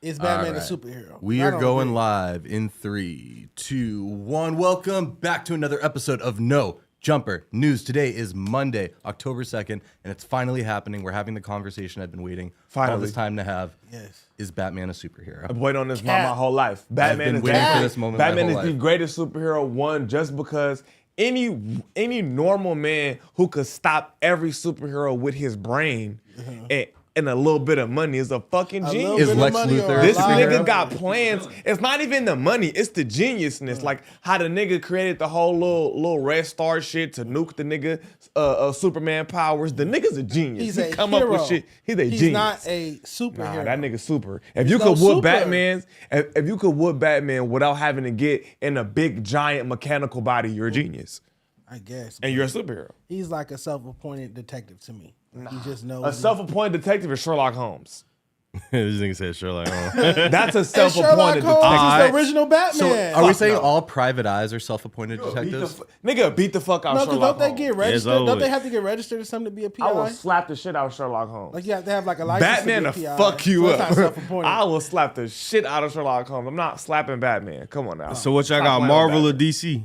Is Batman a superhero? We are going live in 3, 2, 1. Welcome back to another episode of No Jumper News. Today is Monday, October 2nd, and it's finally happening. We're having the conversation I've been waiting all this time to have. Yes. Is Batman a superhero? I've waited on this my whole life. Batman I've been waiting for this moment. Batman my is whole the life. greatest superhero. One, just because any normal man who could stop every superhero with his brain and a little bit of money is a fucking genius. Is Lex Luthor This superhero? nigga got plans. It's not even the money. It's the geniusness. Like how the nigga created the whole little Red Star shit to nuke the nigga Superman powers. The nigga's a genius. He's He come hero. up with shit. He's a genius. He's not a superhero. Nah, that nigga super. If He's you no could whoop super. if you could whoop Batman without having to get in a big giant mechanical body, you're a genius. I guess. And you're a superhero. He's like a self-appointed detective to me. He just knows. A self-appointed detective is Sherlock Holmes. This nigga said Sherlock Holmes. That's a And self-appointed Sherlock Holmes detective. is the original Batman. Are we saying all private eyes are self-appointed detectives? Nigga, beat the fuck out no, of because Sherlock don't they Holmes. get registered? over Don't they with. have to get registered or something to be a PI? I will slap the shit out of Sherlock Holmes. Like you have to have like a license Batman to to be a PI. fuck you so it's up. not self-appointed. I will slap the shit out of Sherlock Holmes. I'm not slapping Batman. Come on now. So what y'all Stop got, playing Marvel or with DC?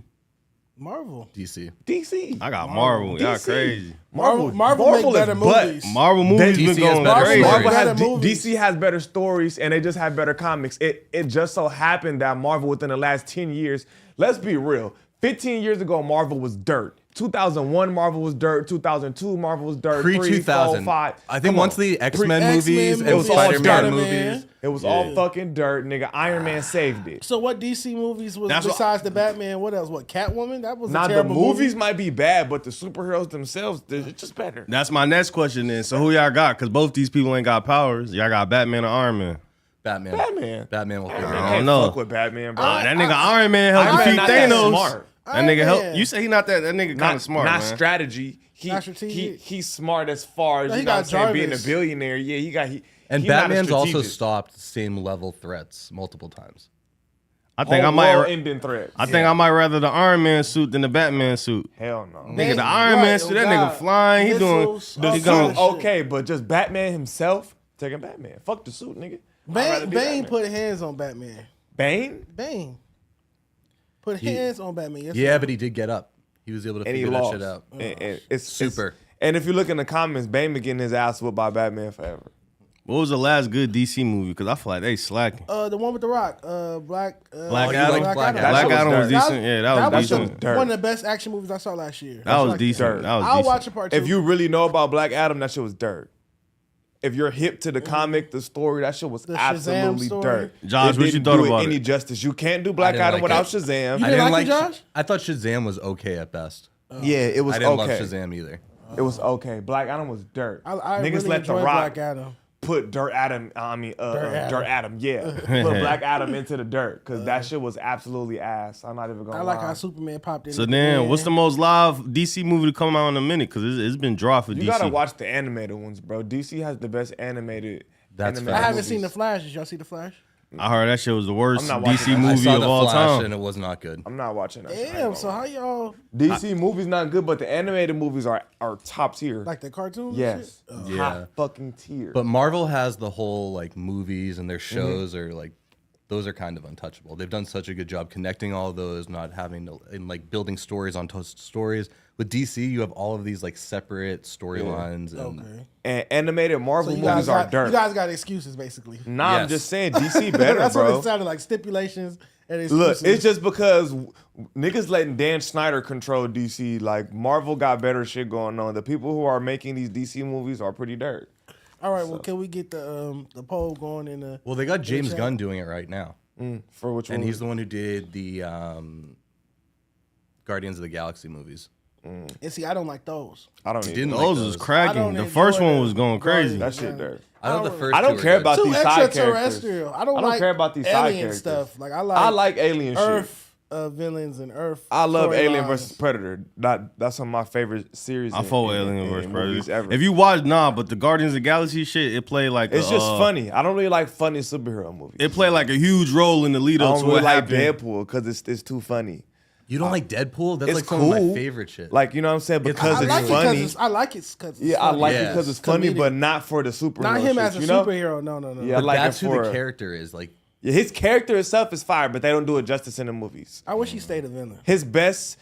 Marvel. DC. DC. I got Marvel. Y'all DC. crazy. Marvel make is better butt. movies. Marvel movies DC been has going better crazy. stories. Marvel has Better movies. DC has better stories and they just have better comics. It just so happened that Marvel within the last 10 years, let's be real, 15 years ago Marvel was dirt. 2001 Marvel was dirt. 2002 Marvel was dirt. Pre-2000. 3, 4, 5. I think Come once on. the X-Men X-Men movies and movies, Spider-Man Spider-Man. movies. It was all fucking dirt, nigga. Iron Man saved it. So what DC movies was That's what- besides the Batman? What else? What Catwoman? That was Now a the terrible movies movie. might be bad, but the superheroes themselves, they're just better. That's my next question then. So who y'all got? Because both these people ain't got powers. Y'all got Batman or Iron Man? Batman. Batman. Batman will figure it I out. can't know. fuck with Batman, bro. That nigga Iron Man helped Iron Man defeat not that Thanos. smart. That Iron nigga Man. help. You say he not that. That nigga kind of smart, not man. strategy. Not strategic. He's smart as far as No, he you know what I'm got saying, being a Jarvis. billionaire. Yeah, And he not a Batman's also strategist. stopped same level threats multiple times. I think I Whole might. world-ending threats. I think I might rather the Iron Man suit than the Batman suit. Hell no. Nigga, the Iron Man suit. That nigga flying. He doing. Missiles, The all He suit, going. kinds of shit. okay, but just Batman himself, taking Batman. Fuck the suit, nigga. I'd rather be Bane Batman. put hands on Batman. Bane? Put hands on Batman. Yes, Yeah, sir. but he did get up. He was able to And he figure that lost. shit out. And it's Super. And if you look in the comments, Bane been getting his ass whooped by Batman forever. What was the last good DC movie? Because I feel like they slacking. The one with the Rock, Black Black you Adam. like Black Adam? That Black shit was Adam was dirt. decent. Yeah, that was decent. dirt. one of the best action movies I saw last year. That was like decent. That was I'll decent. watch a part two. If you really know about Black Adam, that shit was dirt. If you're hip to the comic, the story, that shit was The Shazam absolutely story. dirt. Josh, It what you didn't thought do about any it? justice. You can't do Black didn't Adam like without it. Shazam. You I didn't didn't like it, like. Josh? I thought Shazam was okay at best. Yeah, it was I didn't okay. love Shazam either. It was okay. Black Adam was dirt. I Niggas really let the enjoyed Rock Black Adam. put Dirt Adam. Dirt Adam. Yeah, put Black Adam into the dirt because that shit was absolutely ass. I'm not even gonna. I like lie. how Superman popped in. So at the then, end. what's the most live DC movie to come out in a minute? Because it's been dry for You DC. gotta watch the animated ones, bro. DC has the best animated. That's animated fair. I haven't movies. seen The Flash. Did y'all see The Flash? I heard that shit was the worst I'm not watching DC that. I movie saw of the all Flash time. and it was not good. I'm not watching that. shit. I ain't Damn. gonna So lie. how y'all DC movies not good, but the animated movies are top tier. like the cartoons? yes, And shit? Yeah. top fucking tier. But Marvel has the whole like movies and their Mm-hmm. shows are like those are kind of untouchable. They've done such a good job connecting all of those, not having to and like building stories on stories. With DC, you have all of these like separate storylines. And Okay. and animated Marvel So you movies guys, are got, dirt. you guys got excuses basically. Nah, I'm Yes. just saying DC better, That's bro. what it sounded like. Stipulations and Look, excuses. it's just because niggas letting Dan Snyder control DC. Like Marvel got better shit going on. The people who are making these DC movies are pretty dirt. All right. Well, can we get the poll going in the? well, they got James chat. Gunn doing it right now, For which one? and he's the one who did the Guardians of the Galaxy movies. And see, I don't like those. I don't He need didn't that. like Those was those. I cracking. don't The enjoy first one that. was going crazy. That shit dirt. I thought the don't- first. I don't two care were about good. Too these side extraterrestrial. characters. I don't care about these side alien characters. stuff. Like I like alien shit. Earth villains and Earth. I love Alien storylines. vs Predator. That's one of my favorite series. I fuck with Alien vs. movies Predator. ever. If you watch, but the Guardians of the Galaxy shit, it played like It's just funny. I don't really like funny superhero movies. It played like a huge role in the lead I up don't to really what like happened. Deadpool because it's too funny. You don't like Deadpool? That's It's like some of cool. my favorite shit. Like, you know what I'm saying? Because I it's like funny. I like it because Yeah, I like it Yeah. because it's funny, Comedic. but not for the superhero. not him shit, as a you know? superhero. No. Yeah, but like that's it who for- the character is. Like, Yeah, his character itself is fire, but they don't do it justice in the movies. I wish he stayed a villain. His best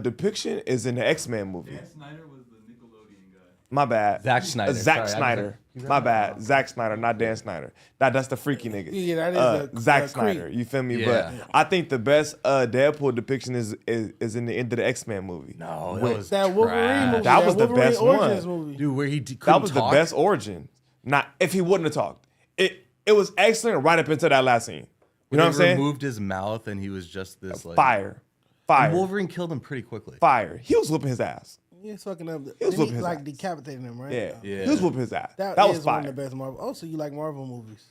depiction is in the X-Men movie. Dan Snyder was the Nickelodeon guy. My bad. Zack Snyder. Zack Sorry, Snyder. My bad. Zack Snyder, not Dan Snyder. That's the freaky nigga. Yeah, that is Zack a Snyder. creep. You feel me? Yeah. But I think the best Deadpool depiction is in the end of the X-Men movie. no, Wait, that was That Wolverine trash. movie. That was the Wolverine best Origins one. movie. Dude, where he That couldn't was talk. the best origin. Not if he wouldn't have talked. It was excellent right up until that last scene. You know what I'm They saying? removed his mouth and he was just this like Fire. And Wolverine killed him pretty quickly. Fire. He was whooping his ass. He was fucking up. was Didn't whooping he his like ass. decapitating him, right? Yeah. Yeah. He was whooping his ass. That That was is one fire. of the best Marvel. Oh, so you like Marvel movies?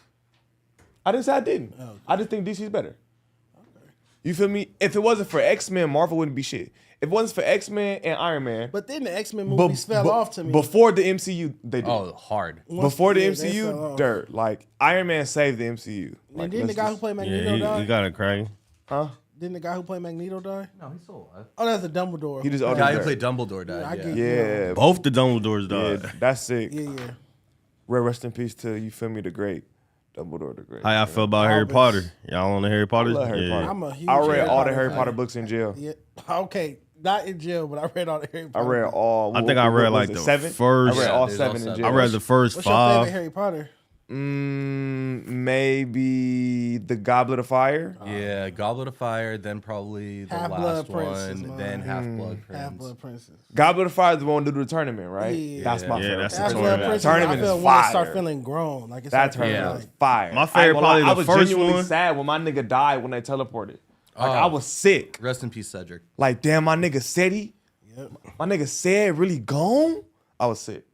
I didn't say I didn't. okay. I just think DC's better. You feel me? If it wasn't for X-Men, Marvel wouldn't be shit. If it wasn't for X-Men and Iron Man, But then the X-Men movies fell off to me. Before the MCU, they did. Oh, hard. Once- Before the yeah, they fell MCU, off. dirt. Like Iron Man saved the MCU. Like, And didn't the let's guy who just- played Magneto Yeah, die? he got it cracking. Huh? Didn't the guy who played Magneto die? No, he's still alive. Oh, that's a Dumbledore. He just The ordered guy who dirt. played Dumbledore died. I Yeah. get- Yeah, Both the Dumbledores yeah, died. that's sick. Yeah. Rest in peace to you. Feel me, the great Dumbledore, the great. How y'all feel about Harry Always. Potter? Y'all on the Harry Potter? I love Harry Potter. I'm a huge I read Harry all the Potter Harry fan. Potter books in jail. Yeah. Okay. Not in jail, but I read all the Harry I Potter. read all. I think I read, like, was it, the 7? first- I read Yeah, all there's 7 all in 7. jail. I read the first What's your favorite 5. Harry Potter? Maybe the Goblet of Fire. Yeah, Goblet of Fire, then probably the Half-Blood last Prince is one, mine. then Half-Blood Prince. Half-Blood Princess. Goblet of Fire is the one to do the tournament, right? Yeah. That's my Yeah, favorite. that's the Half-Blood tournament. Princess, Tournament I feel is when I start fire. feeling grown. Like it's That like, tournament Yeah. was fire. My I favorite ain't gonna lie, probably I the was first genuinely one. sad when my nigga died when they teleported. Like Oh. I was sick. Rest in peace, Cedric. Like damn, my nigga said he. Yep. My nigga said really gone. I was sick.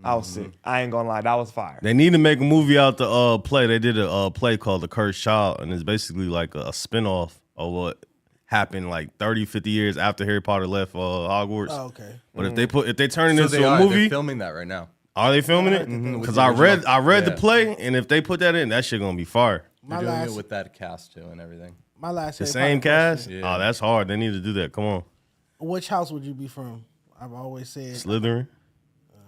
I was sick. I ain't gonna lie, that was fire. They need to make a movie out the play. They did a play called The Cursed Child, and it's basically like a spinoff of what happened like 30, 50 years after Harry Potter left Hogwarts. Oh, okay. But if they turn it So into they a are. movie, They're filming that right now. are they filming it? Mhm, with Because the I read original- the yeah. play, and if they put that in, that shit gonna be fire. They're My doing last, it with that cast too and everything. my last The Harry same Potter cast? question. Yeah. Oh, that's hard. They need to do that. Come on, Which house would you be from? I've always said Slytherin.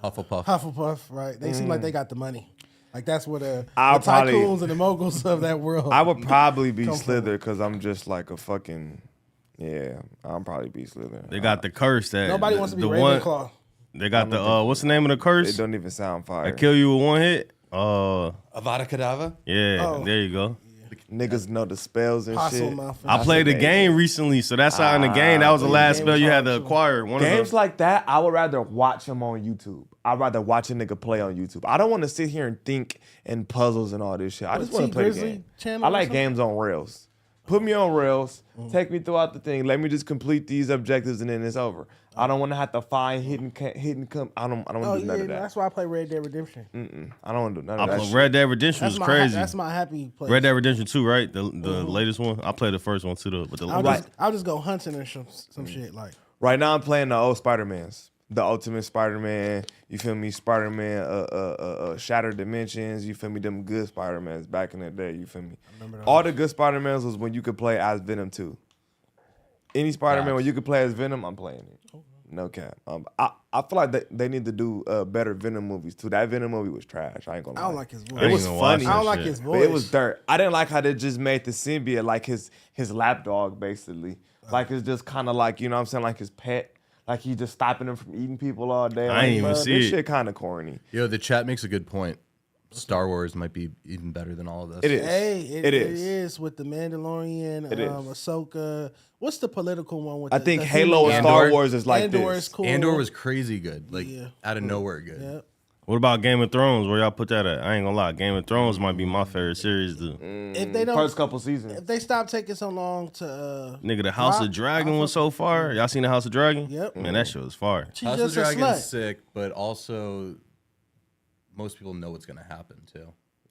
Hufflepuff. Hufflepuff, right? They seem like they got the money. Like that's what the I'll probably- tycoons and the moguls of that world. I would probably be Come Slither because I'm just like a fucking I'll probably be Slither. They got the curse that Nobody wants to be the one. Ravenclaw. They got the what's the name of the It curse? don't even sound fire. I kill you with one hit. Avada Kedavra. Yeah, Oh. there you go. Niggas know the spells and Possum shit. Mouth. I played a game recently, so that's how in the game that was the so last your spell game you was had to hard, too. acquire. One Games of like that, I would rather watch them on YouTube. I'd rather watch a nigga play on YouTube. I don't want to sit here and think and puzzles and all this shit. I What, just want T to play the Grizzly game. channel I or like something? games on rails. Put me on rails. Take me throughout the thing. Let me just complete these objectives and then it's over. I don't want to have to find hidden. I don't want Oh to do none yeah, of that. that's why I play Red Dead Redemption. I don't want to do none I of that. played shit. Red Dead Redemption That's was my crazy. that's my happy place. Red Dead Redemption 2, right? The latest one. I played the first one too, though. But the I'll just go hunting or some shit like. Right now, I'm playing the old Spider-Mans. The Ultimate Spider-Man, you feel me? Spider-Man, Shattered Dimensions, you feel me? Them good Spider-Mans back in the day, you feel me? All the good Spider-Mans was when you could play as Venom too. Any Spider-Man where you could play as Venom, I'm playing it. No cap. I feel like they need to do better Venom movies too. That Venom movie was trash. I ain't gonna I lie. don't like his voice. I It ain't was even watch funny. that I don't like shit. his But voice. it was dirt. I didn't like how they just made the symbiote like his lapdog, basically. Like it's just kind of like, you know what I'm saying, like his pet. Like he just stopping him from eating people all day. I ain't Like, even bruh, see this it. shit kind of corny. Yo, the chat makes a good point. Star Wars might be even better than all of this. It is. Hey, It is. It is with the Mandalorian, It is. Ahsoka. What's the political one with? I think the Halo and human- Star Andor. Wars is like Andor this. is cool. Andor was crazy good. Like Yeah. out of nowhere good. Yep. What about Game of Thrones? Where y'all put that at? I ain't gonna lie. Game of Thrones might be my favorite series. If they don't, First couple seasons. if they stop taking so long to, Nigga, the House of Dragon was so far. Y'all seen the House of Dragon? Yep. Man, that shit was fire. she's House of just a Dragon's slut. sick, but also most people know what's gonna happen too.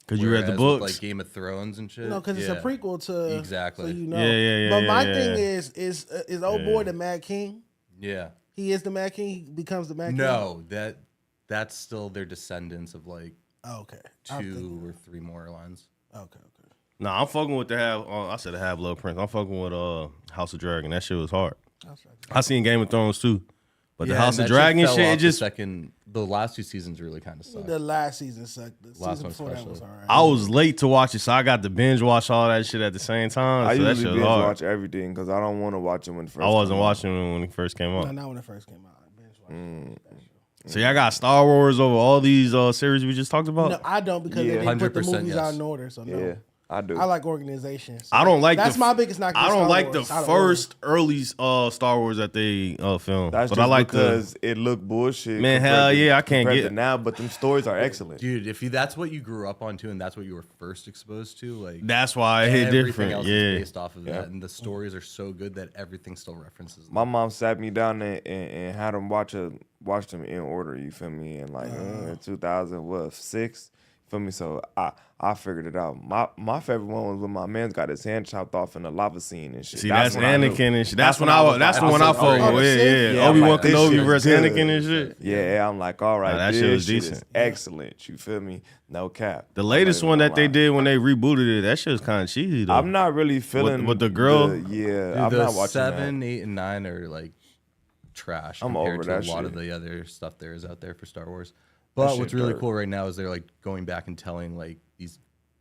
Cause you read the Whereas with, books. like Game of Thrones and shit. You know, because it's a yeah. prequel to Exactly. So you know. Yeah. But my yeah. thing is old boy the Mad King. Yeah. He is the Mad King. He becomes the Mad King. No, that's still their descendants of like Oh, okay. 2 or 3 more lines. Okay. Nah, I'm fucking with the I said the Half Blood Prince. I'm fucking with House of Dragon. That shit was hard. I seen Game of Thrones too, but the House of Dragon shit, it just the last 2 seasons really kind of sucked. The last season sucked. The Last season one before that especially. was alright. I was late to watch it, so I got to binge watch all that shit at the same time. I So that usually shit was binge hard. watch everything because I don't want to watch it when it first. I wasn't come out. watching it when it first came No, out. not when it first came out. I binge watched it. So y'all got Star Wars over all these series we just talked about. No, I don't because Yeah. they put the 100% movies out yes. in order. So no. Yeah, I do. I like organization. So I don't like that's my biggest knock. I don't like the Star Wars. first early Star Wars that they filmed. That's but just I like because it looked bullshit. Man, compared hell to- yeah, I can't compared get- to now, but them stories are excellent. Dude, if that's what you grew up on too, and that's what you were first exposed to, like that's why it hit everything different. else Yeah, is based off of Yeah. that, and the stories are so good that everything still references them. My mom sat me down and had them watch them in order. You feel me? And like 2006. Feel me? So I figured it out. My favorite one was when my man's got his hand chopped off in the lava scene and shit. see, that's when I knew. Anakin and shit. That's when I that's the one I episode fuck three. with. Yeah, Yeah, I'm Obi-Wan like, this Kenobi shit versus is good. Anakin and shit. Yeah, I'm like, all right, Nah, that this shit was shit is decent. excellent. You feel me? No cap. The latest I'm one not that even they gonna did when they rebooted it, that shit was kind of cheesy though. I'm not really feeling with the girl? Yeah, Dude, I'm the not watching 7, 8, and 9 are like trash I'm compared over to that a lot shit. of the other stuff there is out there for Star Wars. That But shit what's really dirt. cool right now is they're like going back and telling like these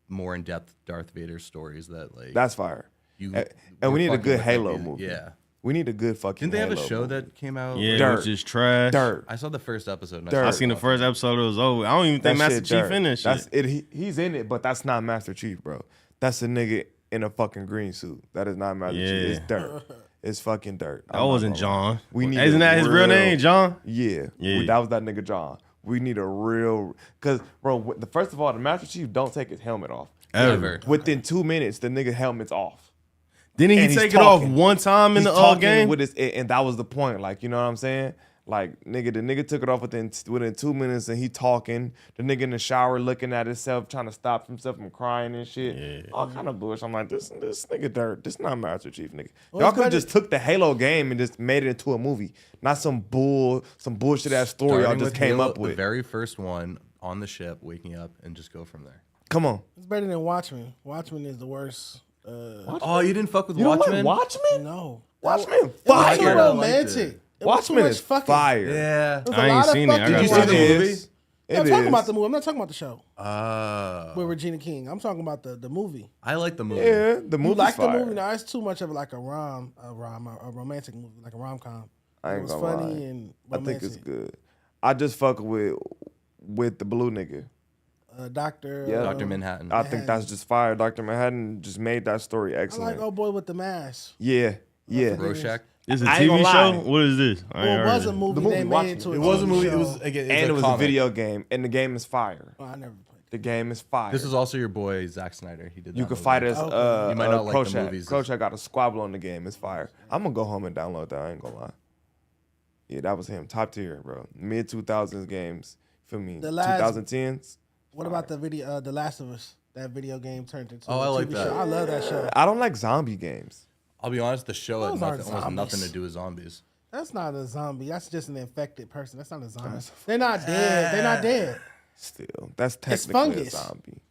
more in-depth Darth Vader stories that like That's fire. you And we were need a fucking good with Halo that movie. Yeah. We need a good fucking. Didn't they have a Halo show movie. that came out? yeah, Dirt. which is trash. Dirt? I saw the first episode. And Dirt. I seen the first episode. It was over. I don't even think That Master shit Chief dirt. in this shit. That's it. He's in it, but that's not Master Chief, bro. That's a nigga in a fucking green suit. That is not Master Chief. Yeah. It's dirt. It's fucking dirt. That wasn't John. We need Isn't a that his real real- name, John? Yeah, Yeah. that was that nigga John. We need a real, cause bro, first of all, the Master Chief don't take his helmet off. Ever. Within 2 minutes, the nigga helmet's off. Didn't he And he's take it off talking. one time in He's the talking game? with his, and that was the point. Like, you know what I'm saying? Like, nigga, the nigga took it off within 2 minutes, and he talking. The nigga in the shower looking at himself, trying to stop himself from crying and shit. Yeah. All kind of bullshit. I'm like, this nigga dirt. This not Master Chief, nigga. Well, Y'all it's could have better- just took the Halo game and just made it into a movie, not some bullshit ass story y'all Starting just with came Halo, up with. The very first one on the ship, waking up, and just go from there. Come on. It's better than Watchmen. Watchmen is the worst. Oh, you didn't fuck with You know Watchmen? what? Watchmen? No. Watchmen It was fire. too I liked romantic. it. It was too Watchmen much is fucking. fire. Yeah. It was I a ain't lot of seen it. I fucking. gotta Did you see watch the it. movie? I'm It talking about is. the movie. I'm not talking about the show Uh, with Regina King. I'm talking about the movie. I like the movie. Yeah, the You movie's like fire. the movie? No, it's too much of like a romantic movie, like a rom-com. I ain't It was gonna funny lie. and I romantic. think it's good. I just fuck with the blue nigga. Doctor. Yeah. Dr. Manhattan. I think that's just fire. Dr. Manhattan just made that story I excellent. like Old Boy with the Mask. Yeah, yeah. Rorschach. It's a I ain't TV gonna show? lie. What is this? I ain't Well, it heard was a it. movie. The movie They made Watchmen. it to a It was a TV movie. show. It was again. And it was comic. a video game, and the game is fire. Oh, I never played. The game is fire. This is also your boy Zack Snyder. He did. That you can movie. fight as Okay. You might not like the Crochet. movies. Crochet got a squabble on the game. It's fire. I'm gonna go home and download that. I ain't gonna lie. Yeah, that was him. Top tier, bro. Mid 2000s games. For me, The last- 2010s. What about the video, The Last of Us? That video game turned into Oh, a I like TV that. show. I love that show. I don't like zombie games. I'll be honest. The show had Those aren't almost nothing zombies. to do with zombies. That's not a zombie. That's just an infected person. That's not a zombie. They're not dead. They're not dead. Still, that's technically fungus. a zombie.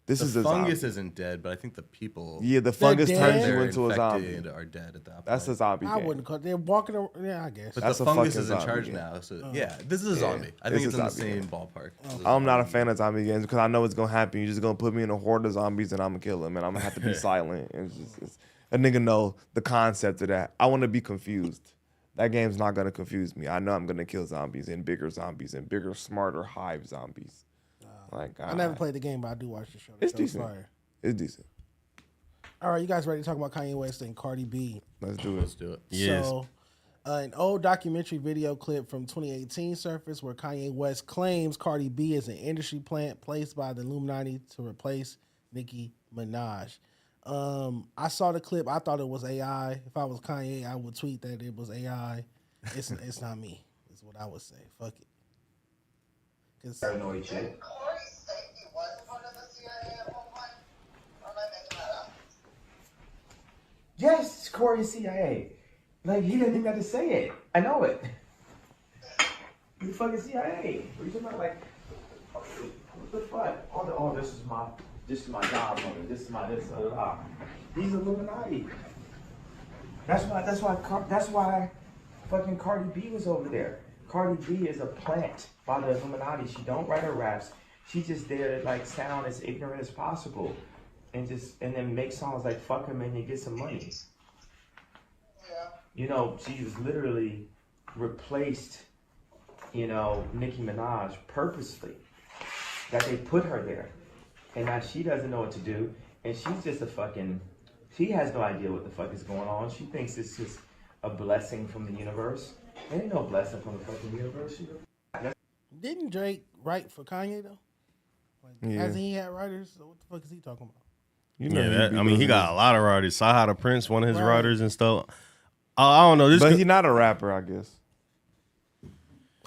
This The is a fungus zombie. isn't dead, but I think the people Yeah, the fungus dead. turns they're you into a zombie. infected are dead at that point. That's a zombie I game. wouldn't call. They're walking around. Yeah, I guess. But That's the a fungus fucking is in zombie charge game. now. So yeah, this is a zombie. I think it's it's a in the zombie same game. ballpark. This is I'm not a zombie. fan of zombie games because I know it's gonna happen. You're just gonna put me in a horde of zombies and I'm gonna kill them and I'm gonna have to be silent. And a nigga know the concept of that. I want to be confused. That game's not gonna confuse me. I know I'm gonna kill zombies and bigger, smarter hive zombies. Like I never played the game, but I do watch the show. The It's show's decent. fire. It's decent. All right, you guys ready to talk about Kanye West and Cardi B? Let's do Let's it. do it. Yes. So, an old documentary video clip from 2018 surfaced where Kanye West claims Cardi B is an industry plant placed by the Illuminati to replace Nicki Minaj. I saw the clip. I thought it was AI. If I was Kanye, I would tweet that it was AI. It's not me. Is what I would say. Fuck it. 'Cause Paranoid shit. Corey said he was part of the CIA at one point? Or am I making that up? Yes, Corey CIA. Like, he didn't even have to say it. I know it. The fucking CIA. What are you talking about? Like, what the fuck? Oh, this is my this is my godmother, this is my this, These Illuminati. That's why fucking Cardi B was over there. Cardi B is a plant by the Illuminati. She don't write her raps. She's just there to like sound as ignorant as possible, and then make songs like "fuck him" and you get some money. Yeah. You know, she was literally replaced, you know, Nicki Minaj purposely. That they put her there. And now she doesn't know what to do. And she's just she has no idea what the fuck is going on. She thinks it's just a blessing from the universe. There ain't no blessing from the fucking universe. Didn't Drake write for Kanye though? Like, hasn't he had writers? So what the fuck is he talking about? You know, Yeah, I mean, he got a lot of writers. Saha the Prince, one of his Right. writers and stuff. I don't know. This but could- he's not a rapper, I guess.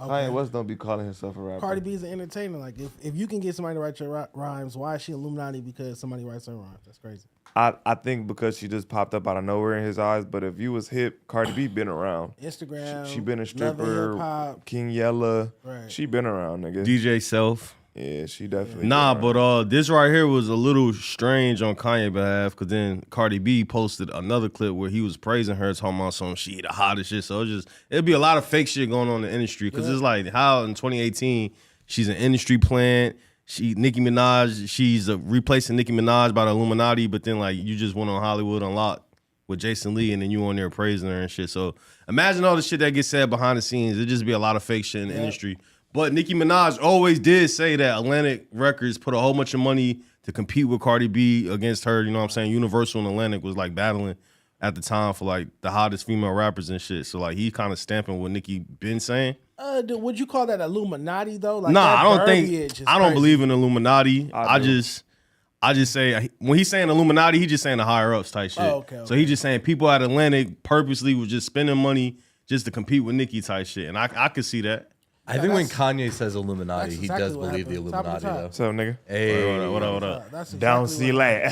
Okay. Kanye West don't be calling himself a rapper. Cardi B's an entertainer. Like, if you can get somebody to write your rhymes, why is she Illuminati because somebody writes her rhymes? That's crazy. I think because she just popped up out of nowhere in his eyes. But if you was hip, Cardi B been around. Instagram. She been a Love and stripper. Hip-Hop. King Yella. Right. She been around, nigga. DJ Self. Yeah, she definitely. Nah, been around. but this right here was a little strange on Kanye's behalf because then Cardi B posted another clip where he was praising her, talking about some she the hottest shit. So it'd be a lot of fake shit going on in the industry because it's like how in 2018 she's an industry plant. Nicki Minaj, she's replacing Nicki Minaj by the Illuminati, but then like you just went on Hollywood Unlocked with Jason Lee and then you on there praising her and shit. So imagine all the shit that gets said behind the scenes. It'd just be a lot of fake shit in the industry. But Nicki Minaj always did say that Atlantic Records put a whole bunch of money to compete with Cardi B against her. You know what I'm saying? Universal and Atlantic was like battling at the time for like the hottest female rappers and shit. So like he kind of stamping what Nicki been saying. Would you call that Illuminati though? Like, Nah, that I don't think verbiage is I don't crazy. believe in Illuminati. I I do. just say when he's saying Illuminati, he just saying the higher ups type shit. Oh, okay. So he just saying people at Atlantic purposely was just spending money just to compete with Nicki type shit. And I could see that. I think when Kanye says Illuminati, that's he exactly does what believe the happened. Top of Illuminati, the top. though. What's up, nigga? Hey, What up? That's exactly Don't see what- like.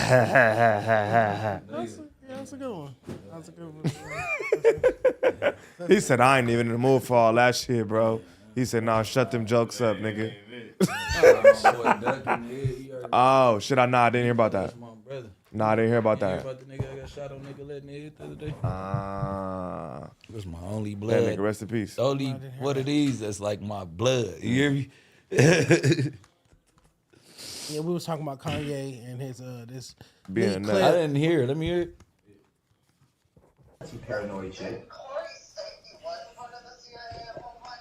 That's a good one. That's a good one. He said, I ain't even in the mood for all that shit, bro. He said, nah, shut them jokes up, nigga. Oh, shit, I didn't hear about that. My brother. Nah, I didn't hear about You hear that. about the nigga that got shot on Nicolette in the head the other day? Ah, It was my only that blood. nigga, rest in peace. The only one of these that's like my blood. You hear me? Yeah, we was talking about Kanye and his this Being leak a clip. I didn't hear it. Let me hear it. Some paranoid shit. Did Corey say he was part of the CIA at one point?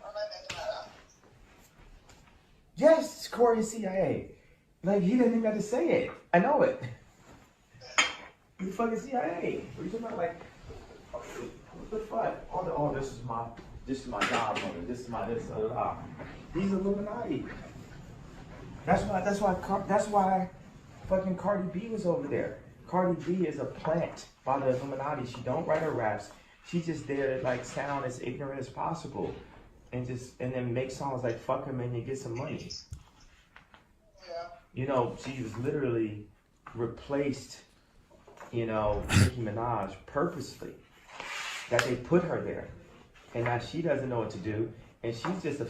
Or am I making that up? Yes, Corey is CIA. Like, he didn't even have to say it. I know it. You fucking CIA. What are you talking about? Like, what the fuck? This is my godmother. This is my this, These Illuminati. That's why fucking Cardi B was over there. Cardi B is a plant by the Illuminati. She don't write her raps. She's just there to like sound as ignorant as possible, and then make songs like "fuck him" and you get some money. Yeah. You know, she was literally replaced, you know, Nicki Minaj purposely. That they put her there. And now she doesn't know what to do. And she's just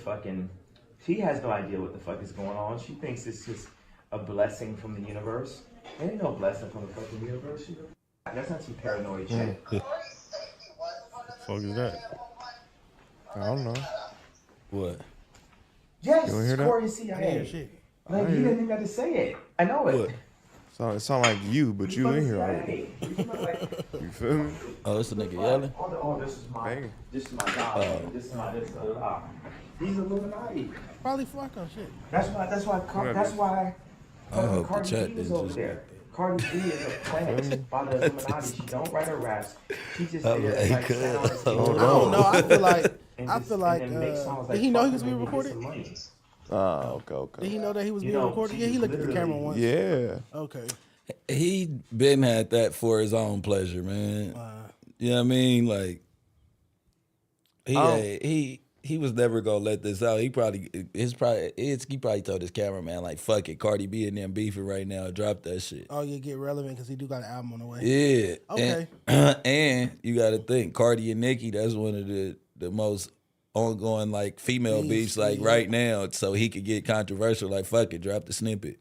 she has no idea what the fuck is going on. She thinks it's just a blessing from the universe. There ain't no blessing from the fucking universe. That's not some paranoid shit. Did Corey say he was part of the Fuck is CIA that? at one point? Or I am don't know. making that up? What? Yes, You wanna hear that? Corey is CIA. Yeah, shit. Like, he didn't even have to say it. I know it. What? So it sound like you, but you in here already. You feel me? Oh, it's a nigga yelling? This is my Banging. godmother. This is my this. These Illuminati. Probably Flacco shit. That's why I hope the Cardi chat B was didn't over just there. Cardi B is a plant by the Illuminati. She don't write her raps. She just I'm there like, like sound as I ignorant. don't know. I feel like And then make songs did he know he "Fuck was Him" being and you get recorded? some money. Okay. Did he know that he was You being know, recorded? she Yeah, he was looked at the camera literally- once. Yeah. Okay. He been had that for his own pleasure, man. You know what I mean? Like he was never gonna let this out. He probably told his cameraman like, "Fuck it, Cardi B and them beefing right now. Drop that shit." Oh, you get relevant because he do got an album on the way. Yeah. Okay. And you got to think, Cardi and Nicki, that's one of the most ongoing like female Beefs, beefs like yeah. right now. So he could get controversial. Like, fuck it, drop the snippet.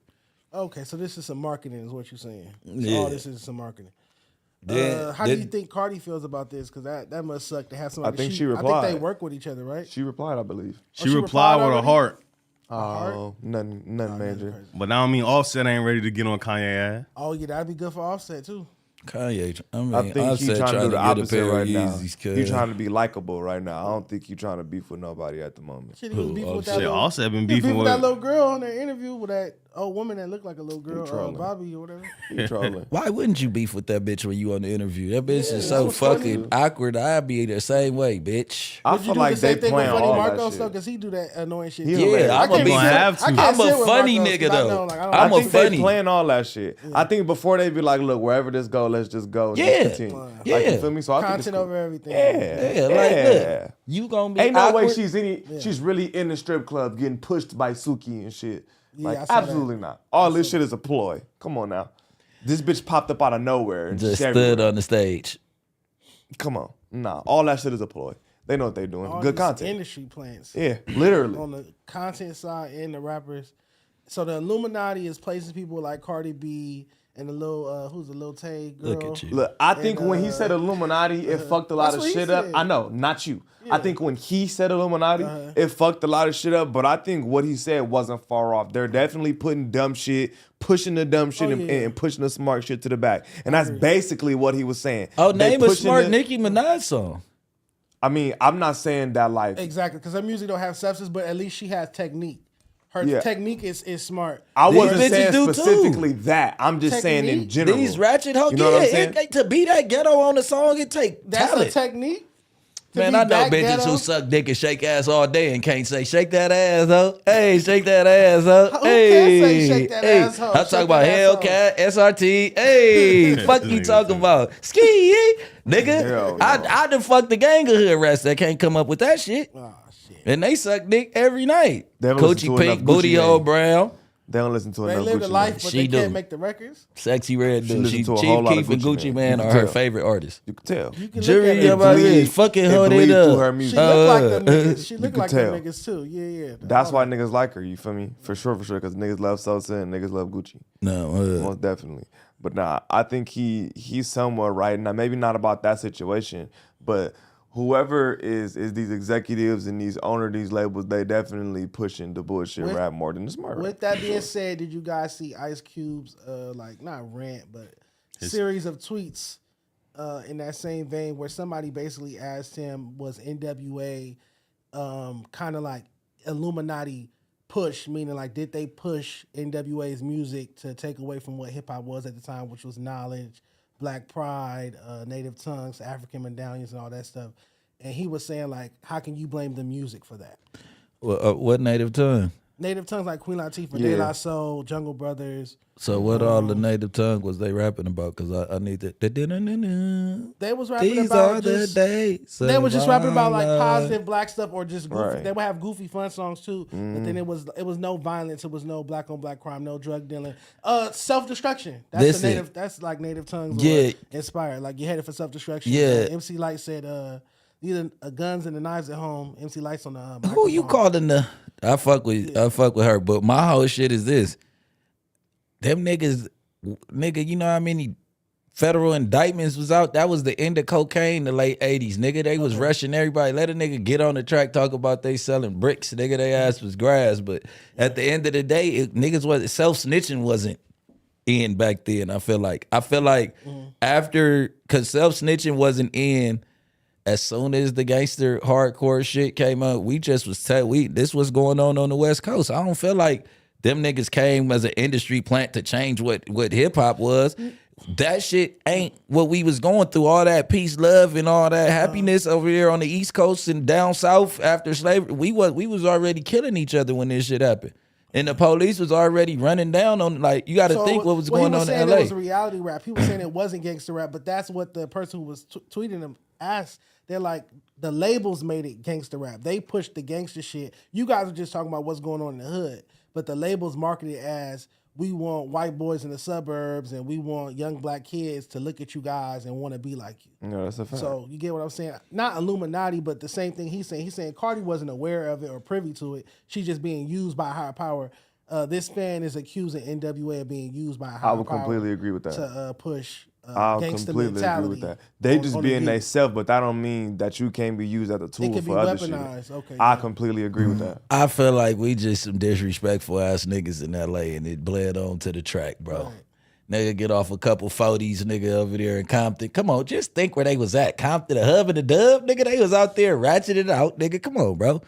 Okay, so this is some marketing, is what you're saying. So Yeah. all this is some marketing. Then- How do you then- think Cardi feels about this? Because that must suck to have somebody. I think she I think replied. they work with each other, right? She replied, I believe. She she replied replied with a already? heart. Oh, nothing major. But now I mean Offset ain't ready to get on Kanye ass. Oh yeah, that'd be good for Offset too. Kanye, I mean, I think he's Offset trying to do the get a opposite pair of right now. Yeezys, cuz. He's trying to be likable right now. I don't think he's trying to beef with nobody at the moment. Shit, he was beefing with that Shit, little, Offset been he was beefing with that with. little girl on that interview with that old woman that looked like a little girl, trolling. Bobby or whatever. He trolling. Why wouldn't you beef with that bitch when you on the interview? That bitch is that so was funny. fucking awkward. I'd be the same way, bitch. I Would you feel do like the they same thing with playing Funny all Marcos that though? shit. Because he do that annoying shit. He too. hilarious. Yeah, I I'm can't a be gonna sit- have to. I can't I'm a sit with funny Marcos 'cause nigga, I though. know, like, I don't I I'm a think they funny. playing all that shit. I think before they be like, look, wherever this go, let's just go. And Yeah. just continue. Like, Yeah. you feel me? So I think it's content cool. over everything. Yeah, like look, you gonna be Ain't no way awkward. she's really in the strip club getting pushed by Suki and shit. Yeah, Like I saw that. absolutely not. All this shit is a ploy. Come on now. This bitch popped up out of nowhere and just just stood everywhere. on the stage. Come on. Nah. All that shit is a ploy. They know what they doing. All Good these content. industry plants. Yeah, literally. On the content side and the rappers. So the Illuminati is placing people like Cardi B and the little who's the little Tay girl. Look at you. Look, I think And, when he said Illuminati, it fucked a lot That's of what he shit up. said. I know, not you. I think when he said Illuminati, Uh-huh. it fucked a lot of shit up. But I think what he said wasn't far off. They're definitely putting dumb shit, pushing the dumb shit, and, yeah. and pushing the smart shit to the back. And that's basically what he was saying. Oh, They name a pushing smart the- Nicki Minaj song. I mean, I'm not saying that like. Exactly, because her music don't have substance, but at least she has technique. Her Yeah. technique is smart. I These wasn't bitches saying do too. specifically that. I'm just saying in Technique? general. These ratchet hoes, You know what I'm yeah, saying? to be that ghetto on the song, it take That's talent. a technique. To Man, be I know that bitches ghetto? who suck dick and shake ass all day and can't say shake that ass ho. Hey, shake that ass ho. Who Hey, can say shake that hey. ass ho? I'm Shake talking about that ass ho. Hellcat, SRT. Hey, fuck you Nigga talking too. about? Ski, nigga. Hell no. I done fucked the gang of hood rats that can't come up with that shit. Oh shit. And they suck dick every night. They haven't listened Coochie to pink, enough booty Gucci hole Mane. brown, They don't listen to They enough live the Gucci life, Mane. but She they can't do. make the records. sexy red dude. listen She, to a Chief whole lot of Keef and Gucci Gucci Mane. Man You are can her tell. favorite artists. You can tell. You can Jury look at about it. this fucking It hoe bleed it through up. her She music. look like them niggas. She look can like them tell. niggas too. Yeah. That's why niggas like her, you feel me? For sure, because niggas love Sosa and niggas love Gucci. No, Most definitely. But nah, I think he's somewhat right. Now, maybe not about that situation, but whoever is these executives and these owners, these labels, they definitely pushing the bullshit With- rap more than the smart rap. With that being said, did you guys see Ice Cube's like not rant but series of tweets in that same vein where somebody basically asked him, was NWA kind of like Illuminati push, meaning like did they push NWA's music to take away from what hip hop was at the time, which was knowledge, Black pride, native tongues, African medallions, and all that stuff. And he was saying like, how can you blame the music for that? what native tongue? Native tongues like Queen Latifah, Yeah. De La Soul, Jungle Brothers. So what all the native tongue was they rapping about? Because I need to. They was rapping These about are just, the days. they was just rapping about like of our positive black stuff or just goofy. Right. They would have goofy fun songs too. But then it was no violence. It was no black on black crime, no drug dealing. Self destruction. That's Listen. the native. That's like native tongues. Yeah. Or inspired. Like you headed for self destruction. Yeah. MC Light said, "Either guns and the knives at home." MC Light's on the. Who you microphone. calling the? I fuck with her, but my whole shit is this. Them niggas, nigga, you know how many federal indictments was out? That was the end of cocaine in the late 80s. Nigga, they was rushing everybody. Let a nigga get on the track, talk about they selling bricks. Nigga, they ass was grass. But at the end of the day, niggas was self-snitching wasn't in back then. I feel like after, cause self-snitching wasn't in. As soon as the gangster hardcore shit came out, we just was this was going on the West Coast. I don't feel like them niggas came as an industry plant to change what hip hop was. That shit ain't what we was going through. All that peace, love, and all that happiness over here on the East Coast and down south after slavery. We was already killing each other when this shit happened. And the police was already running down on, like, you got to think what was going on in LA. It was reality rap. He was saying it wasn't gangster rap, but that's what the person who was tweeting him asked. They're like, the labels made it gangster rap. They pushed the gangster shit. You guys are just talking about what's going on in the hood, but the labels marketed it as, we want white boys in the suburbs and we want young black kids to look at you guys and want to be like you. No, that's a fact. So you get what I'm saying? Not Illuminati, but the same thing he's saying. He's saying Cardi wasn't aware of it or privy to it. She's just being used by higher power. This fan is accusing NWA of being used by I higher would power completely agree with that. to push I gangster completely agree mentality. with that. They just on being the they youth. self, but that don't mean that you can't be used as a tool could for be other shit. weaponized. Okay, I yeah. completely agree with that. I feel like we just some disrespectful ass niggas in LA, and it bled on to the track, bro. Right. Nigga get off a couple 40s, nigga, over there in Compton. Come on, just think where they was at. Compton, the hub and the dub, nigga, they was out there ratcheting it out, nigga. Come on, bro.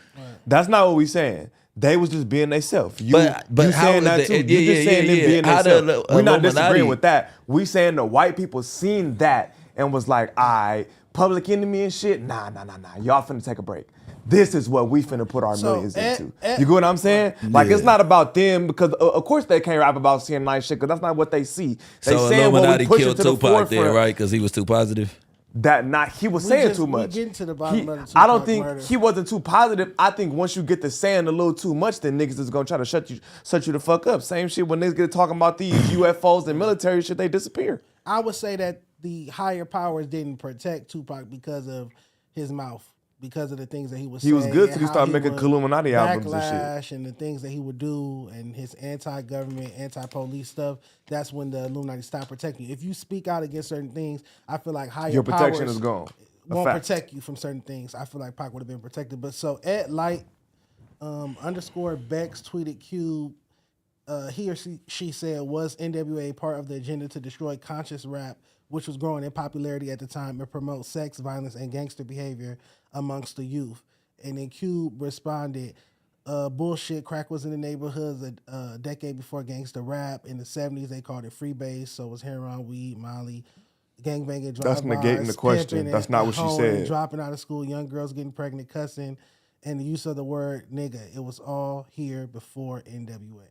That's not what we saying. They was just being themselves. But you how saying is that the- too. yeah, You just yeah, saying them yeah. being How the themselves. We're not disagreeing Illuminati- with that. We saying the white people seen that and was like, all right, Public Enemy and shit. Nah. Y'all finna take a break. This is what we finna put our So, millions into. at- You get what I'm saying? Like, it's Yeah. not about them because, of course, they can't rap about seeing nice shit because that's not what they see. They So saying what we Illuminati push killed to the Tupac there, forefront. right? Because he was too positive. That he was saying too We much. getting to the bottom of the I don't Tupac think murder. he wasn't too positive. I think once you get to saying a little too much, then niggas is gonna try to shut you the fuck up. Same shit when niggas get talking about these UFOs and military shit, they disappear. I would say that the higher powers didn't protect Tupac because of his mouth, because of the things that he was saying. He was good till and he how started making would Illuminati albums and shit. backlash and the things that he would do and his anti-government, anti-police stuff. That's when the Illuminati stopped protecting you. If you speak out against certain things, I feel like higher Your protection powers is gone. A won't fact. protect you from certain things. I feel like Pac would have been protected. But so at Light _ Bex tweeted Cube. He or she said, was NWA part of the agenda to destroy conscious rap, which was growing in popularity at the time, and promote sex, violence, and gangster behavior amongst the youth? And then Cube responded, bullshit, crack was in the neighborhoods a decade before gangster rap. In the 70s, they called it freebase, so it was heroin, weed, molly, gangbanging, That's negating the question. That's not what she said. Dropping out of school, young girls getting pregnant, cussing, and the use of the word nigga. It was all here before NWA.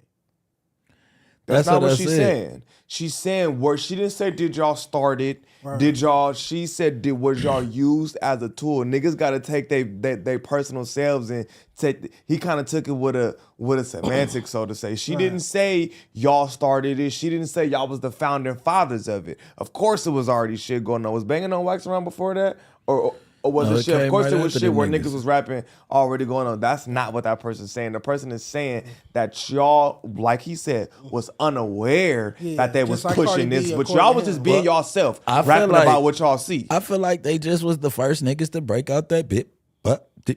That's not what what I she's said. saying. She's saying where she didn't say did y'all start it. Right. Did y'all? She said was y'all used as a tool. Niggas got to take they personal selves and take. He kind of took it with a semantic, so to say. She didn't say y'all started it. She didn't say y'all was the founding fathers of it. Of course, it was already shit going on. Was Banging on Wax around before that, or was No, it it shit? Of came course, right it was after shit them where niggas. niggas was rapping already going on. That's not what that person's saying. The person is saying that y'all, like he said, was unaware that they was just like Cardi pushing B, this, but according y'all to was him. just being Well, yourself, I feel rapping like- about what y'all see. I feel like they just was the first niggas to break out that bit. But Nah,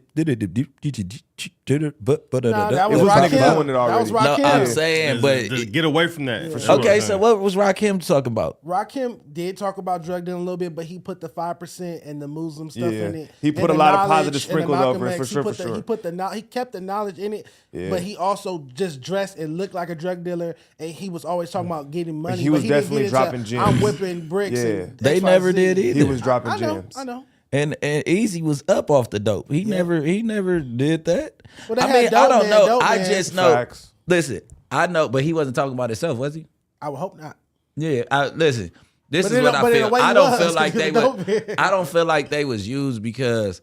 that It was was Rakim. niggas doing it That was already. no, Rakim. I'm saying, but Just get away from that for sure. okay. So what was Rakim talking about? Rakim did talk about drug dealing a little bit, but he put the 5% and the Muslim stuff Yeah. in it. He and put a the lot of knowledge positive and the sprinkles Malcolm over it, X. for sure, for sure. He kept the knowledge in it, but he also just dressed and looked like a drug dealer, and he was always talking about getting money. He was but didn't definitely get dropping into, gems. I'm whipping bricks. Yeah. And They XYZ. never did either. He was dropping I know, gems. I know. And Easy was up off the dope. He never did that. Well, they I had mean, I Dope don't Man, know. Dope I Man. just know. Facts. Listen, I know, but he wasn't talking about himself, was he? I would hope not. Yeah. Listen. This But is in what a- I but in a feel. way I he don't was, feel like 'cause they he was were. Dope Man. I don't feel like they was used because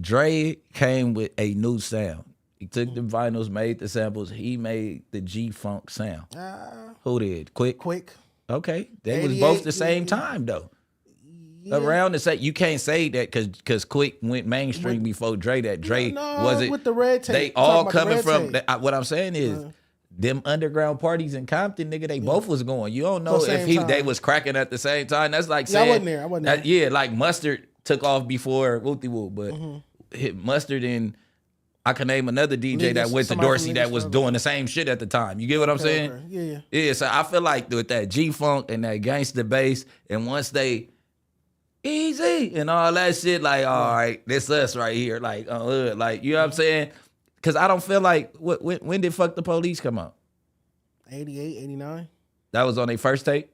Dre came with a new sound. He took the vinyls, made the samples. He made the G-Funk sound. Who did? Quick. Okay, they was 88, both the same yeah. time though. Around the same, you can't say that because Quick went mainstream before Dre. That Dre No, wasn't with the red tape. They Talking all about the coming red from. tape. What I'm saying is, them underground parties in Compton, nigga, they both was going. You don't know So if same they time. was cracking at the same time. That's like Yeah, I saying wasn't there. I wasn't there. Yeah, like Mustard took off before Wooty Woo, but Mm-hmm. hit Mustard and. I can name another DJ Legal- that went to somebody from Dorsey Legal that was Service. doing the same shit at the time. You get what I'm saying? Okay. Yeah. Yeah, so I feel like with that G-Funk and that gangster bass, and once they easy and all that shit, like, all right, this us right here. Like, you know what I'm saying? Because I don't feel like, when did Fuck the Police come out? 88, 89. That was on their first tape?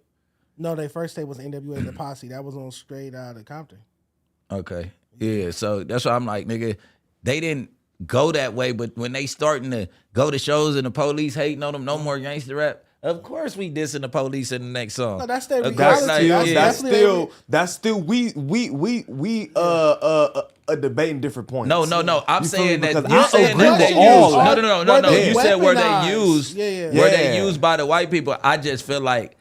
No, their first tape was NWA and the Posse. That was on Straight Out of Compton. Okay. Yeah, so that's why I'm like, nigga, they didn't go that way, but when they starting to go to shows and the police hating on them, no more gangster rap, of course we dissing the police in the next song. No, that's their Of reality. course, like, That's yeah. definitely That's still we debating different points. No. I'm You feel me? saying that Because you I saying agree that with they all used. that. No. Were they You said where they weaponized? used. Yeah. Were they Yeah. used by the white people? I just feel like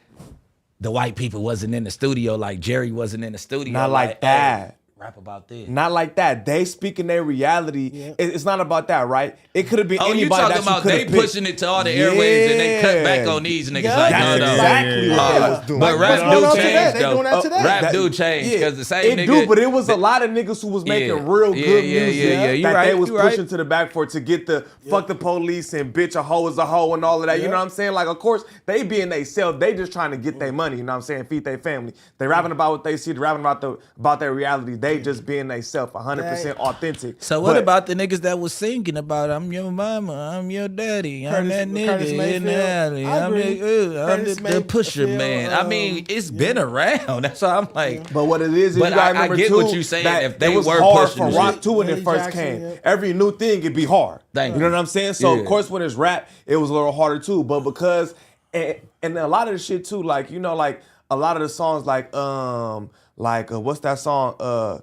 the white people wasn't in the studio, like Jerry wasn't in the studio. Not like that. Hey, rap about this. Not like that. They speaking their reality. Yeah. It's not about that, right? It could have been Oh, anybody you talking that about you they could have pushing it to all the airwaves and they cut back on these niggas Yeah. like That's no, no. exactly what they was doing. But rap What's going do on today? change They though. doing that today. Rap That- do change because the same it nigga. do, but it was a lot of niggas who was making real good music You that right, they was you right. pushing to the back for to get the fuck the police and bitch a hoe is a hoe and all of that. You know what I'm saying? Like, of course, they being they self, they just trying to get their money. You know what I'm saying? Feed their family. They rapping about what they see. They rapping about their reality. They just being they self, 100% authentic. So what But about the niggas that was singing about I'm your mama, I'm your daddy, I'm that Curtis nigga in Mayfield. the alley, I I'm agree. Curtis the pusher Mayfield, man. I mean, it's been around. That's why I'm like. But what it is But you gotta I remember get too, what you saying, that if they it was were hard pushing for the rock shit. too when Willie it first Jackson, came. yeah. Every new thing it'd be hard. Thank you know you. what I'm saying? So Yeah. of course when it's rap, it was a little harder too. But because and a lot of the shit too, like you know, like a lot of the songs, like what's that song?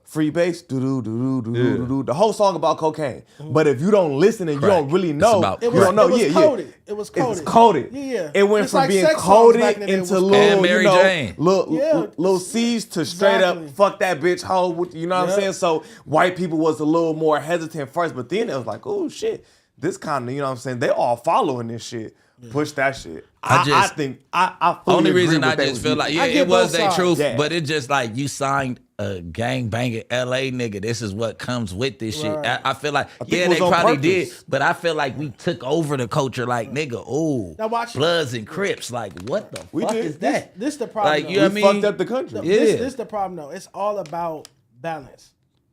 Free bass, do do do do do do. The whole song about cocaine. But if you don't listen and you don't really know, about you crack. don't know. It was Yeah, coded. yeah. It was It was coded. coded. Yeah. It went It's from like being sex songs coded back in the day into was little, And Mary you know, Jane. Yeah. little C's to straight up Exactly. fuck that bitch hoe. You know what Yeah. I'm saying? So white people was a little more hesitant first, but then it was like, oh shit, this kind of, you know what I'm saying? They all following this shit. Push that shit. I think I fully Only agree reason with I they just was feel doing. like, yeah, I get it was both their sides. truth, Yeah. but it's just like you signed a gang banging LA nigga. This is what comes with this shit. Right. I feel like, think yeah, it was they on probably purpose. did, but I feel like we took over the culture like, nigga, ooh, Now watch- Bloods and Crips. Like, what the fuck did. is that? This the problem. Like, though. you know what I We mean? fucked up the country. Yeah. This the problem though. It's all about balance.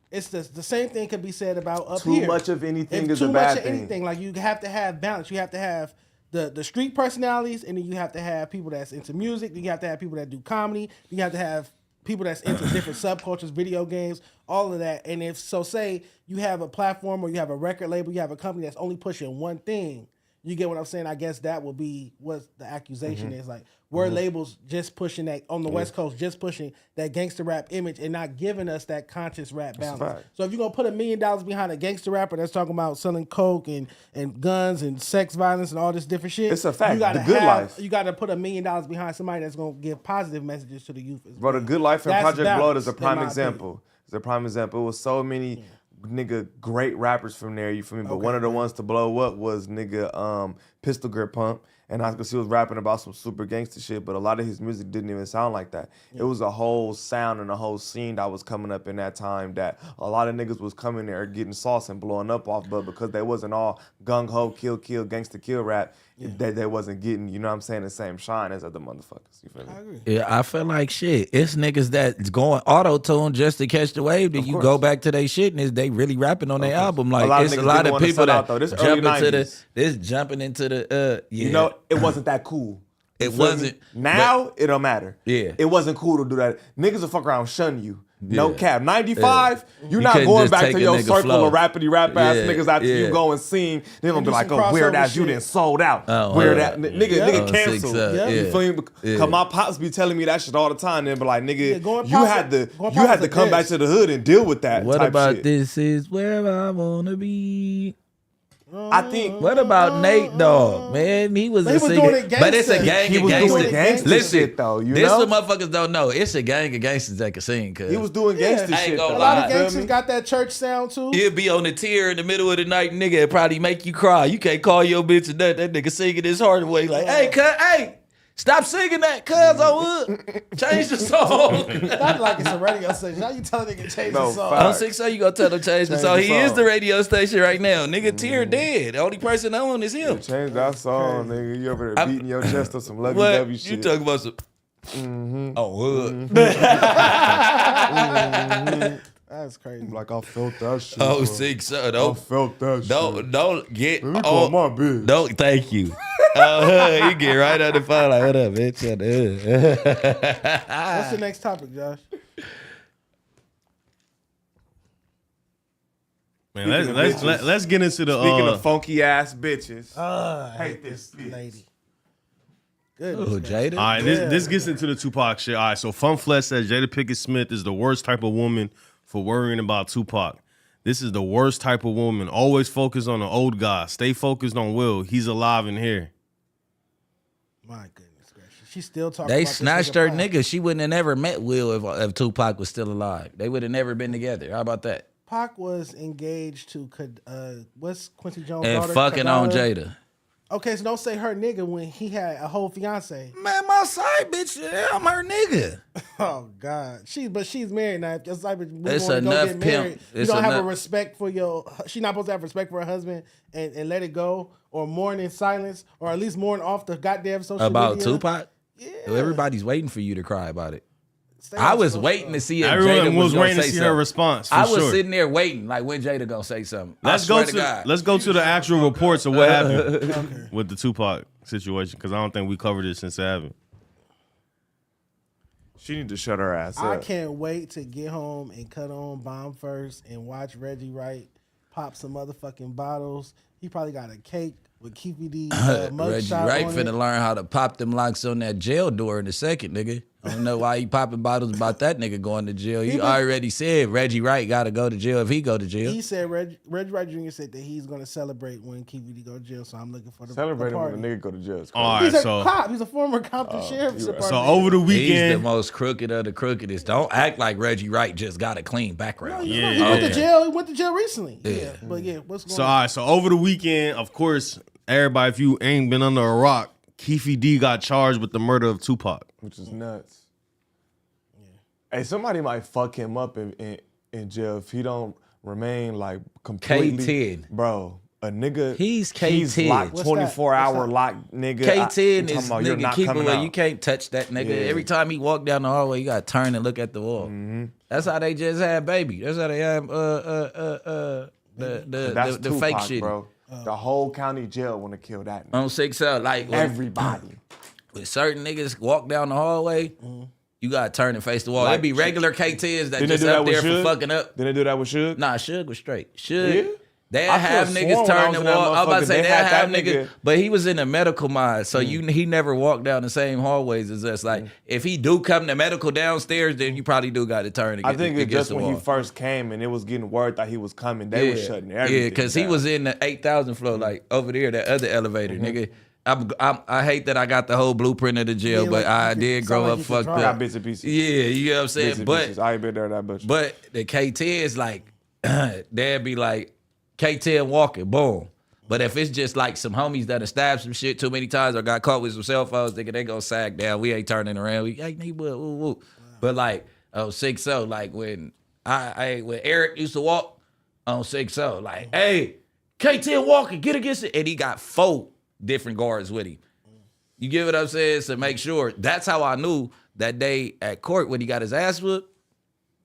It's the same thing could be said about up Too here. much of anything If is too a much bad of thing. anything, like you have to have balance. You have to have the street personalities, and then you have to have people that's into music. Then you have to have people that do comedy. You have to have people that's into different subcultures, video games, all of that. And if so, say you have a platform or you have a record label, you have a company that's only pushing one thing. You get what I'm saying? I guess that would be what the accusation is. Like, were labels just pushing that on the West Coast, just pushing that gangster rap image and not giving us that conscious rap balance. fact. So if you're gonna put $1 million behind a gangster rapper that's talking about selling coke and guns and sex violence and all this different shit, It's a fact. You gotta The good life. You gotta put $1 million behind somebody that's gonna give positive messages to the youth. as Bro, the well. Good Life and That's Project Blood balance, is a in prime my example. It's a prime example. It was so many nigga great rappers from there, you feel me? But one of the ones to blow up was nigga Pistol Grip Pump. And I could see he was rapping about some super gangster shit, but a lot of his music didn't even sound like that. It was a whole sound and a whole scene that was coming up in that time that a lot of niggas was coming there getting sauce and blowing up off, but because they wasn't all gung-ho, kill, gangster kill rap, that they wasn't getting, you know what I'm saying, the same shine as other motherfuckers. You feel me? I agree. Yeah, I feel like shit. It's niggas that's going auto-tune just to catch the wave. Then you course. go back to their shit and they really rapping on their album. Like, lot of it's a niggas lot didn't of wanna people sell that out, though. This jump early into 90s. this jumping into the yeah. You know, it wasn't that cool. You It feel me? wasn't. Now it don't matter. Yeah. It wasn't cool to do that. Niggas will fuck around and shun you. No Yeah. cap. 95, Yeah. you're You not couldn't going just back take to a your nigga circle flow. of rapidy rap ass Yeah, niggas after yeah. you go and sing. They're gonna do be like, some oh, weird crossover ass, you shit. done sold out. Oh, Weird yeah. ass. Nigga, Yeah. nigga Oh, canceled. 6 Yeah. You feel me? Yeah. Cause my pops be telling me that shit all the time. They be like, nigga, Yeah, going you pop had it- to going you pop had is to a come back diss. to the hood and deal with that. What type about shit. this is where I wanna be? I think What about Nate Dogg, man? He was But a he was singer, doing it but it's a gangster. gang he of was gangsters. doing gangster Listen, shit though. You this know, the motherfuckers don't know. It's a gang of gangsters that can sing. Cause he was doing Yeah. gangster I ain't shit. gonna though. A lot lie. of You feel gangsters me? got that church sound too. he'll be on the tier in the middle of the night, nigga. It probably make you cry. You can't call your bitch and that nigga singing his heart away like, hey, hey, stop singing that, cuz I would change the song. Not like it's a radio station. How you telling nigga change No, the song? fact. I'm sick, so you gonna tell him change the Change song. the He is song. the radio station right now, nigga. Tier dead. The only person on is him. Change that song, nigga. You over there beating your chest on some lovey What dovey you shit. talking about? Some oh hood. That's crazy. Like I felt that shit. Oh, bro. 6 so I don't felt that shit. don't get Let me call on. my bitch. Don't thank you. You get right on the phone like, what up, bitch? What's the next topic, Josh? Man, let's get into the Speaking of funky ass bitches. I hate this bitch. lady. Good. Oh, Jada. All right, this gets into the Tupac shit. All right, so Fun Flesh says Jada Pinkett Smith is the worst type of woman for worrying about Tupac. This is the worst type of woman. Always focus on the old guy. Stay focused on Will. He's alive in here. My goodness gracious. She still talking They about this snatched her Pac. nigga. She wouldn't have never met Will if Tupac was still alive. They would have never been together. How about that? Pac was engaged to what's Quincy Jones' And daughter? fucking on Kadada? Jada. Okay, so don't say her nigga when he had a whole fiance. Man, my side bitch, yeah, I'm her nigga. Oh God, she's married now. If your side bitch move It's on and go enough get pimp. married, you It's don't have a enough- respect for your. She's not supposed to have respect for her husband and let it go or mourn in silence or at least mourn off the goddamn social About media. Tupac? Yeah. Everybody's waiting for you to cry about it. Stay I off was social. waiting to see if Everyone Jada was was gonna waiting to say see something. her response. For I was sure. sitting there waiting, like when Jada gonna say something. Let's I go swear to to God. let's go to the actual reports of what happened with the Tupac situation because I don't think we covered it since it happened. She need to shut her ass I up. can't wait to get home and cut on Bomb First and watch Reggie Wright pop some motherfucking bottles. He probably got a cake with Keefy D Reggie mugshot Wright on finna it. learn how to pop them locks on that jail door in a second, nigga. I don't know why he popping bottles about that nigga going to jail. He already said Reggie Wright got to go to jail if he go to jail. He said Reggie Wright Jr. said that he's going to celebrate when Keefy D go to jail. So I'm looking for the Celebrating party. when a nigga go to jail. It's crazy. All right, He's a so cop. He's a former Compton sheriff's you're right. department. so over the He's the weekend, most crooked of the crookedest. Don't act like Reggie Wright just got a clean background. He Yeah. went to jail. He went to jail recently. Yeah, but yeah, what's going so on? all right, so over the weekend, of course, everybody, if you ain't been under a rock, Keefy D got charged with the murder of Tupac. Which is nuts. Hey, somebody might fuck him up in jail if he don't remain like completely. K10. Bro, a nigga. He's He's K10. locked What's 24-hour that? locked nigga. K10 I'm talking is about you're nigga not keep coming away. out. You can't touch that nigga. Yeah. Every time he walk down the hallway, you gotta turn and look at the wall. That's how they just had baby. That's how they had the That's the Tupac, fake shit. bro. The whole county jail want to kill that nigga. On 6L, like when Everybody. certain niggas walk down the hallway, you gotta turn and face the wall. Like, It'd be regular K10s that Didn't they just do that up with there for Suge? fucking up. Didn't they do that with Suge? Nah, Suge was straight. Suge, Yeah? they I have could've niggas sworn when I turn was the in that wall. I was about to motherfucker, say they they had have that niggas, nigga. but he was in a medical mind, so he never walked down the same hallways as us. Like if he do come to medical downstairs, then you probably do got to turn. I think it's against just the when wall. he first came and it was getting word that he was coming. They were shutting everything Yeah, because he down. was in the 8,000 floor, like over there, that other elevator, nigga. I hate that I got the whole blueprint of the jail, Yeah, but like, I you did could- grow sound like up you could fucked try. I got up. bits and pieces. Yeah, you know what I'm saying? Bits and But pieces. I ain't been there that much. but the K10 is like, they'd be like, K10 walking, boom. But if it's just like some homies that have stabbed some shit too many times or got caught with some cell phones, they gonna sag down. We ain't turning around. We hey, neighbor, woo, woo. But like, 6-0, like when when Eric used to walk on 6-0, like, hey, K10 walking, get against it. And he got 4 different guards with him. You get what I'm saying? So make sure. That's how I knew that day at court when he got his ass whooped.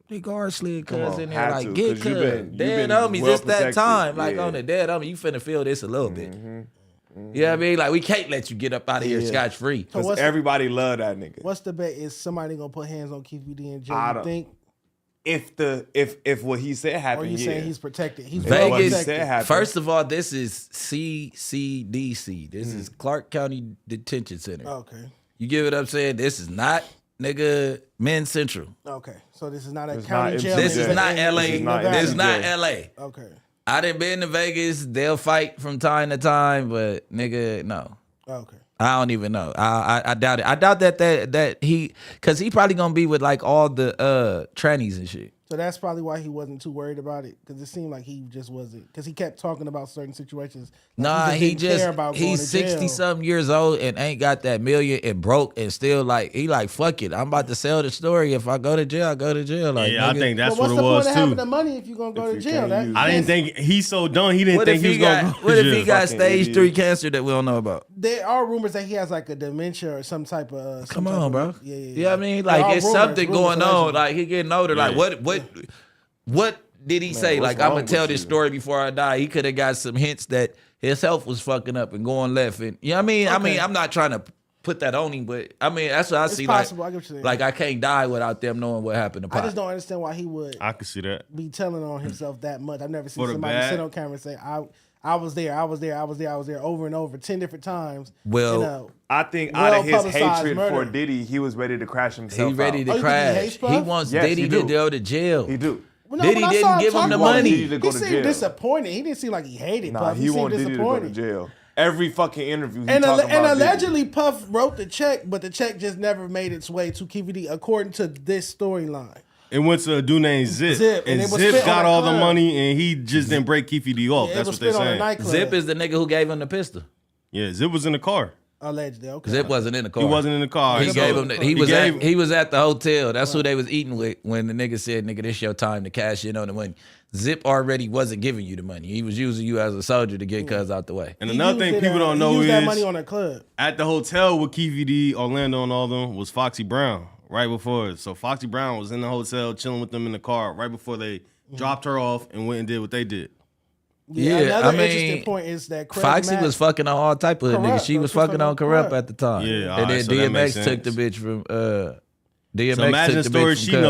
The guard slid Come cuz on, in there had like, to, get 'cause cuz. you been Dead homies, well it's that protected. time. Like Yeah. on the dead homie, you finna feel this a little bit. You know what I mean? Like we can't let you get up out of here scotch free. So Because what's everybody love that nigga. what's the bet? Is somebody gonna put hands on Keefy D and Jay? I You don't- think? If what he said Or happened, you yeah. saying he's protected? He's If what he Vegas- said happened. First of all, this is CCDC. This is Clark County Detention Center. Okay. You get what I'm saying? This is not nigga Men's Central. Okay. So this is not a It's county not jail. This Yeah. is not in LA. This is not- Nevada. This is not Yeah. LA. Okay. I done been to Vegas. They'll fight from time to time, but nigga, no. Okay. I don't even know. I doubt it. I doubt that he, cause he probably gonna be with like all the trannies and shit. So that's probably why he wasn't too worried about it, because it seemed like he just wasn't, because he kept talking about certain situations. Like Nah, he didn't care just about going he's to jail. 60 something years old and ain't got that million and broke and still like he like fuck it. I'm about to sell the story. If I go to jail, I go to jail. Like Yeah, I nigga, think that's But what's what the it point was of having too. the money if you're gonna go If to you jail? can't That, use I didn't think he's so dumb. He didn't what think if he he was gonna got go what to if he jail. got Fucking stage idiot. 3 cancer that we don't know about? there are rumors that he has like a dementia or some type of. Come on, bro. Yeah, yeah. You know what I mean? There are Like it's rumors, something rumors, going on. allegedly. Like he getting older. Like what did he say? what's Like I'm wrong gonna tell with this you? story before I die. He could have got some hints that his health was fucking up and going left. And you know what I mean? I mean, Okay. I'm not trying to put that on him, but I mean that's what I It's see. possible. I get what you're saying. Like I can't die without them knowing what happened to Pop. I just don't understand why he would I could see that. be telling on himself that much. I've never seen For the somebody bad? sit on camera and say, I was there over and over 10 different times. Well, you know. I think out of his Well-publicized hatred murder. for Diddy, he was ready to crash himself He ready out. to Oh, you think he crash. hates He Puff? wants Yes, Diddy he to do. go to jail. He do. Well, Diddy when I didn't saw give him talking the about it, money. Diddy to go He to seemed jail. disappointed. He didn't seem like he hated Nah, Puff. he seemed want Diddy to go to disappointed. jail. Every fucking interview he And, talk about Biggie. allegedly Puff wrote the check, but the check just never made its way to KVD, according to this storyline. It went to a dude named Zip. Zip, and and it was Zip spent got on all a the club. money, and he just didn't break Keefy D off. Yeah, That's it was what they're spent on a saying. nightclub. Zip is the nigga who gave him the pistol. Yeah, Zip was in the car. Allegedly, okay. Zip wasn't in the car. He wasn't in the car. He So gave him. He gave- was at the hotel. That's who they was eating with when the nigga said, "Nigga, this your time to cash in on the money." Zip already wasn't giving you the money. He was using you as a soldier to get cuz out the way. And He another used thing it, people don't he know used is that money on a club. at the hotel with Keefy D, Orlando, and all them was Foxy Brown right before it. So Foxy Brown was in the hotel chilling with them in the car right before they dropped her off and went and did what they did. Yeah, another I mean, interesting point is that Craig Foxy Mack, was fucking on all type of Corrupt, niggas. She bro. was She was fucking on Corrupt Corrupt. at the time. Yeah, and alright, then so that makes DMX took the sense. bitch from DMX So imagine the took the story bitch she from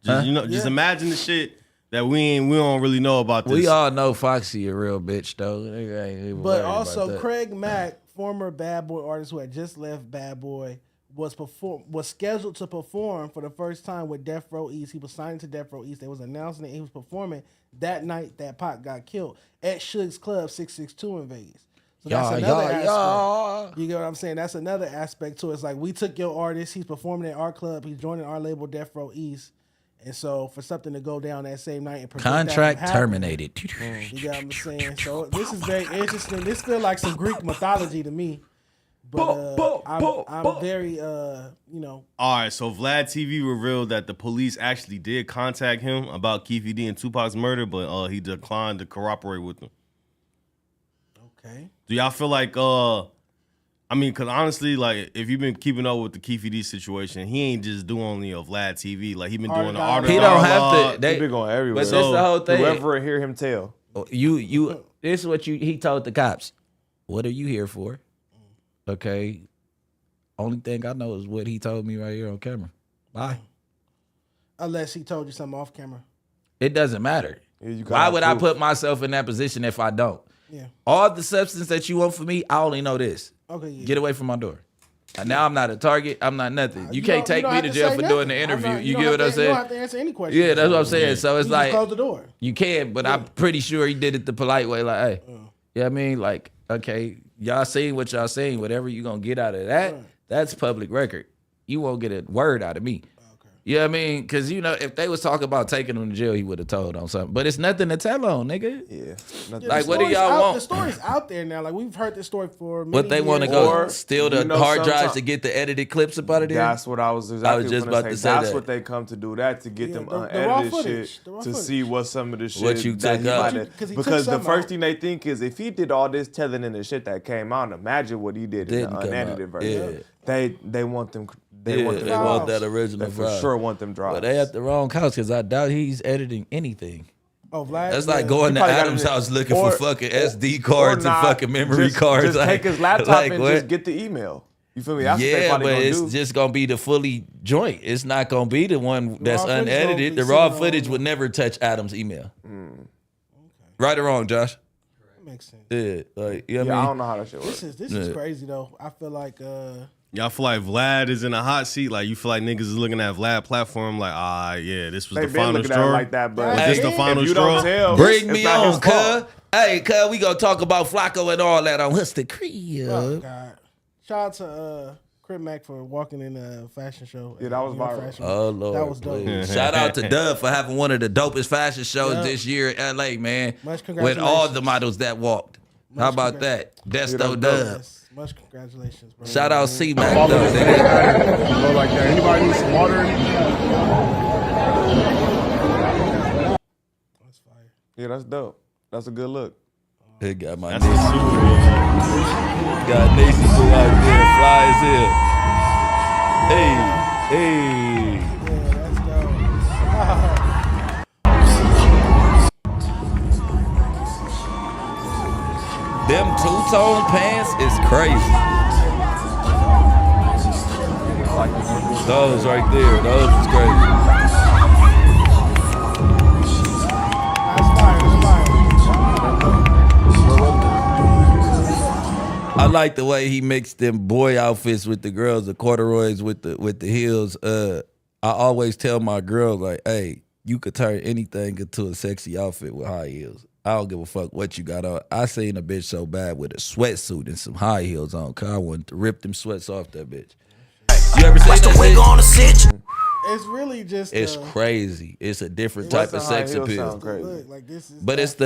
Cuz. know. Just imagine the shit that we don't really know about this. We all know Foxy a real bitch though. Nigga ain't even worried but about also that. Craig Mack, former Bad Boy artist who had just left Bad Boy, was scheduled to perform for the first time with Death Row East. He was signed to Death Row East. They was announcing that he was performing that night that Pac got killed at Suge's Club 662 in Vegas. So that's another aspect. You get what I'm saying? That's another aspect to it. It's like, we took your artist, he's performing at our club, he's joining our label Death Row East. And so for something to go down that same night and prevent that from Contract happening, terminated. you get what I'm saying? So this is very interesting. This feels like some Greek mythology to me. But I'm very, All right, so Vlad TV revealed that the police actually did contact him about Keefy D and Tupac's murder, but he declined to cooperate with them. okay. Do y'all feel like, because honestly, like, if you've been keeping up with the Keefy D situation, he ain't just doing only a Vlad TV. Like, he been doing the Art of art He of don't dialogue. have to. He been going everywhere. But this the whole thing. Whoever hear him tell. You. This is what he told the cops. What are you here for? Okay. Only thing I know is what he told me right here on camera. Bye. Unless he told you something off camera. It doesn't matter. Yeah, you Why got would I proof. put myself in that position if I don't? Yeah. All the substance that you want from me, I only know this. Okay. Yeah. Get away from my door. And now I'm not a target. I'm not nothing. You can't don't- take don't me have to to jail say for doing the nothing. interview. You don't get have what I'm to- You don't have saying? to answer any questions. Yeah, that's what I'm saying. So it's You like just close the door. you can, but I'm pretty sure he did it the polite way. Like, hey, you know what I mean? Like, okay, y'all seen what y'all seen. Whatever you gonna get out of that, that's public record. You won't get a word out of me. You know what I mean? Because, if they was talking about taking him to jail, he would have told on something. But it's nothing to tell on, nigga. Yeah. Yeah, Like, the what do story's y'all out- want? The story's out there now. Like, we've heard this story for many But they want to years. go Or, steal the you know, hard drives sometime- to get the edited clips up out of there? That's what I was exactly just gonna about to say That's that. what they come to do. That to get Yeah, them the raw unedited footage, shit the raw to footage. see what some of the shit What you that took he out. might have. 'Cause he took Because the something first out. thing they think is if he did all this telling in the shit that came out, imagine what he did in Didn't the come unedited out. version. They want them. They Yeah, want them they want drives. that original They for drive. sure want them drives. But they at the wrong couch because I doubt he's editing anything. Oh, Vlad. That's like yeah. going to probably got Adam's it- house looking or- for fucking SD cards Or and not, fucking memory cards. Just like, take his laptop like, and what? just get the email. You feel me? That's what they Yeah, probably but gonna it's do. just gonna be the fully joint. It's not gonna be the one that's raw footage unedited. gonna be The raw seen on- footage would never touch Adam's email. Right or wrong, Josh? That makes sense. Yeah, like you know what Yeah, I I mean. don't know how that shit works. This is crazy though. I feel like Y'all feel like Vlad is in a hot seat? Like, you feel like niggas is looking at Vlad platform like, yeah, this was They the been final looking at it straw? like that, but Was this the Hey, final if you straw? don't tell, Bring it's me not his on, fault. cuz. Hey, cuz, we gonna talk about Flacco and all that on What's the Crib. oh god. Shout out to Crip Mac for walking in a fashion show. Yeah, that was viral. Fashion. Oh Lord, That was dope. please. Shout out to Dub for having one of the dopest fashion shows Yeah. this year in LA, man. Much With all the congratulations. models that walked. How about that? Desto Dub. Yes. Much congratulations, bro. Shout out C Mac though, nigga. Go like that. Anybody need some water? That's fire. Yeah, that's dope. That's a good look. They got my That's Nixie. a super. Got Nixie boo out there, fly as hell. Hey, them two-tone pants is crazy. Those right there, those is crazy. That's fire. I like the way he mixed them boy outfits with the girls, the corduroys with the heels. I always tell my girl like, hey, you could turn anything into a sexy outfit with high heels. I don't give a fuck what you got on. I seen a bitch so bad with a sweatsuit and some high heels on. Cause I wanted to rip them sweats off that bitch. You ever seen that? It's really just. It's crazy. It's a different What's type of the high sex heel appeal. sound crazy? Look, like this is. But it's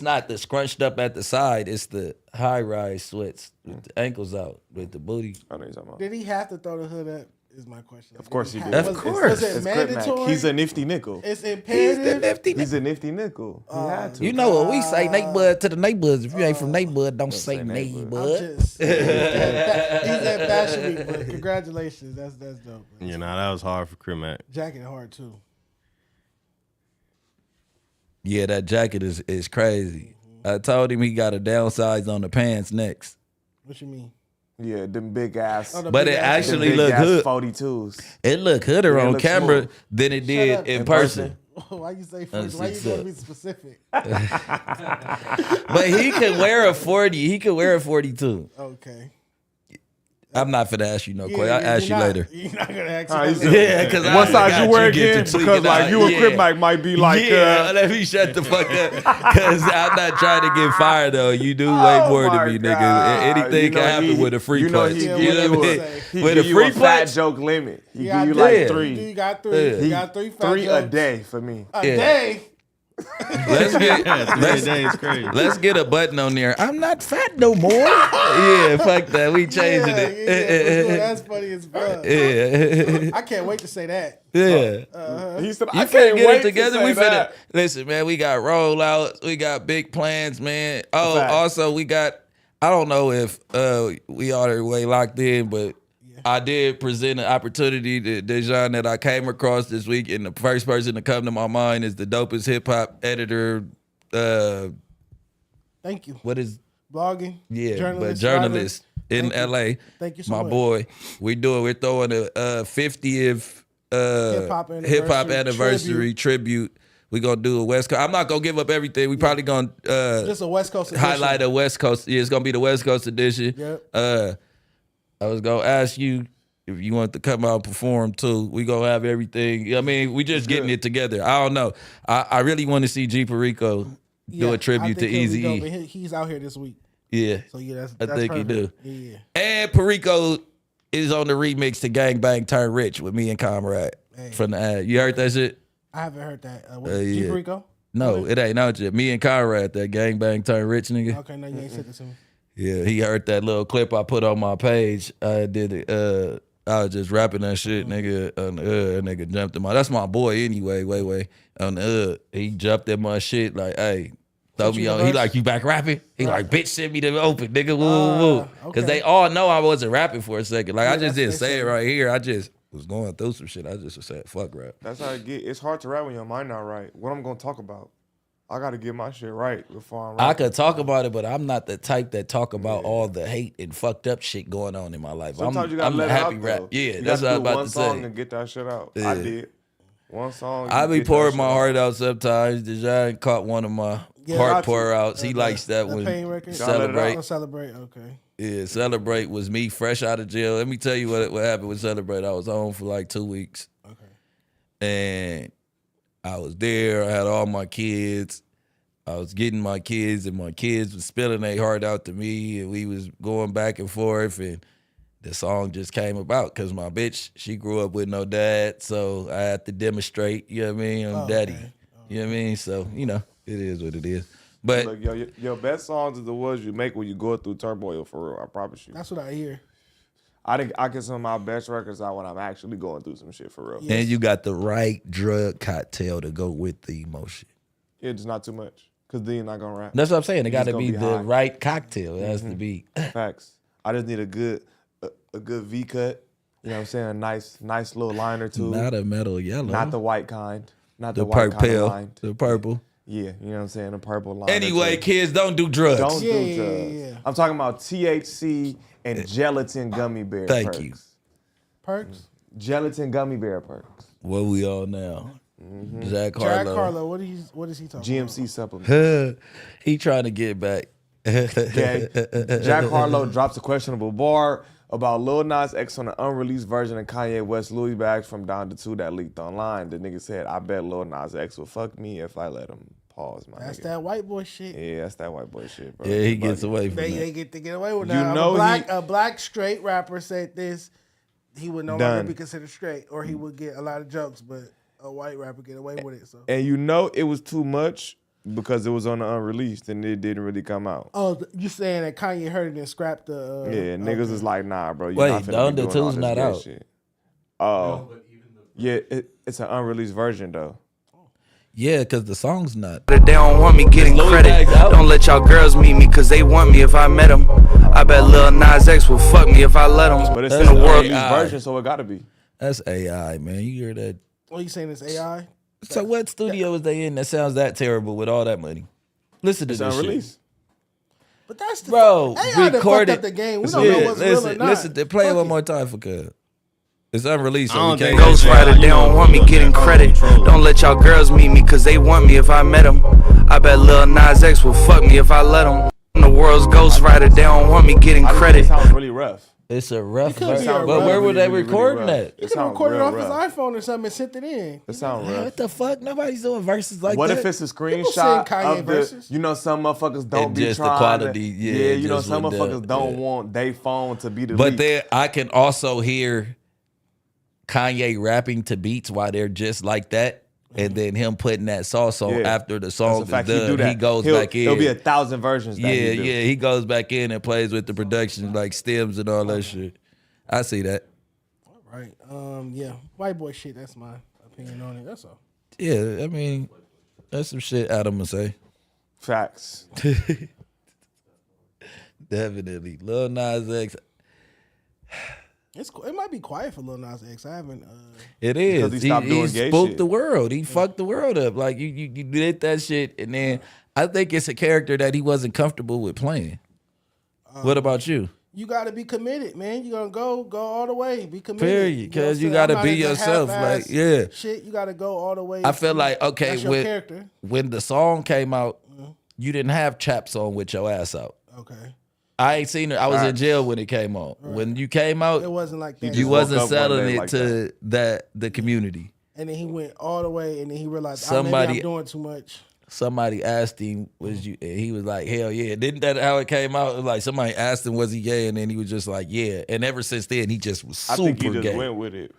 not the scrunched up at the side. It's the high rise sweats with the ankles out, with the booty. I know you're talking about. Did he have to throw the hood up? Is my question. Of course he did. Of Was course. it It's Crip Mac. mandatory? He's a nifty nickel. It's He's the imperative. nifty. He's a nifty nickel. He had to. You know what we say, neighborhood to the neighborhoods. If you ain't from neighborhood, don't say neighborhood. I'm just. He's at Fashion Week, but congratulations. That's dope. Man. Yeah, nah, that was hard for Crip Mac. Jacket hard too. Yeah, that jacket is crazy. I told him he got to downsize on the pants next. What you mean? Yeah, them big ass. Oh, the But big it ass- actually big look ass good. 42s. It look hooder Yeah, it on looks camera smooth. than it Shut did up. in In person. Why you say 40? Why you six gotta up. be specific? But he could wear a 40. He could wear a 42. Okay. I'm not finna ask you no question. Yeah, I'll ask you you're not- later. You're not gonna ask Nah, me. he said- Yeah, because What size you wear again? Because like you and Crip Mike Mac might be like. let me shut the fuck up. Because I'm not trying to get fired though. You do way Oh more my than me, nigga. God. Anything You know can happen he- with a free you know punch. he You give know you what I a- mean? He With give a you free a fat punch, joke limit. He Yeah, give you like yeah. 3. You got 3. Yeah. You got 3 fat 3 a jokes. day for me. A Yeah. day. let's get That day is crazy. let's get a button on there. I'm not fat no more. Yeah, fuck that. We changing Yeah, it. that's funny as fuck. Yeah. I can't wait to say that. Yeah. He said, You I finna can't get wait it together. To We say finna that. listen, man. We got rollouts. We got big plans, man. Oh, Fact. also we got. I don't know if we all the way locked in, but I did present an opportunity to Dejan that I came across this week, and the first person to come to my mind is the dopest hip hop editor. Thank you. What is Blogging. journalist in Thank you. LA. Thank you so my much. boy. We're throwing a 50th hip hop anniversary tribute. We're gonna do a West Coast. I'm not gonna give up everything. We probably gonna Just a West Coast edition. highlight a West Coast. Yeah, it's gonna be the West Coast edition. Yep. I was gonna ask you if you want to come out and perform too. We gonna have everything. I mean, we just getting it together. I don't know. I really want to see G Perico do Yeah, a tribute I to think he'll be Easy dope, E. and he's out here this week. Yeah, So yeah, that's I think he perfect. do. Yeah. And Perico is on the remix to Gang Bang Turn Rich with me and Comrade from the ad. You heard that shit? I haven't heard that. Yeah. G Perico? No, it ain't out yet. Me and Conrad, that Gang Bang Turn Rich nigga. Okay, no, you ain't said this to me. Yeah, he heard that little clip I put on my page. I did it. I was just rapping that shit, nigga. On the nigga jumped in my. That's my boy anyway. Way on the he jumped in my shit like, hey, throw me you on. the He verse? like, you back rapping? He like, bitch, send me the open, nigga. Woo, woo. Because okay. they all know I wasn't rapping for a second. Like I just that's- didn't they say it said- right here. I just was going through some shit. I just said, fuck rap. That's how it get. It's hard to rap when your mind not right. What I'm gonna talk about? I gotta get my shit right before I'm I rapping. could talk about it, but I'm not the type that talk about all the hate and fucked up shit going on in my life. Sometimes you gotta I'm let the it happy out, rap. though. Yeah, You that's what I gotta was do about one to song say. and get that shit out. Yeah. I did. One song. I you be get that pouring shit my out. heart out sometimes. Dejan caught one of my heart pour outs. He likes that the one. Pain record? Celebrate. Oh, Celebrate. Okay. Yeah, Celebrate was me fresh out of jail. Let me tell you what happened with Celebrate. I was home for like 2 weeks. Okay. And I was there. I had all my kids. I was getting my kids, and my kids was spilling their heart out to me, and we was going back and forth, and the song just came about because my bitch, she grew up with no dad, so I had to demonstrate, you know what I mean, I'm daddy. okay. You know what I mean? So, you know, it is what it is. But Look, your best songs is the ones you make when you go through turmoil, for real. I promise you. That's what I hear. I get some of my best records out when I'm actually going through some shit, for real. Yeah. and you got the right drug cocktail to go with the emotion. Yeah, just not too much. Because then you're not gonna rap. That's what I'm saying. It got to just be gonna be the high. right cocktail. It has to be. Facts. I just need a good V cut. You know what I'm saying? A nice little line or two. Not a metal yellow. Not the white kind. Not the, the white kind of purple. line. The purple. Yeah, you know what I'm saying? The purple line. or Anyway, two. kids, don't do drugs. Don't Yeah, do yeah, drugs. yeah. I'm talking about THC and gelatin gummy bear Thank perks. you. Perks. Gelatin gummy bear perks. What we all now? Jack Jack Harlow. Harlow. What is he talking about? GMC supplement. He trying to get back. Okay. Jack Harlow drops a questionable bar about Lil Nas X on an unreleased version of Kanye West Louis bags from Down to 2 that leaked online. The nigga said, I bet Lil Nas X will fuck me if I let him. Pause, man. That's that white boy shit. Yeah, that's that white boy shit, bro. Yeah, he gets away from They that. get to get away with You that. know A black straight rapper said this, he would no longer Done. be considered straight, or he would get a lot of jokes, but a white rapper get away with it. So. And you know it was too much because it was on the unreleased and it didn't really come out. Oh, you saying that Kanye heard it and scrapped the? Yeah, niggas is like, nah, bro. Wait, not finna the under be doing all two's this not gay out. Shit. Oh, yeah, it's an unreleased version though. Yeah, because the song's not. They don't want me getting credit. Don't let y'all girls meet me cause they want me if I met them. I bet Lil Nas X will fuck me if I let him. But it's That's in the an unreleased AI. version, so it gotta be. That's AI, man. You hear that? What you saying? It's AI? So what studio is they in that sounds that terrible with all that money? Listen to It's this shit. unreleased. But that's the Bro, AI done fucked recorded. up the game. We don't know what's real or not. Listen, play it Fuck one it. more time for cuz. It's unreleased, I so don't we can't think go Ghost Yeah, Rider, you they know, don't want me getting credit. Don't let y'all girls meet me cause they want me if I met them. I bet Lil Nas X will fuck me if I let him. I'm the world's Ghost Rider, they don't want me getting I think it credit. sounds really rough. It's a rough could version. be a But rough- where were they really, really recording rough. that? It He could sounds record it real off rough. his iPhone or something and sent it in. It sounds Man, rough. what the fuck? Nobody's doing verses like What that. if it's a sing screenshot Kanye of the, verses. you know, some motherfuckers don't And be just the trying quality, to, yeah, you know, just some with the- motherfuckers don't yeah. want their phone to be the But leak. then I can also hear Kanye rapping to beats while they're just like that. And then him putting that sauce on Yeah. after the That's song a is fact. done. He goes back in. There'll be 1,000 versions. That Yeah, he do. yeah, he goes back in and plays with the production, like stems and all that shit. I see that. Right. Yeah. White boy shit. That's my opinion on it. That's all. Yeah, I mean, that's some shit Adam would say. Facts. Definitely. Lil Nas X. It might be quiet for Lil Nas X. I haven't. It is. Because he stopped doing gay spooked shit. the world. He fucked the world up. Like you did that shit, and then I think it's a character that he wasn't comfortable with playing. What about you? You got to be committed, man. You gonna go all the way. Be committed. Period, You know 'cause what I'm you saying? gotta I'm not be into yourself, half-ass like, yeah. Shit, you got to go all the way. I feel like okay That's your when character. when the song came out, you didn't have chaps on with your ass out. Okay. I ain't seen it. I was in jail when it came on. When you came out, It wasn't like that. just you woke wasn't up one selling day it like to the community. And then he went all the way, and then he realized Somebody- maybe I'm doing too much. Somebody asked him, "Was you?" And he was like, "Hell yeah!" Didn't that how it came out? It was like somebody asked him, "Was he gay?" And then he was just like, "Yeah." And ever since then, he just was I super think he just gay. went with it.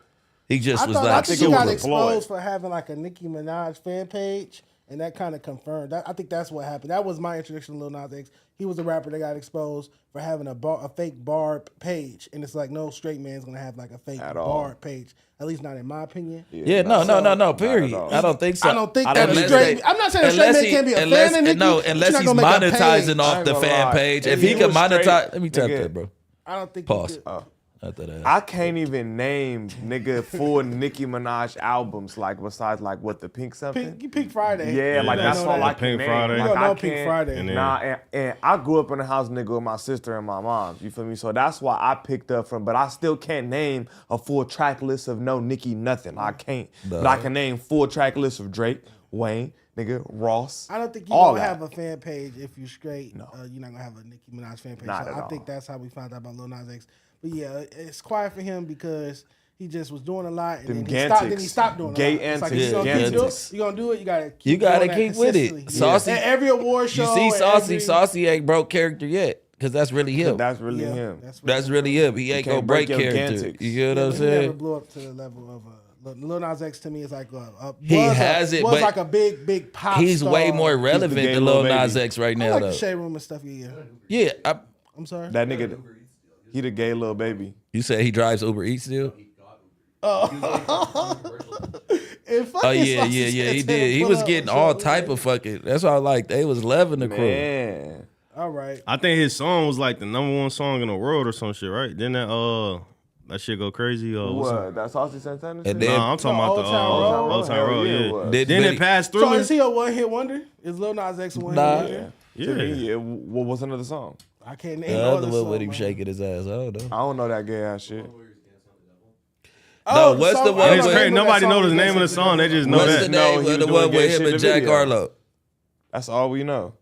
He just was I like think super he got employed. exposed for having like a Nicki Minaj fan page, and that kind of confirmed. I think that's what happened. That was my introduction to Lil Nas X. He was a rapper that got exposed for having a fake barb page, and it's like no straight man's gonna have like a fake At all. barb page. At least not in my opinion. Yeah, no. Period. all. I don't think so. I don't think I that don't a either. straight. I'm not saying a straight unless man he- can't be a unless, fan of Nicki. No, but unless you're he's not gonna make a monetizing page. I off ain't the gonna fan lie. page. If If he he could was straight, monetize, let me tap nigga. that, bro. I don't think. Pause. He could. After that. I can't even name nigga full Nicki Minaj albums like besides like what the Pink something. Pink Friday. Yeah, like You that's don't know all that. I can Pink name. Friday. Like, You don't I know Pink can't- Friday. And then- Nah, and I grew up in a house, nigga, with my sister and my mom. You feel me? So that's why I picked up from. But I still can't name a full track list of no Nicki nothing. I can't. But I can name full track list of Drake, Wayne, nigga, Ross. I don't think you're all gonna that. have a fan page if you're straight. No. You're not gonna have a Nicki Minaj fan page. Not So at I all. think that's how we found out about Lil Nas X. But yeah, it's quiet for him because he just was doing a lot, and Them then he stopped doing gay a lot. It's like, antics, if you're yeah, gonna keep doing, antics. you're gonna do it. You gotta You gotta doing that keep with it. consistently. Saucy- And every award show. You see, and Saucy, every- Saucy ain't broke character yet, because that's really him. That's really Yeah, him. That's really him. He ain't can't gonna break break your character. antics. You get what I'm He never saying? blew up to the level of Lil Nas X. To me, is like He has it, was but like a big pop. He's star. way more relevant gay than little Lil Nas baby. X right I now, like though. the shade room and stuff. Yeah, Yeah, I'm sorry. That nigga, he the gay little baby. you said he drives Uber Eats still? Oh yeah, he did. He was getting all type of fucking. That's why I like. They was loving the crew. Man. All right. I think his song was like the #1 song in the world or some shit, right? Didn't that shit go crazy? What's up? What? That Saucy Santana? And shit? then- Nah, I'm talking No, about the Old Town Road? Old Town Hell Road. yeah, it Yeah. was. Didn't Then it passed So through. is he a one hit wonder? Is Lil Nas X a one hit Nah. wonder? To me, yeah. What was another song? I can't name The no other other one song, with him man. shaking his ass. I don't know. I don't know that gay ass shit. Oh, No, what's song- the I one don't It's know with- crazy. the name of that Nobody song. knows the He name of the listens to song. They just know What's that. the No, name he of was the doing one gay with shit him in and the Jack video. Harlow? That's all we know.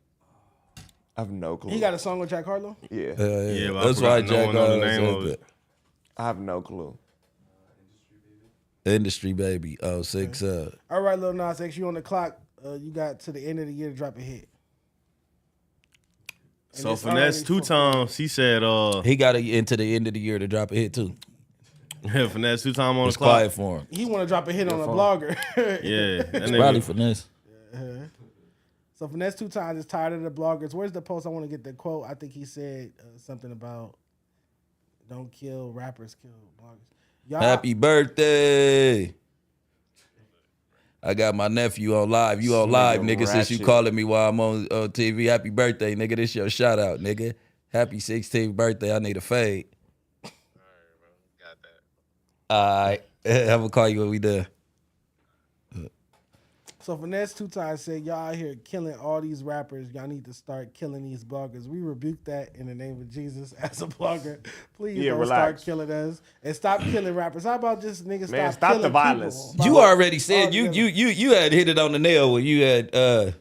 I have no clue. He got a song with Jack Harlow. Yeah. Yeah, but I That's why forgot. No Jack one know the Harlow name of said it. I have no clue. that. Industry baby. Oh, 6 All right, Lil Nas X, you on the clock. you got to the end of the year to drop a hit. And So it's Finesse already 2 times. He said, He got to into the end of the year to drop a hit too. Finesse 2 times on It's the clock. quiet for him. He want to drop a hit on a blogger. Yeah, that It's nigga- probably Finesse. So Finesse 2 times is tired of the bloggers. Where's the post? I want to get the quote. I think he said something about don't kill rappers, kill bloggers. Y'all, Happy birthday. I got my nephew on live. You on live, nigga, since you ratchet. calling me while I'm on TV. Happy birthday, nigga. This your shout out, nigga. Happy 16th birthday. I need a fade. All right. I'm going to call you when we done. So Finesse 2 times said, y'all out here killing all these rappers. Y'all need to start killing these bloggers. We rebuke that in the name of Jesus as a blogger. Please don't relax. start killing us and stop killing rappers. How about just niggas Man, stop killing the violence. people? You already said you Altogether. had hit it on the nail when you had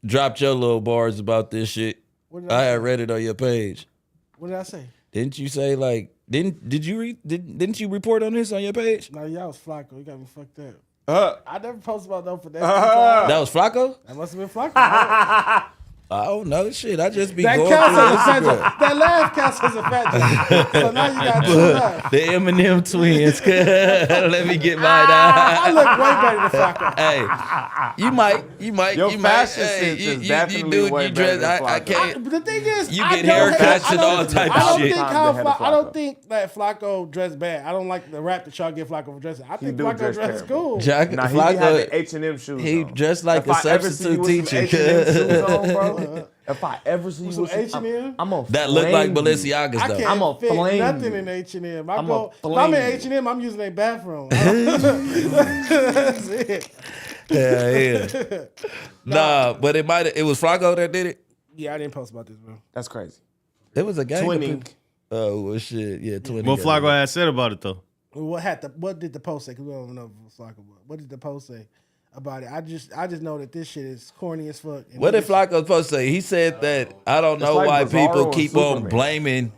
dropped your little bars about this shit. What did I I had say? read it on your page. What did I say? Didn't you say like didn't you report on this on your page? No, y'all was Flacco. You got me fucked up. Uh, I never posted about no Finesse 2 times. That was Flacco? That must have been Flacco. I don't know shit. I just be That going counts as a fat through joke. That laugh counts as a fat joke. So now you got two left. the Eminem twins. Let me get mine I out. look way better than Flacco. Hey, you might. Your you fashion might, sense is you definitely do way you dress. better than I Flacco. can't. But the thing is, You I get don't haircuts hate- and I don't- all type I of don't shit. think Times ahead of I don't Flacco. think that Flacco dressed bad. I don't like the rap that y'all give Flacco for dressing. I think do Flacco dress dressed terrible. cool. Jack, Nah, he be having Flacco, H&M shoes he on. dressed like If a I ever see you substitute with some teacher. H&M shoes on, bro, if I ever see you With some with some H&M? I'm on That look like flame you. Balenciagas I though. can't I'm a fit flame nothing you. in H&M. I'm If a I'm in flame you. H&M, I'm using a bathroom. That's it. Yeah. Nah, but it was Flacco that did it. Yeah, I didn't post about this, bro. That's crazy. It was a gang. Twinning. Oh well, shit. Yeah, twinning. What Flacco had said about it though? What did the post say? Because we don't know if it was Flacco. What did the post say about it? I just know that this shit is corny as fuck. And What did niggas- Flacco supposed to say? He said that I don't know like why Bizarro people and keep on Superman. blaming.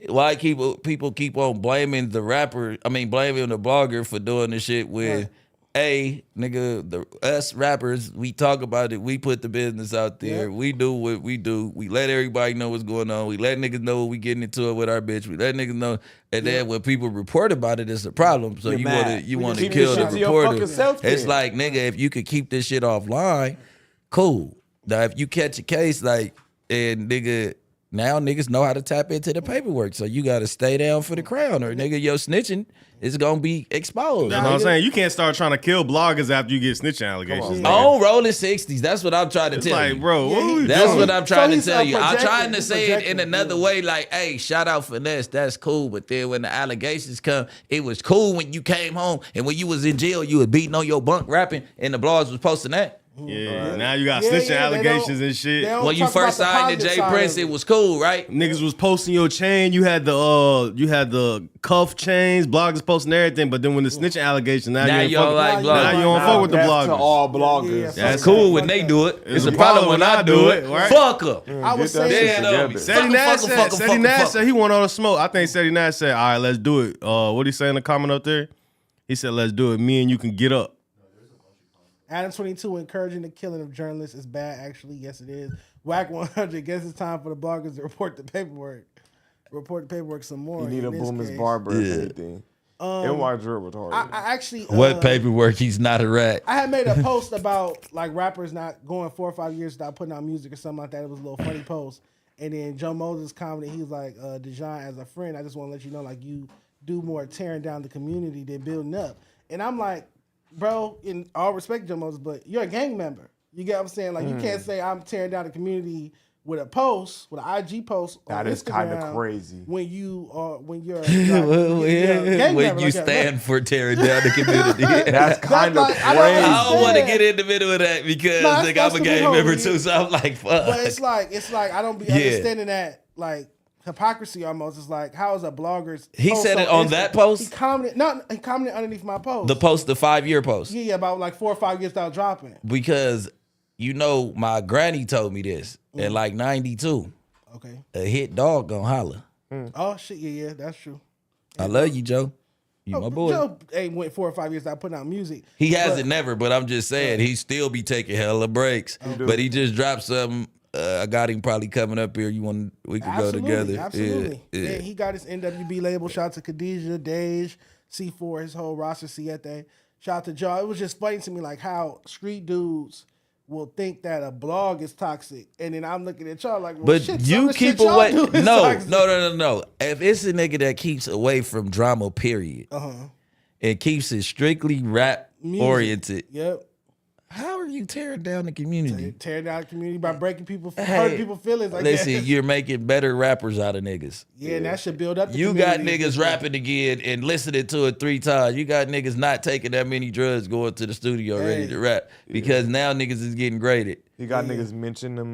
Why people keep on blaming the rapper? I mean, blaming the blogger for doing the shit with. Nigga, us rappers, we talk about it. We put the business out there. Yeah. We do what we do. We let everybody know what's going on. We let niggas know what we getting into it with our bitch. We let niggas know. And then when people report about it, it's a problem. So You're you mad. want to You want to keep kill this the shit to your reporter. fucking self It's then. like, nigga, if you could keep this shit offline, cool. Now if you catch a case like and nigga. Now niggas know how to tap into the paperwork, so you got to stay down for the crown, or nigga, your snitching is gonna be exposed. You know what I'm saying? You can't start trying to kill bloggers after you get snitching allegations. nigga. On rolling 60s. That's what I'm trying to It's tell like, you. bro, what we That's doing? what I'm trying to he's, tell you. I'm projecting. trying to He's say it in projecting. another way, like, hey, shout out Finesse, that's cool. But then when the allegations come, it was cool when you came home and when you was in jail, you was beating on your bunk rapping and the blogs was posting that. Yeah, now you got Yeah, snitching they allegations don't- and shit. they don't When you talk about first the signed to positive Jay side Prince, of it was cool, right? Niggas was posting your chain. You had the cuff chains. Bloggers posting everything. But then when the snitching allegations, now Now you you don't don't like fuck. bloggers. Now you don't fuck with the Death bloggers. to all bloggers. Yeah, That's fuck cool that, when fuck they that. do it. It's a a problem when I do it. right? Fuck her. I was Get that saying, shit Yeah, together. though. Sadie Nash said, Fuck 'em, Sadie Nash fuck 'em. said he want all the smoke. I think Sadie Nash said, all right, let's do it. What he say in the comment up there? He said, let's do it. Me and you can get up. Adam 22 encouraging the killing of journalists is bad. Actually, yes, it is. Whack 100. Guess it's time for the bloggers to report the paperwork. Report the paperwork some more. You need a in this boom as case. barber if anything. NY Drill retarded. I actually What paperwork? He's not a rat. I had made a post about like rappers not going 4 or 5 years without putting out music or something like that. It was a little funny post. And then Joe Moses commented, he was like, Dejan, as a friend, I just want to let you know, like, you do more tearing down the community than building up. And I'm like, bro, in all respect, Joe Moses, but you're a gang member. You get what I'm saying? Like, you can't say I'm tearing down the community with a post, with an IG post on That is Instagram kinda crazy. when you're a gang When member you like that. stand for tearing down the community. That's kind of like- I crazy. don't I don't want to understand. get in the middle of that because No, that's- like, that's I'm a the gang whole member thing. too, so I'm like, fuck. But it's like I don't be Yeah. understanding that like hypocrisy almost. It's like how is a blogger's He post said it on Insta- that post? He commented underneath my post. The 5-year post. yeah, about like 4 or 5 years without dropping. Because you know my granny told me this in like 92. Okay. A hit dog gonna holler. Oh shit, yeah, that's true. I love you, Joe. You my boy. Joe ain't went 4 or 5 years without putting out music. He hasn't never, but I'm just saying he still be taking hella breaks. But he just dropped something. I got him probably coming up here. We could go together. Absolutely. Yeah. And he got his NWB label. Shout out to Khadijah, Dej, C4, his whole roster, Siete. Shout out to Joe. It was just funny to me like how street dudes will think that a blog is toxic. And then I'm looking at y'all like, well, But shit, you keep y'all away. do is No. toxic. If it's a nigga that keeps away from drama, period, and keeps it strictly rap oriented, Yep. how are you tearing down the community? Tearing down the community by breaking people, hurting people's feelings. Like Listen, that. you're making better rappers out of niggas. Yeah, and that should build up the You got community. niggas rapping again and listening to it 3 times. You got niggas not taking that many drugs going to the studio ready to rap because now niggas is getting graded. He got niggas mentioning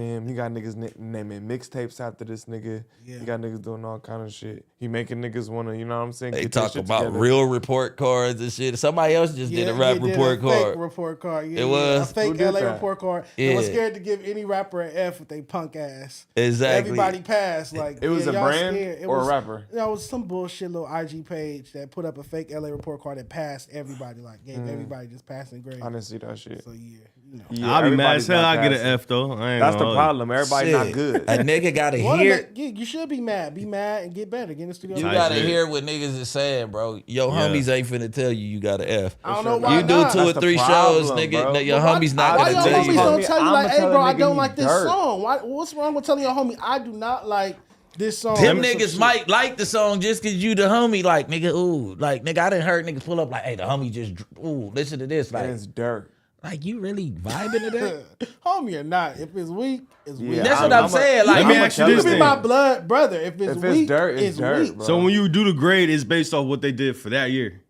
him. He got niggas naming mixtapes after this nigga. Yeah. He got niggas doing all kind of shit. He making niggas wanna, you know what I'm saying? They get their talk shit about together. real report cards and shit. Somebody else just did a rap report Fake card. report card. Yeah, It was? a fake Who did LA that? report card. Yeah. They was scared to give any rapper an F with they punk ass. Exactly. Everybody passed. Like It was a y'all brand scared. It or a was, rapper? You know, it was some bullshit little IG page that put up a fake LA report card that passed everybody. Like gave everybody just passing grade. I didn't see that shit. So yeah, you know. Yeah, I'll be mad everybody's as hell. not I get an passing. F though. I ain't That's the gonna hold you. problem. Everybody not Shit. good. A nigga gotta Wanna hear. make- you should be mad. Be mad and get better. Get in the studio. You Type gotta shit. hear what niggas is saying, bro. Your homies ain't finna tell you got an F. I don't know why You do not. 2 or That's the 3 problem, shows, nigga. bro. No, your Why- homies not why gonna your tell homies you. don't tell you I'ma like, hey, tell bro, a I nigga don't he like this dirt. song. What's wrong with telling your homie I do not like this song? Them Or some niggas shit. might like the song just cause you the homie. Like, nigga, ooh. Like, nigga, I done heard niggas pull up like, hey, the homie just, ooh, listen to this. And Like, it's dirt. you really vibing to that? Homie or not. If it's weak, it's weak. Yeah, That's what I'm saying. Like, Let me I'ma ask you tell this be thing. my blood brother. If it's If it's weak, dirt, it's dirt, weak. bro. So when you do the grade, it's based off what they did for that year.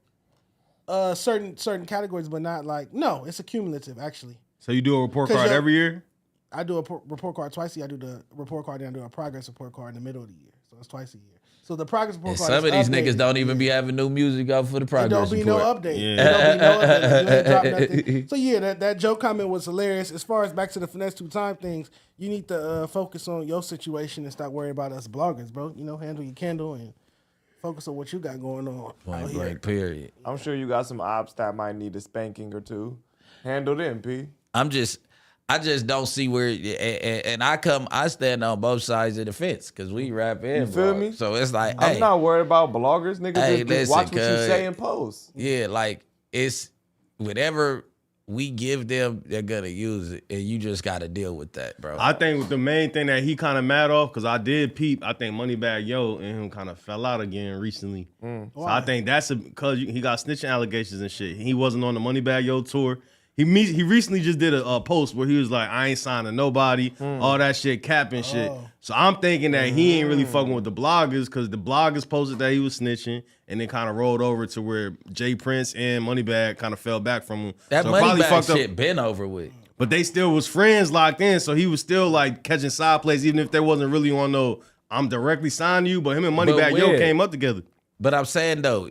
Certain categories, but not like it's a cumulative actually. So you do a report 'Cause card your- every year. I do a report card twice a year. I do the report card, then I do a progress report card in the middle of the year. So it's twice a year. So the progress report and card. some of is these niggas updated. don't even be having new music out for the It progress don't be no report. update. Yeah. It don't be no update. You ain't drop nothing. So yeah, that Joe comment was hilarious. As far as back to the finesse 2 time things, you need to focus on your situation and stop worrying about us bloggers, bro. You know, handle your candle and focus on what you got going on. Point out here. blank, period. I'm sure you got some ops that might need a spanking or two. Handle them, P. I just don't see where, and I stand on both sides of the fence because we rap in. You feel bro. me? So it's like, I'm hey, not worried about bloggers, nigga. Hey, Just listen, watch what you cuz. say and post. yeah, like it's whatever we give them, they're gonna use it, and you just got to deal with that, bro. I think the main thing that he kind of mad off, because I did peep, I think Moneybagg Yo and him kind of fell out again recently. So I think that's because he got snitching allegations and shit. He wasn't on the Moneybagg Yo tour. He recently just did a post where he was like, I ain't signing nobody, all that shit, capping shit. So I'm thinking that he ain't really fucking with the bloggers because the bloggers posted that he was snitching and then kind of rolled over to where Jay Prince and Moneybagg kind of fell back from him. that so money back fucked up. shit been over with. But they still was friends locked in, so he was still like catching side plays, even if they wasn't really on no, I'm directly signing you, but him and Moneybagg Yo where? came up together. But I'm saying though,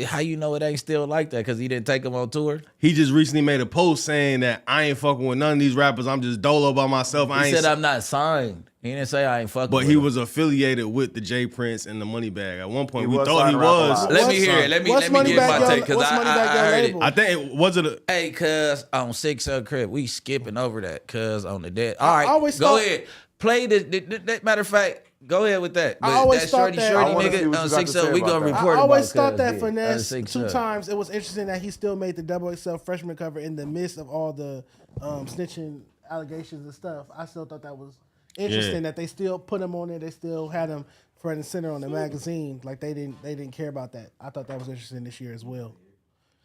how you know it ain't still like that? Because he didn't take him on tour. He just recently made a post saying that I ain't fucking with none of these rappers. I'm just dolo by myself. I He ain't said I'm not signed. He didn't say I ain't fucking. But with he him. was affiliated with the Jay Prince and the Moneybagg. At one point, He we was thought he signed to Rap was. Alive. Let me hear it. Let me What's get my Moneybagg Yo- take because what's I Moneybagg Yo heard it. label? I think was it. Hey, cuz on 6 Crib, we skipping over that. Cuz on the dead. All I right, always go thought- ahead. Play this. Matter of fact, go ahead with that. I always that thought shorty, that- shorty I wanna see nigga what on you got to 6 say we about gonna that. report I always about thought that cuz, finesse yeah, 2 times. It was interesting that he still made the XXL freshman cover in the midst of all the snitching allegations and stuff. I still thought that was interesting that they still put him on there. They still had him front and center on the magazine. Like they didn't care about that. I thought that was interesting this year as well.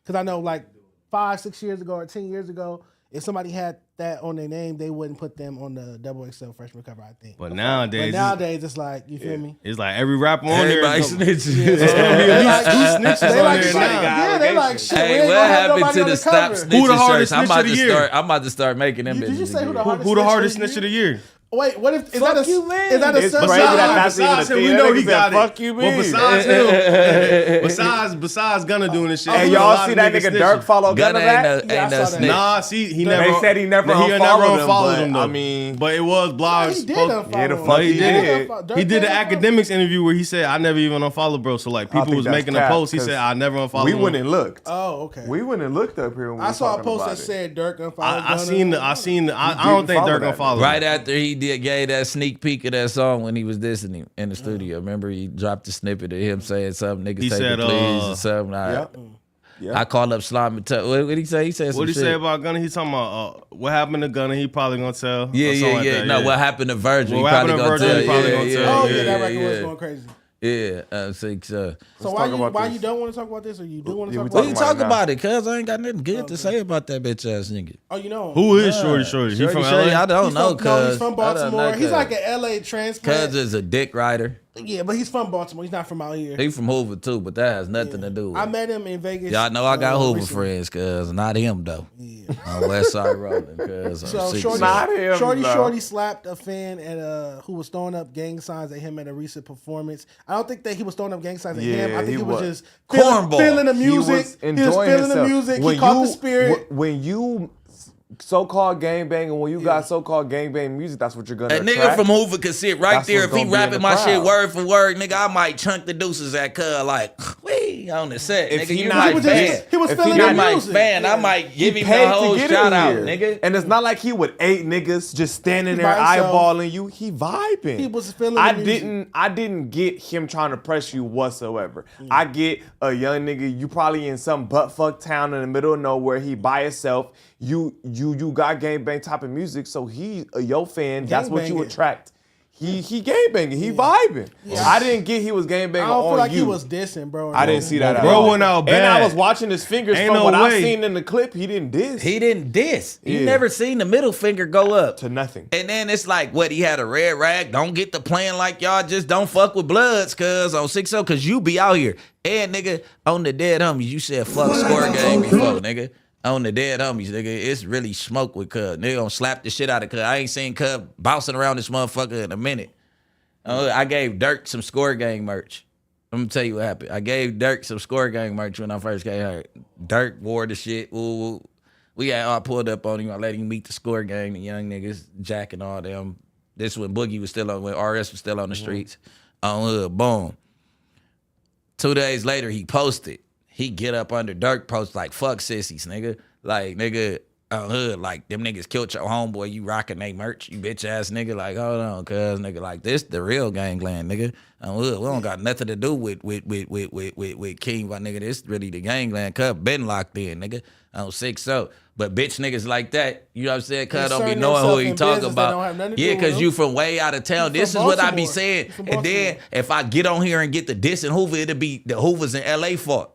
Because I know like 5-6 years ago or 10 years ago, if somebody had that on their name, they wouldn't put them on the XXL freshman cover, I think. But nowadays, It's like, you feel me? it's like every rapper on Everybody there. snitching. It's gonna be at least 2 snitches They on like there shit. now. Yeah, they like shit. We Hey, ain't what gonna have happened nobody to on the the stop cover. snitching Who the hardest shirts? I'm snitch about of to the year? start. I'm about to start making them. Did you bitches say who the again. hardest Who the snitch hardest of the snitch of the year? Wait, what if is Fuck that a you, man. is that a It's subside? crazy that that's Besides even him, a we thing. know That he nigga got said, it. fuck you, Well, man. besides him, besides Gunna doing this shit. Hey, there's a y'all lot see of that niggas nigga Dirk snitching. follow Gunna Gunna back? ain't Yeah, I no saw that. snitch. Nah, see, he They never. said he never he unfollowed unfollowed him, him but, though. I mean- but it was blogs. He did post- unfollow Yeah, the him. fuck he did. Dirk He did did an unfollow academics interview where he said, "I never even unfollowed, bro." So like I people think was that's making a cap, post. He 'cause said, "I never unfollowed." We him. went and looked. Oh, okay. We went and looked up here when we I saw a talking post about that it. said Dirk unfollowed. I seen the. I don't didn't think follow Dirk that, gonna follow. Right him. after he gave that sneak peek of that song when he was dissing him in the studio. Remember he dropped a snippet of him saying something, niggas He take said, it please or something. Yep. I called up Slime and what did he say? He said some What he shit. say about Gunna? He talking about what happened to Gunna. He probably gonna tell. or Yeah, something like yeah. that, No, what happened to Virgil? Well, He what probably happened to gonna Virgil, tell. he probably gonna tell. Oh yeah, that record was going crazy. Yeah, I think so. So talk about why this. you don't want to talk about this, or you do want to Yeah, talk we about We it? can talk now. about it, cuz I ain't got nothing good to say about that bitch ass nigga. Oh, you know him. Who is Shorty? Shorty? He from Shorty, LA. I don't He's know, from, cuz. no, he's from I don't know, Baltimore. He's cuz. like an LA Cuz transplant. is a dick rider. Yeah, but he's from Baltimore. He's not from out here. He from Hoover too, but that has nothing to do with I it. met him in Vegas. Y'all know I got Hoover recently. friends, cuz not him though. Yeah. On West Side Rolling, cuz. So Shorty, Not him, though. Shorty slapped a fan at who was throwing up gang signs at him at a recent performance. I don't think that he was throwing up gang signs at him. I Yeah, think he he was was. just Cornball. feeling the He music. was He was enjoying feeling the himself. music. When He caught you- the spirit. When you so-called gangbang, and when you got so-called gangbang music, that's what you're gonna A nigga attract. from Hoover could sit right That's there. what's If he gonna be in rapping the my shit crowd. word for word, nigga, I might chunk the deuces at cuz like, wee, on the set. If Nigga, he you not my He was, fan. just, he was If he feeling not the You my music. fan. I Yeah. might give He him paid the whole to get shout in out, here. nigga. And it's not like he with 8 niggas just standing He there by himself. eyeballing you. He vibing. He was feeling I the music. I didn't get him trying to press you whatsoever. I get a young nigga, you probably in some buttfuck town in the middle of nowhere. He by himself. You got gangbang type of music, so he your fan. That's what you Gangbanging. attract. He gangbanging. He vibing. I didn't get he was gangbanging I don't on feel like you. he was dissing, bro. I didn't see that at Bro all. went out And I bad. was watching his fingers Ain't from no what I way. seen in the clip. He didn't diss He didn't diss. You Yeah. never seen the middle finger go up. to nothing. And then it's like, what, he had a red rag? Don't get to playing like y'all just don't fuck with Bloods, cuz, on 6-0, cuz you be out here. And, nigga, on the dead homies, you said fuck score game before, nigga. On the dead homies, nigga, it's really smoke with cuz. Nigga gonna slap the shit out of cuz. I ain't seen cuz bouncing around this motherfucker in a minute. I gave Dirk some score gang merch. I'm gonna tell you what happened. I gave Dirk some score gang merch when I first came here. Dirk wore the shit. Ooh, we had all pulled up on him. I let him meet the score gang, the young niggas, Jack and all them. This when Boogie was still on, when RS was still on the streets. On hood, boom. 2 days later, he posted. He get up under Dirk post like, fuck sissies, nigga. Like, nigga, on hood, like, them niggas killed your homeboy, you rocking they merch, you bitch ass nigga. Like, hold on, cuz, nigga, like, this the real gangland, nigga. On hood, we don't got nothing to do with King, my nigga. This really the gangland, cuz, been locked in, nigga. On 6-0. But bitch niggas like that, you know what I'm saying? Cuz don't be Insert knowing who themselves he in talking business that don't have about. nothing to Yeah, do with cause them. you from way out of town. You This is from what I be Baltimore. saying. You from And then Baltimore. if I get on here and get the diss in Hoover, it'll be the Hoovers in LA fault.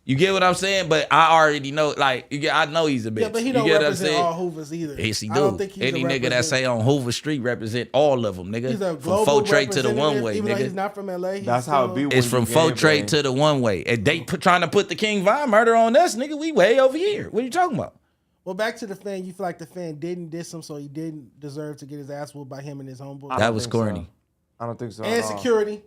You get what I'm saying? But I already know, like, I know he's a bitch. Yeah, but he you don't get what I'm represent saying? all Hoovers either. Yes, he I do. don't think he's Any a nigga that represent- say on Hoover Street represent all of them, nigga. He's a From global Faux Trade to the representative, one way, even though he's nigga. not from LA. He's That's how it still- be. It's from Faux Trade to the one way. And they trying to put the King Von murder on us, nigga. We way over here. What are you talking about? Well, back to the fan. You feel like the fan didn't diss him, so he didn't deserve to get his ass whooped by him and his homeboy. I That don't was think so. corny. I don't think so. And at all. security.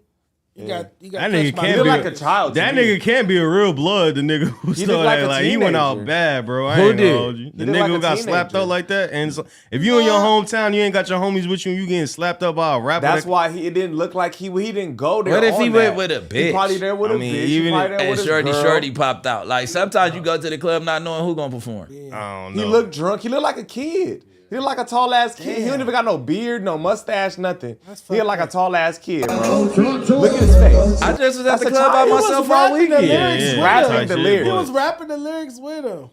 You got That nigga touched by can't He the- look be like a child. to That me. nigga can't be a real blood. The nigga who He started look like that, a like he went out teenager. bad, bro. I Who ain't gonna did? hold you. The He look nigga like who a got slapped teenager. up like that, and so, if you in your hometown, you ain't got your homies with you, and you getting slapped up by a rapper. That's why it didn't look like he didn't go there. What if he on went that. with a bitch? He probably there with I a mean, bitch. even He probably there And with his Shorty girl. Shorty popped out. Like, sometimes you go to the club not knowing who gonna perform. I don't He know. looked drunk. He looked like a kid. He looked like a tall ass kid. He don't even got no beard, no mustache, nothing. That's He looked like a fucked tall ass kid, bro. Look at his face. I just was at That's the a club by child. He was myself all rapping the weekend. lyrics Yeah, with rapping him. the shit, lyrics. He boy. was rapping the lyrics with him.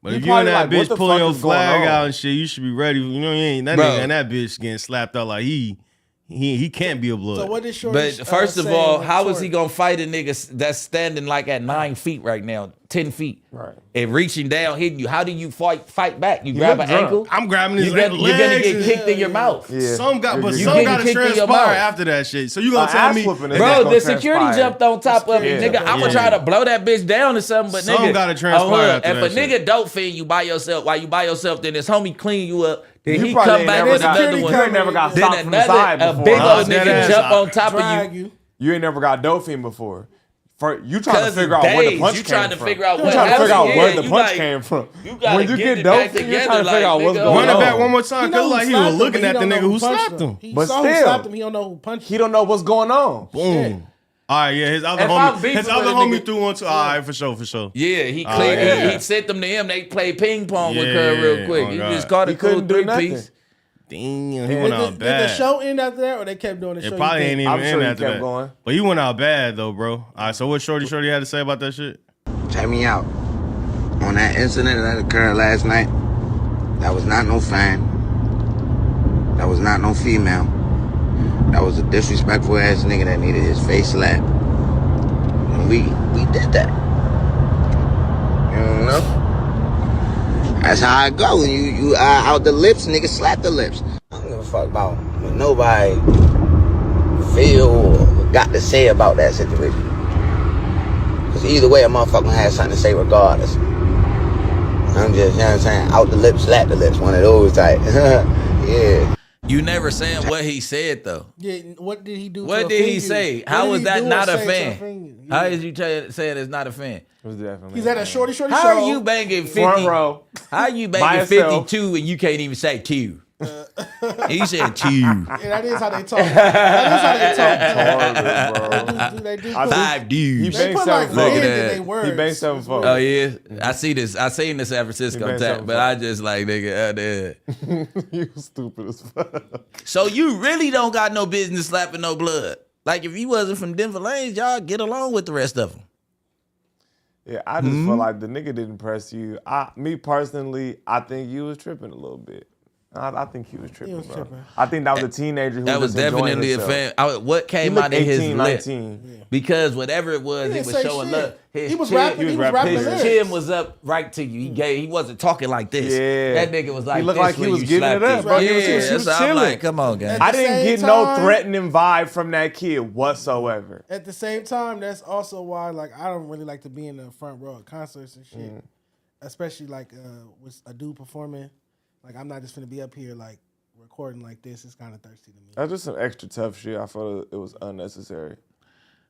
But He if you and probably that like, what bitch the pulling fuck your is going flag on? out and shit, you should be ready. You know, you ain't that Bro. nigga and that bitch getting slapped out like he can't be a blood. So what did Shorty But first of say all, in how is court? he gonna fight a nigga that's standing like at 9 feet right now, 10 feet, Right. and reaching down, hitting you? How do you fight back? You grab look an drunk. ankle. I'm grabbing his You're gonna legs. get and- kicked in your mouth. Yeah. Some got, but You some getting got to kicked in your transpire mouth. after that shit. So you gonna tell ass me, whooping is Bro, not the gonna security transpire. jumped on top of it, Yeah. nigga. I'm gonna Yeah. try to blow that bitch down or something, but Some nigga, gotta transpire oh, after if that a nigga shit. dope fiend you by yourself, while you by yourself, then this homie clean you up, Then You he probably come ain't back never with got- another you one. ain't never got Then stopped from the side another, a before. big Nah, old dead nigga ass. jump on top of Drag you. you. You ain't never got dope fiend before. You trying to Cause figure out it's where the days. punch You came trying to from. figure out You what trying to figure out happened. where Yeah, the you punch like- came from. you gotta When you get get it dope back fiend, you're trying to together, figure out like, what's nigga, going Run it on. back one more He time. know Cause who like he slapped was him, looking but at the he don't nigga know who punched slapped him. He But saw who still. slapped him. He don't know who punched him. He don't know what's going on. Boom. All right, yeah, his other If I'm homie, beefing his other with a homie nigga- threw one too. All right, for sure. Yeah, he Oh, cleared. yeah. He sent them to him. They played ping pong with Yeah, her real quick. oh, He God. just caught a He cool couldn't do 3-piece. nothing. Damn, he And went Did out the bad. show end after that, or they kept doing the show? It you probably think? ain't even I'm in sure he after kept that. going. But he went out bad though, bro. All right, so what Shorty had to say about that shit? Check me out. On that incident that occurred last night, that was not no fan. That was not no female. That was a disrespectful ass nigga that needed his face slapped. And we did that. You know? That's how I go. When you out the lips, nigga slap the lips. I don't give a fuck about what nobody feel or got to say about that situation. Cause either way, a motherfucker has something to say regardless. I'm just, you know what I'm saying, out the lips, slap the lips, one of those type. Yeah. You never saying what he said though. Yeah, what did he do? What to did offend he you? say? What How did was he that do or not a say to fan? offend you? How Yeah. is you saying it's not a fan? It was definitely He's at a shorty show. How are you banging 50? front row. How you By banging yourself. 52 and you can't even say two? He said two. Yeah, that is how they talk. That is how they talk. Retarded, bro. They do. I put- Five dudes. They banged put like 7 Look at wind in that. their words. He banged 7 foot. Oh yeah, I see this. I seen the San Francisco been tap, something but I just like nigga out there. You stupid as fuck. So you really don't got no business slapping no blood. Like if you wasn't from Denver Lanes, y'all get along with the rest of them. Yeah, I just feel like the nigga didn't press you. Me personally, I think you was tripping a little bit. I think he was tripping, was bro. tripping. I think that was a teenager who That was just enjoying definitely a himself. fan. What He came looked out of his 18, lip? 19. Because whatever it was, He he didn't was say showing shit. love. His He was chin- rapping. He was rapping His lyrics. chin was up right to you. He wasn't talking like this. Yeah. That nigga was like He looked this like he when was you giving it slapped up, him. bro. Yeah, He was so I'm chilling. like, come on, gang. At I the didn't same get no time- threatening vibe from that kid whatsoever. At the same time, that's also why like I don't really like to be in the front row at concerts and shit, especially like with a dude performing. Like I'm not just gonna be up here like recording like this. It's kind of thirsty to me. That's just some extra tough shit. I felt it was unnecessary.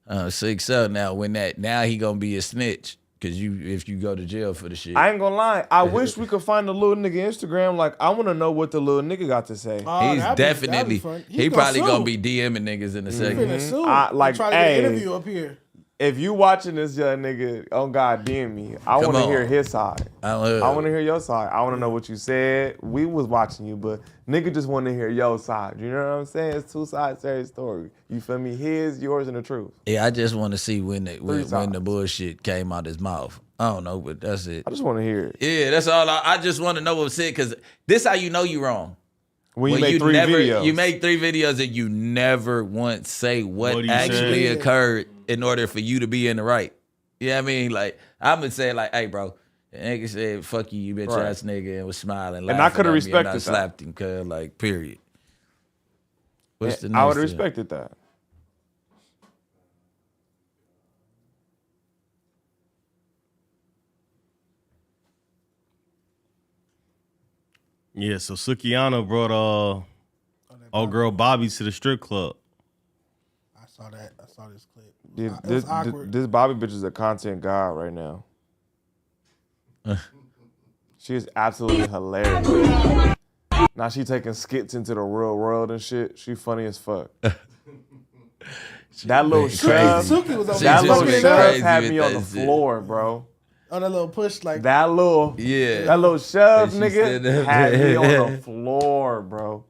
6-0 now he gonna be a snitch because if you go to jail for the shit. I ain't gonna lie. I wish we could find the little nigga Instagram. Like, I want to know what the little nigga got to say. Oh, He's that'd definitely be fun. he probably sue. gonna be DMing niggas in a He second. finna sue. Like, Try to get hey. an interview up here. If you watching this young nigga, oh God, DM me. I want to on. hear his side. I I want to hear your side. I want to know what you said. We was watching you, but nigga just want to hear your side. You know what I'm saying? It's two sides to every story. You feel me? His, yours, and the truth. Yeah, I just want to see when the times. bullshit came out his mouth. I don't know, but that's it. I just want to hear it. Yeah, that's all. I just want to know what was said because this how you know you wrong. When you make 3 videos. You make 3 videos and you never once say what What he actually said. occurred in order for you to be in the right. You know what I mean? Like, I'm going to say like, hey, bro, the nigga said, fuck you, you bitch Right. ass nigga, and was smiling, I laughing coulda at me, respected and I that. slapped him, cuz, like, period. What's the I would have next thing? respected that. Yeah, so Sukiana brought old girl Bobby to the strip club. I saw that. I saw this clip. Yeah, It was awkward. this Bobby bitch is a content god right now. She is absolutely hilarious. Now she taking skits into the real world and shit. She funny as fuck. That little shove, Suki was over She there that just little went shove crazy had with me on that the shit. floor, bro. on that little push like That little shove, And she said nigga, that- had me on the floor, bro.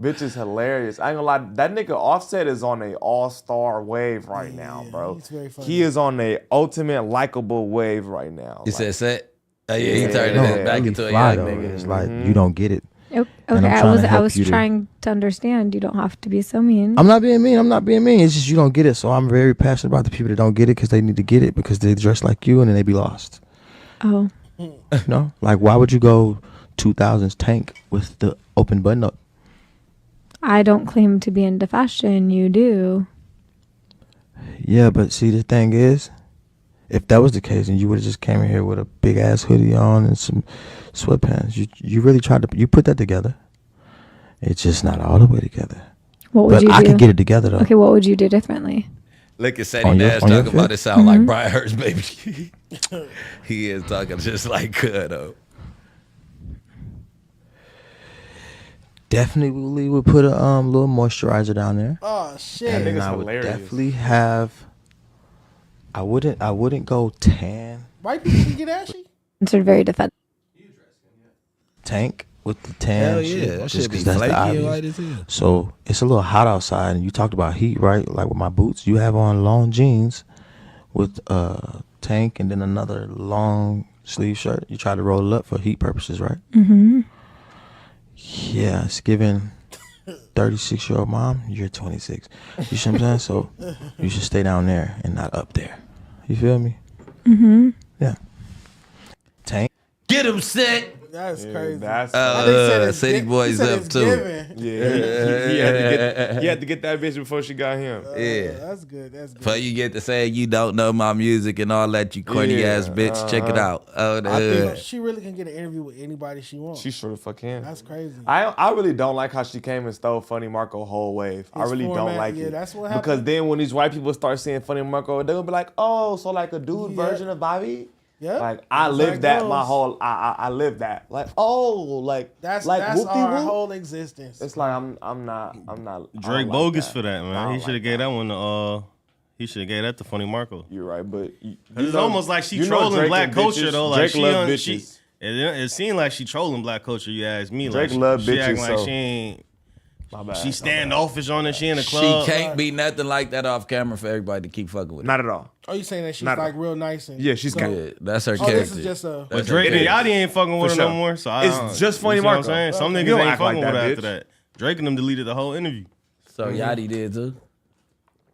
Bitch is hilarious. I ain't gonna lie, that nigga Offset is on a all-star wave right now, bro. he's very funny. He is on a ultimate likable wave right now. You Like, said set? Oh, yeah, he Yeah. turned No, it back Really into a fly, young though. nigga. It's like you don't get it. Okay, I'm I trying was to I help was you to- trying to understand. You don't have to be so mean. I'm not being mean. I'm not being mean. It's just you don't get it. So I'm very passionate about the people that don't get it because they need to get it because they dress like you and then they be lost. Oh, You know, like why would you go 2000s tank with the open button up? I don't claim to be into fashion. You do. Yeah, but see the thing is, if that was the case, and you would have just came in here with a big ass hoodie on and some sweatpants, you really tried to put that together. It's just not all the way together. What would But you do? I could get it together though. Okay, what would you do differently? Look at Sadie On your- Nash on your talking about fit? it sound like Brian Hurst, baby. He is talking just like good though. Definitely would put a little moisturizer down there. Oh shit. That And nigga's I would hilarious. definitely have. I wouldn't go tan White people can get ashy. Answered very defensive. tank with the tan. Hell shit, yeah, that just should be 'cause that's the flaky and obvious. white as hell. So it's a little hot outside, and you talked about heat, right? Like with my boots, you have on long jeans with tank and then another long sleeve shirt. You try to roll it up for heat purposes, right? Mm-hmm. Yeah, it's giving 36-year-old mom, you're 26. You see what I'm saying? So you should stay down there and not up there. You feel me? Mm-hmm. Yeah. Tank. Get him set. That's crazy. That's I think he said it's City gi- Boys he said up it's too. given. yeah. He had to get that bitch before she got him. Yeah. That's good. That's good. Before you get to say you don't know my music and all that, you corny ass bitch. Check it out. Oh, the I think- hood. She really can get an interview with anybody she wants. She sure the fuck can. That's crazy. I really don't like how she came and stole Funny Marco whole wave. I His really don't format, like yeah, it. that's what Because happened. then when these white people start seeing Funny Marco, they'll be like, oh, so like a dude Yeah. version of Bobby? Yeah. Like I That's lived how it that my goes. whole I lived that. Like, oh, like That's like that's whoop-de-whoop. our whole existence. It's like I'm not I Drake don't bogus like for that, I man. don't He should have like gave that one to he should have gave that to Funny Marco. You're right, but It's almost like she you know trolling Drake black and culture bitches. though. Like Drake she, love she bitches. it seemed like she trolling black culture. You ask me. Drake like, love she acting bitches, like so- she ain't. My bad. She standoffish on it. She in the She club. can't be nothing like that off camera for everybody to keep fucking with her. Not at all. Are you saying that she's Not- like real nice and Yeah, she's got- Yeah, that's her Oh, character. this is just a. But That's Drake her and character. Yachty ain't fucking with For her no sure. more. So It's I don't, just Funny you see what I'm Marco. saying? Some You niggas don't ain't act fucking like with her that, after bitch. that. Drake and them deleted the whole interview. So Yachty did too.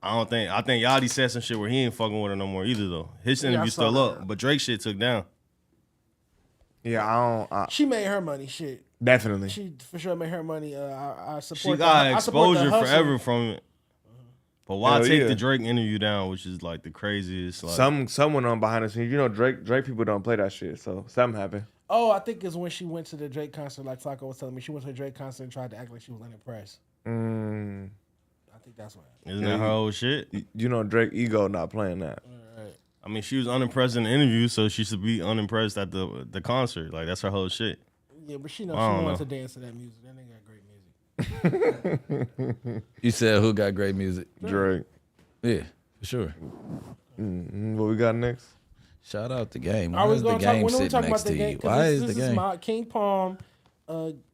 I think Yachty said some shit where he ain't fucking with her no more either though. His I interview saw still that. up, but Drake shit took down. Yeah, I don't She made her money. Shit. definitely. She for sure made her money. I support. She the- got I support the exposure hustle. forever from it. But why Hell take yeah. the Drake interview down, which is like the craziest? Like, Someone on behind the scenes. You know, Drake people don't play that shit. So something happened. Oh, I think it's when she went to the Drake concert. Like Flacco was telling me, she went to a Drake concert and tried to act like she was unimpressed. I think that's what happened. isn't that her whole shit? You know, Drake ego not playing that. I mean, she was unimpressed in the interview, so she should be unimpressed at the concert. Like that's her whole shit. Yeah, but she knows I she don't wants know. to dance to that music. That nigga got great music. You said who got great music? Drake. Yeah, for sure. What we got next? Shout out the game. Are Why we is the going to talk? game When are we sitting talking next about the to game? you? Why is This the is game? my King Palm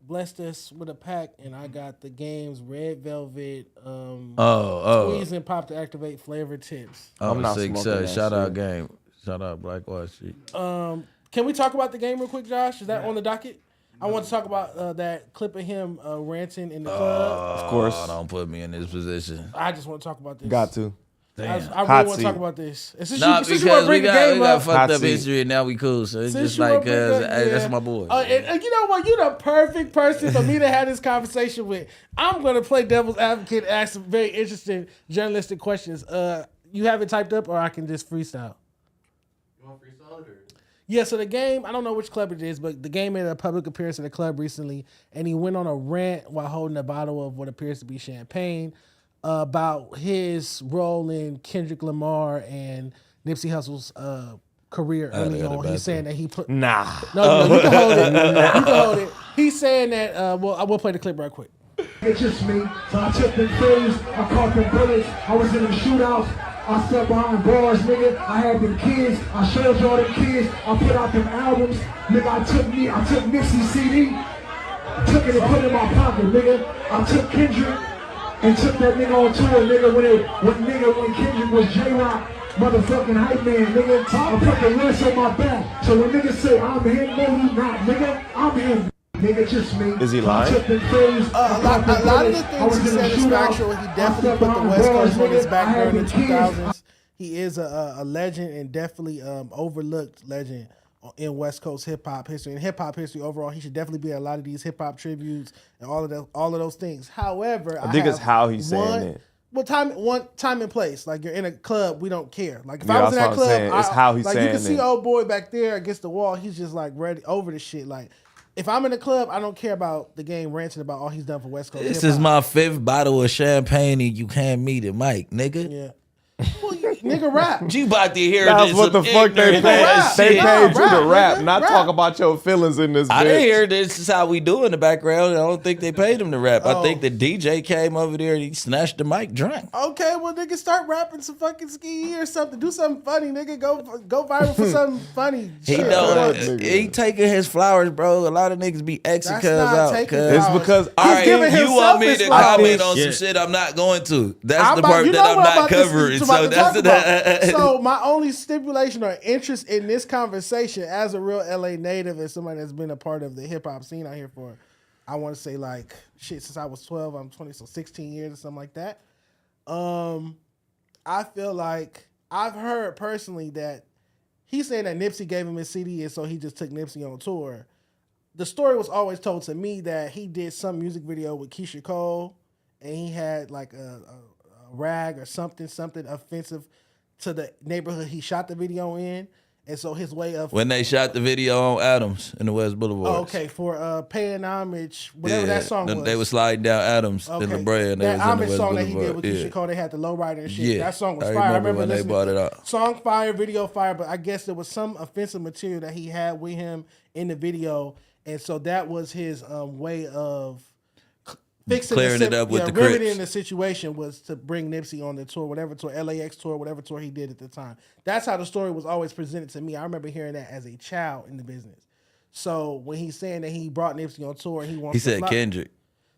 blessed us with a pack, and I got the game's Red Velvet squeeze and pop to activate flavor tips. I'm not sick. smoking that Shout out shit. game. Shout out Black Wall Street. Can we talk about the game real quick, Josh? Is that on the docket? I want to talk about that clip of him ranting in the club. Of course. Oh, don't put me in this position. I just want to talk about this. Got to. I Damn. really Hot want to talk seat. about this. And since Nah, you want because to we bring the got, game we got up, fucked Hot up seat. history and now we cool. So it's Since just you like, wanna bring that, hey, yeah. that's my boy. And you know what? You're the perfect person for me to have this conversation with. I'm going to play devil's advocate and ask some very interesting journalistic questions. You have it typed up, or I can just freestyle. You want freestyle it or? Yeah, so the game, I don't know which club it is, but the game made a public appearance at the club recently, and he went on a rant while holding a bottle of what appears to be champagne about his role in Kendrick Lamar and Nipsey Hussle's career early got it on. back He's saying that he put... Nah. No, you can hold it. You can hold it. He's saying that, well, I will play the clip right quick. It's just me. So I took them threes, I caught them bullets, I was in them shootouts, I stepped behind bars, nigga. I had them kids, I showed y'all them kids, I put out them albums, nigga. I took Nipsey CD, took it and put it in my pocket, nigga. I took Kendrick and took that nigga on tour, nigga. When Kendrick was J-Rock, motherfucking hype man, nigga. I put the list on my back. So when niggas say I'm him, no, he not, nigga. I'm him. Nigga, just me. Is he lying? A lot of the things he said is factual. He definitely put the West Coast on his back during the 2000s. He is a legend and definitely overlooked legend in West Coast hip hop history and hip hop history overall. He should definitely be at a lot of these hip hop tributes and all of those things. However, I think it's how he's saying it. Well, time and place. Like you're in a club, we don't care. Like if Yeah, I was in that that's what I'm club, saying. It's how he's like saying you can see it. old boy back there against the wall. He's just like ready over the shit. Like If I'm in the club, I don't care about the game ranting about all he's done for West Coast. This hip-hop. is my 5th bottle of champagne and you can't meet it, Mike, nigga. Yeah. Well, nigga rap. You about to hear That's this what the some fuck they ignorant paid. ass They shit. paid you to rap, rap, nigga, not rap. talk about your feelings in this. I bitch. didn't hear this is how we do in the background. I don't think they paid him to rap. Oh. I think the DJ came over there and he snatched the mic drunk. Okay, well, nigga, start rapping some fucking ski or something. Do something funny, nigga. Go viral for something funny. He Shit. don't. nigga. He taking his flowers, bro. A lot of niggas be Xing cuz not out. taking Cuz. It's flowers. because All right, giving you himself want me his to flowers. comment on Yeah. some shit I'm not going to. That's I'm the about- part you that know I'm what not about covering. this, So about to that's talk about. the. So my only stipulation or interest in this conversation, as a real LA native and somebody that's been a part of the hip hop scene out here for, I want to say like shit since I was 12. I'm 20, so 16 years or something like that. I feel like I've heard personally that he's saying that Nipsey gave him his CD and so he just took Nipsey on tour. The story was always told to me that he did some music video with Keisha Cole and he had like a rag or something offensive to the neighborhood he shot the video in. And so his way of When they shot the video on Adams in the West Boulevard. okay, for paying homage, whatever that song was. They were sliding down Adams in the brand. That homage song that he did with Keisha Cole, they had the lowrider and shit. Yeah. That song was I fire. I remember remember when they listening brought to it out. Song fire, video fire, but I guess there was some offensive material that he had with him in the video, and so that was his way of fixing Clearing it up with the remedying Crips. the situation was to bring Nipsey on the tour, whatever tour, LAX tour, whatever tour he did at the time. That's how the story was always presented to me. I remember hearing that as a child in the business. So when he's saying that he brought Nipsey on tour, and he wants He to said fly- Kendrick.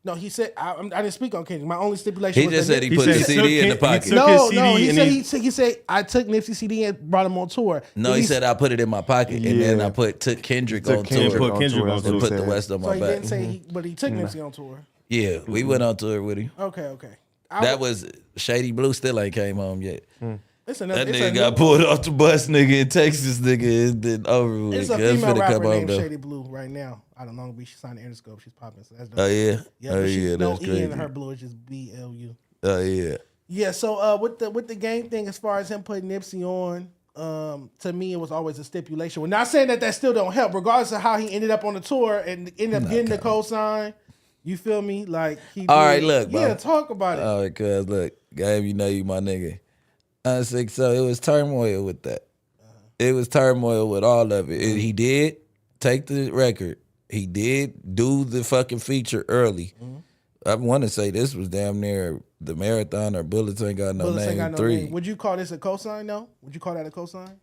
No, he said I didn't speak on Kendrick. My only stipulation He was just that said he Nip- put the said CD in the he pocket. took no, his no. CD He and said he said I took Nipsey CD and brought him on tour. No, Then he said I put it in my pocket and then Yeah. I took Kendrick Took on Kendrick tour. Put Kendrick on that's what And he put the said. West on so my he back. didn't say but he took Nipsey on tour. Yeah, we went on tour with him. Okay. That was Shady Blue still ain't came home yet. It's another. That it's nigga a got new- pulled off the bus, nigga, in Texas, nigga. It's been over with. It's a It's female finna rapper come home, named though. Shady Blue right now. I don't know. She signed the Interscope. She's popping. So that's dope. Oh yeah, Yeah, oh but she's yeah, no that's E crazy. in her blue. It's just BLU. Oh yeah. Yeah. So with the game thing, as far as him putting Nipsey on, to me it was always a stipulation. We're not saying that still don't help, regardless of how he ended up on the tour and ended up getting the cosign. You feel me? Like he. All did. right, look, bro. Yeah, talk about it. All right, cuz look, Gabe, you know you my nigga. I think so. It was turmoil with that. It was turmoil with all of it. He did take the record. He did do the fucking feature early. I want to say this was damn near the marathon or Bullets Ain't Got No Bullets Name ain't got no 3. name. Would you call this a cosign? No. Would you call that a cosign?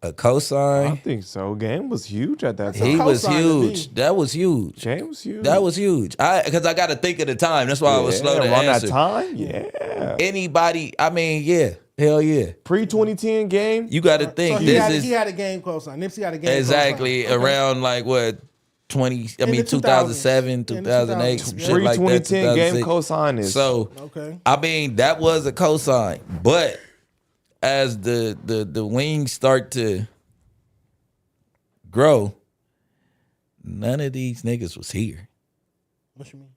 A I cosign. think so. Game was huge at that time. He was cosign to me. huge. That was huge. Game was huge. That was huge. Because I got to think of the time. That's why I was slow to around answer. that time. Yeah. Anybody, I mean, yeah. Hell yeah. Pre 2010 Game. You got to think. So This he is had a game cosign. Nipsey had a game exactly cosign. Okay. around like what 20. I In mean the 2007, 2000s. In the 2008, 2000s. some Yeah. shit Pre like that. 2010 Game 2006. cosign is. So Okay. I mean that was a cosign, but as the wings start to grow, none of these niggas was here. What you mean?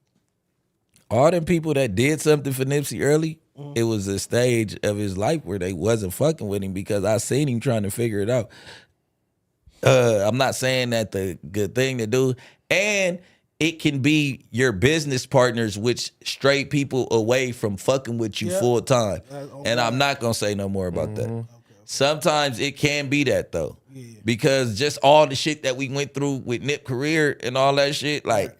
All them people that did something for Nipsey early, it was a stage of his life where they wasn't fucking with him because I seen him trying to figure it out. I'm not saying that the good thing to do, and it can be your business partners, which stray people away from fucking with you Yeah. full time. Okay. And I'm not gonna say no more about that. Sometimes it can be that though, because just all the shit that we went through with Nip career and all that shit, like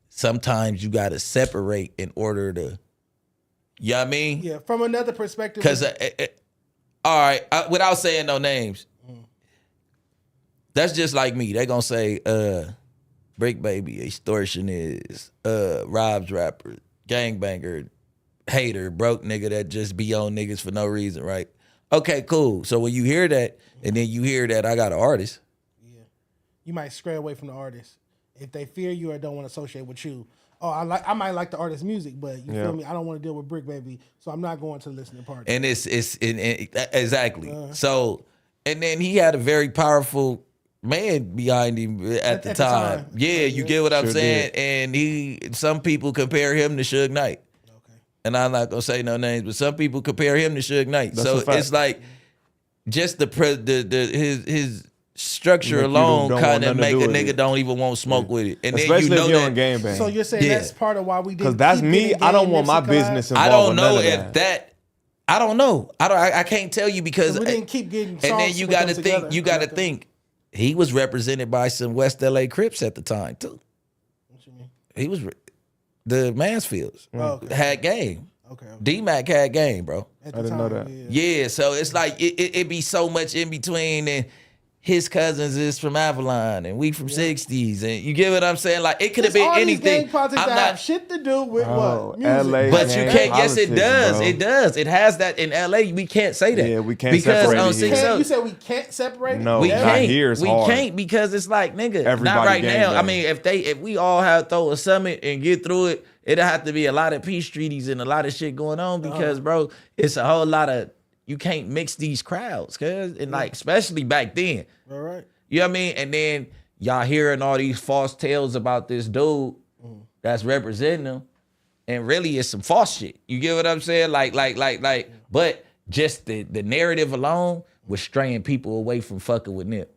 sometimes you gotta separate in order to, you know what I mean? Yeah. From another perspective. Because, all right, without saying no names, that's just like me. They gonna say, Brick Baby, extortionist, Rob's rapper, gangbanger, hater, broke nigga that just be on niggas for no reason, right? Okay, cool. So when you hear that, and then you hear that I got an artist, you might stray away from the artist if they fear you or don't want to associate with you. Oh, I might like the artist's music, but you feel me? I don't want to deal with Brick Baby, so I'm not going to the listening party. and it's exactly. So, and then he had a very powerful man behind him at the time. Yeah, you get what I'm saying? And some people compare him to Suge Knight. And I'm not gonna say no names, but some people compare him to Suge Knight. That's So a fact. it's like just his structure Make you alone don't kind want of nothing to make do a with nigga it. don't even want to smoke with it. And Especially then you if know you're on that. gangbang. So you're saying Yeah. that's part of why we didn't. Because that's keep me. getting I don't game want my Nipsey collabs? business I involved don't with know none of if that. that. I don't know. I can't tell you because We didn't keep getting. and then songs you with got to them think. together. You got to think. He was represented by some West LA Crips at the time too. What you mean? He was the Mansfields Okay. had game. Okay. D-Mac had game, bro. At I the didn't know time, that. Yeah, so it's like it be so much in between, and his cousins is from Avalon, and we from 60s, and you get what I'm saying? Like it could have There's been all anything. These gang politics I'm that not, have shit to do with Oh, what music. LA. but you gang can't. Yes, it politics, does. bro. It does. It has that in LA. We can't say that. Yeah, we can't because separate on it here. 6 You said we can't separate it? No, we not can't. here. It's we hard. can't because it's like nigga. Everybody not right gang now. I bang. mean, if we all have throw a summit and get through it, it'll have to be a lot of peace treaties and a lot of shit going on because, bro, it's a whole lot of you can't mix these crowds, cause and like especially back then. All right. You know what I mean? And then y'all hearing all these false tales about this dude that's representing them, and really it's some false shit. You get what I'm saying? But just the narrative alone was straying people away from fucking with Nip.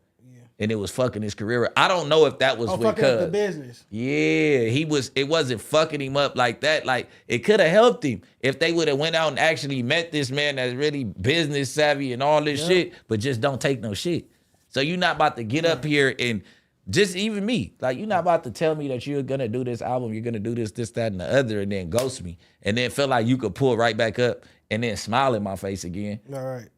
And it was fucking his career. I don't know if that was Oh, fucking up the because business. it wasn't fucking him up like that. Like it could have helped him if they would have went out and actually met this man that's really business savvy and all this shit, but just don't take no shit. So you're not about to get up here and just even me, like you're not about to tell me that you're gonna do this album, you're gonna do this, that, and the other, and then ghost me, and then feel like you could pull right back up and then smile in my face again. All right.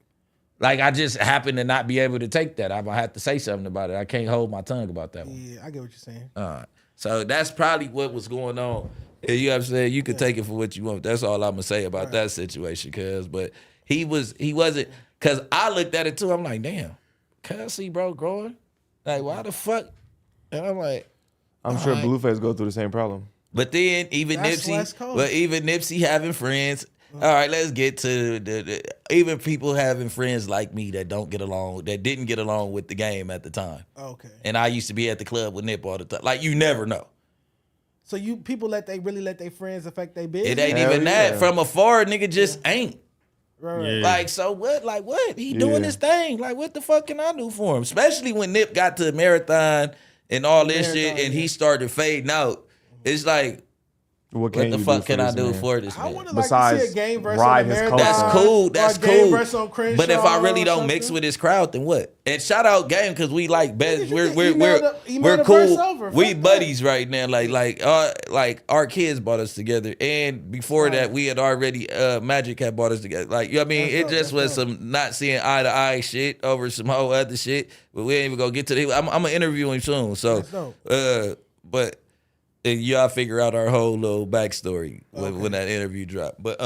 Like I just happen to not be able to take that. I'm gonna have to say something about it. I can't hold my tongue about that one. Yeah, I get what you're saying. So that's probably what was going on. And you know what I'm saying? You can take it for what you want. That's all I'm gonna say about that situation, but he wasn't, cause I looked at it too. I'm like, damn, can I see bro growing? Like, why the fuck? And I'm like, I'm sure Blueface go through the same problem. but then even That's West Coast. Nipsey having friends. All right, let's get to the even people having friends like me that didn't get along with the game at the time. Okay. And I used to be at the club with Nip all the time. Like you never know. So you people really let their friends affect their business? It ain't Hell even yeah. that. From afar, nigga just ain't. Right. Yeah. Like, so what? Like, what? He doing Yeah. his thing. Like, what the fuck can I do for him? Especially when Nip got to Marathon and all this shit and he started fading out. It's like, What what the you fuck do can I this do man? for this I man? would have liked to Besides see a game versus ride on his Marathon. coattails. That's cool. or That's a game cool. versus on Crenshaw But if I really or don't mix something. with his crowd, then what? And shout out Game because we like best. Nigga, you We're can we're email we're, the we're verse cool. over. We Fuck that. buddies right now. Like our kids brought us together, and before that, we had already Magic had brought us together. Like you know what I mean, That's it dope, just that's was dope. some not seeing eye to eye shit over some whole other shit. But we ain't even gonna get to the. I'm gonna interview him soon. So, That's dope. but. And y'all figure out our whole little backstory when that interview dropped. But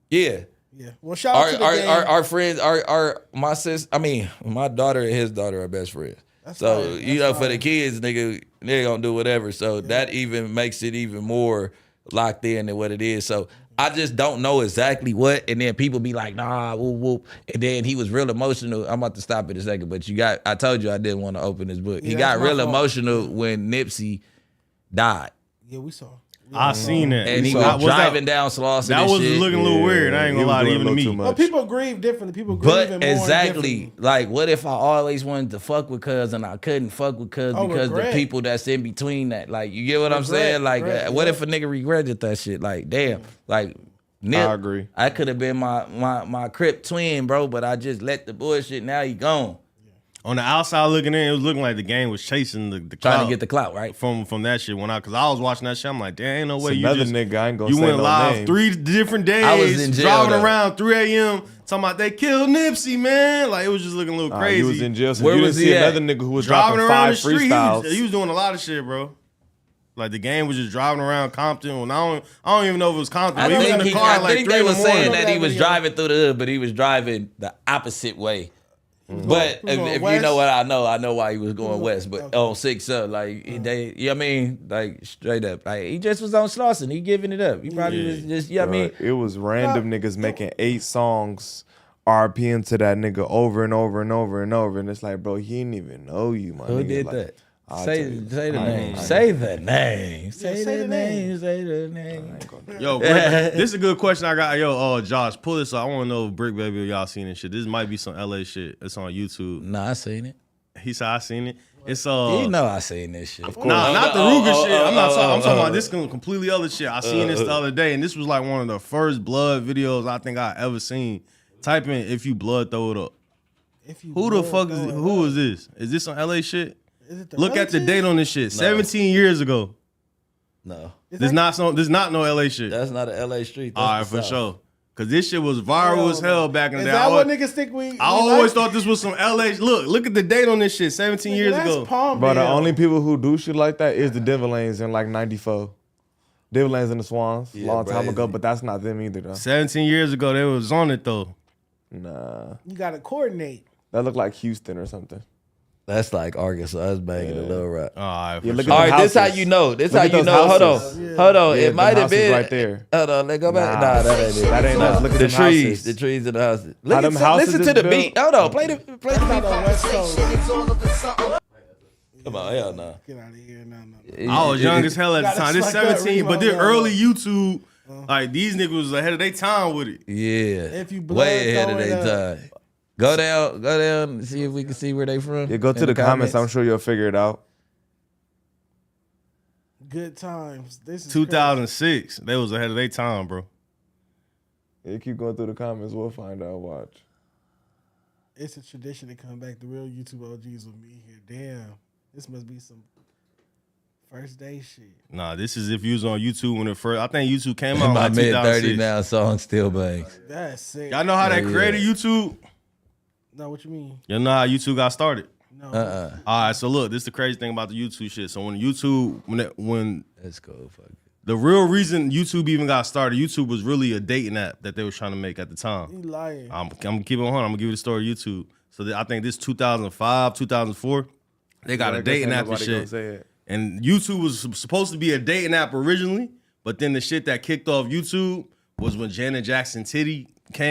yeah. Yeah. Well, shout out to the game. Our friends, my sis, I mean, my daughter and his daughter are best friends. That's So fine. you That's know, for the kids, nigga, they gonna do whatever. So that even makes it even more locked in than what it is. So I just don't know exactly what. And then people be like, nah, whoop, whoop. And then he was real emotional. I'm about to stop in a second, but I told you I didn't want to open this book. He Yeah, got that's my real fault. emotional when Nipsey died. Yeah, we saw. I seen that. And he So, was driving down Slauson That and was shit. looking a little weird. I ain't he gonna was lie to doing even a to little me. too Well, much. people grieve differently. People grieve But even more exactly, differently. like, what if I always wanted to fuck with cuz and I couldn't fuck with cuz Oh, because regret. the people that's in between that, like, you get what I'm Regret, saying? Like, regret, what yeah. if a nigga regretted that shit? Like, damn, like, Nip, I agree. I could have been my Crip twin, bro, but I just let the bullshit. Now he gone, On the outside looking in, it was looking like the game was chasing the trying clout to get the clout, right? from that shit. Because I was watching that shit, I'm like, damn, ain't no way It's you another just nigga, I ain't gonna you say went no live names. 3 different days, I was in jail, driving though. around 3 a.m. talking about they killed Nipsey, man. Like it was just looking a little Nah, crazy. he was in jail, so Where you was didn't see he at? another nigga who was driving dropping around 5 the street. freestyles. He was doing a lot of shit, bro. Like the game was just driving around Compton. And I don't even know if it was Compton. I But he was in think, the car at I like think 3 they in the were saying morning. that he was Video. driving through the hood, but he was driving the opposite way. But He was going if you west? know what I know why he was going west. But okay. on 6 up, like they, you know what I mean, like straight up, like he just was on Slauson, he giving it up. He probably was just, you know what I mean. It was random niggas making 8 songs RPM to that nigga over and over and over and over. And it's like, bro, he didn't even know you, my Who nigga. did Like, that? I'll Say tell you. the I name. ain't- Say the name. say Say the the name. Say the name. Yo, Brick, this is a good question I got. Yo, Josh, pull this up. I want to know if Brick Baby or y'all seen this shit. This might be some LA shit. It's on YouTube. Nah, I seen it. He said I seen it. It's You know I seen this shit. Nah, not the Ruger shit. I'm not talking. I'm talking about this completely other shit. I seen this the other day, and this was like one of the first blood videos I think I ever seen. Type in "if you blood, throw it up." Who the fuck is? Who is this? Is this some LA shit? Look at the date on this shit. 17 years ago. No, There's not no LA shit. that's not an LA street. That's All right, the for South. sure. Cause this shit was viral as hell back in the Is day. that what niggas think we I always thought this was some LA. Look at the date on this shit. 17 years ago. But the only people who do shit like that is the Devil Lanes in like '94. Devil Lanes and the Swans, long time ago, but that's not them either though. 17 years ago, they was on it though. Nah, You gotta coordinate. that looked like Houston or something. That's like Arkansas. That's banging a little rap. All right, Yeah, look All at right, them this how houses. you know. This Look how at you those know. houses. Hold on. Yeah, It them might have houses been right there. Hold on, let's go back. Nah, Nah, that ain't it. that ain't us. Look at the them trees. houses. The trees and the houses. How them houses Listen to is the built? beat. Hold on. Play the beat. Not on West Coast. Come on, hell no. Get out of here. No. I was young as hell at the Gotta time. This suck up, 17, but Remo, then no. early YouTube, like these niggas was ahead of their time with it. Yeah. If you blood, Way ahead of throw it their time. Go down and see if we can see where they from. Yeah, go to in the comments. I'm sure you'll figure it out. Good times. This is 2006, they was ahead of their time, bro. Yeah, keep going through the comments. We'll find out. Watch. It's a tradition to come back. The real YouTube OGs will be here. Damn, this must be some first day shit. Nah, this is if you was on YouTube when it first. I think YouTube came out In in my like mid 30s 2006. now, song still bangs. That's sick. Y'all know how they Yeah. created YouTube? No, what you mean? Y'all know how YouTube got started? No. All right, so look, this is the crazy thing about the YouTube shit. So when YouTube, when Let's go. Fuck it. the real reason YouTube even got started, YouTube was really a dating app that they was trying to make at the time. You lying. I'm gonna keep it on. I'm gonna give you the story of YouTube. So I think this 2005, 2004, they got Yeah, a I guess dating ain't app and nobody gonna shit. say it. And YouTube was supposed to be a dating app originally, but then the shit that kicked off YouTube was when Janet Jackson titty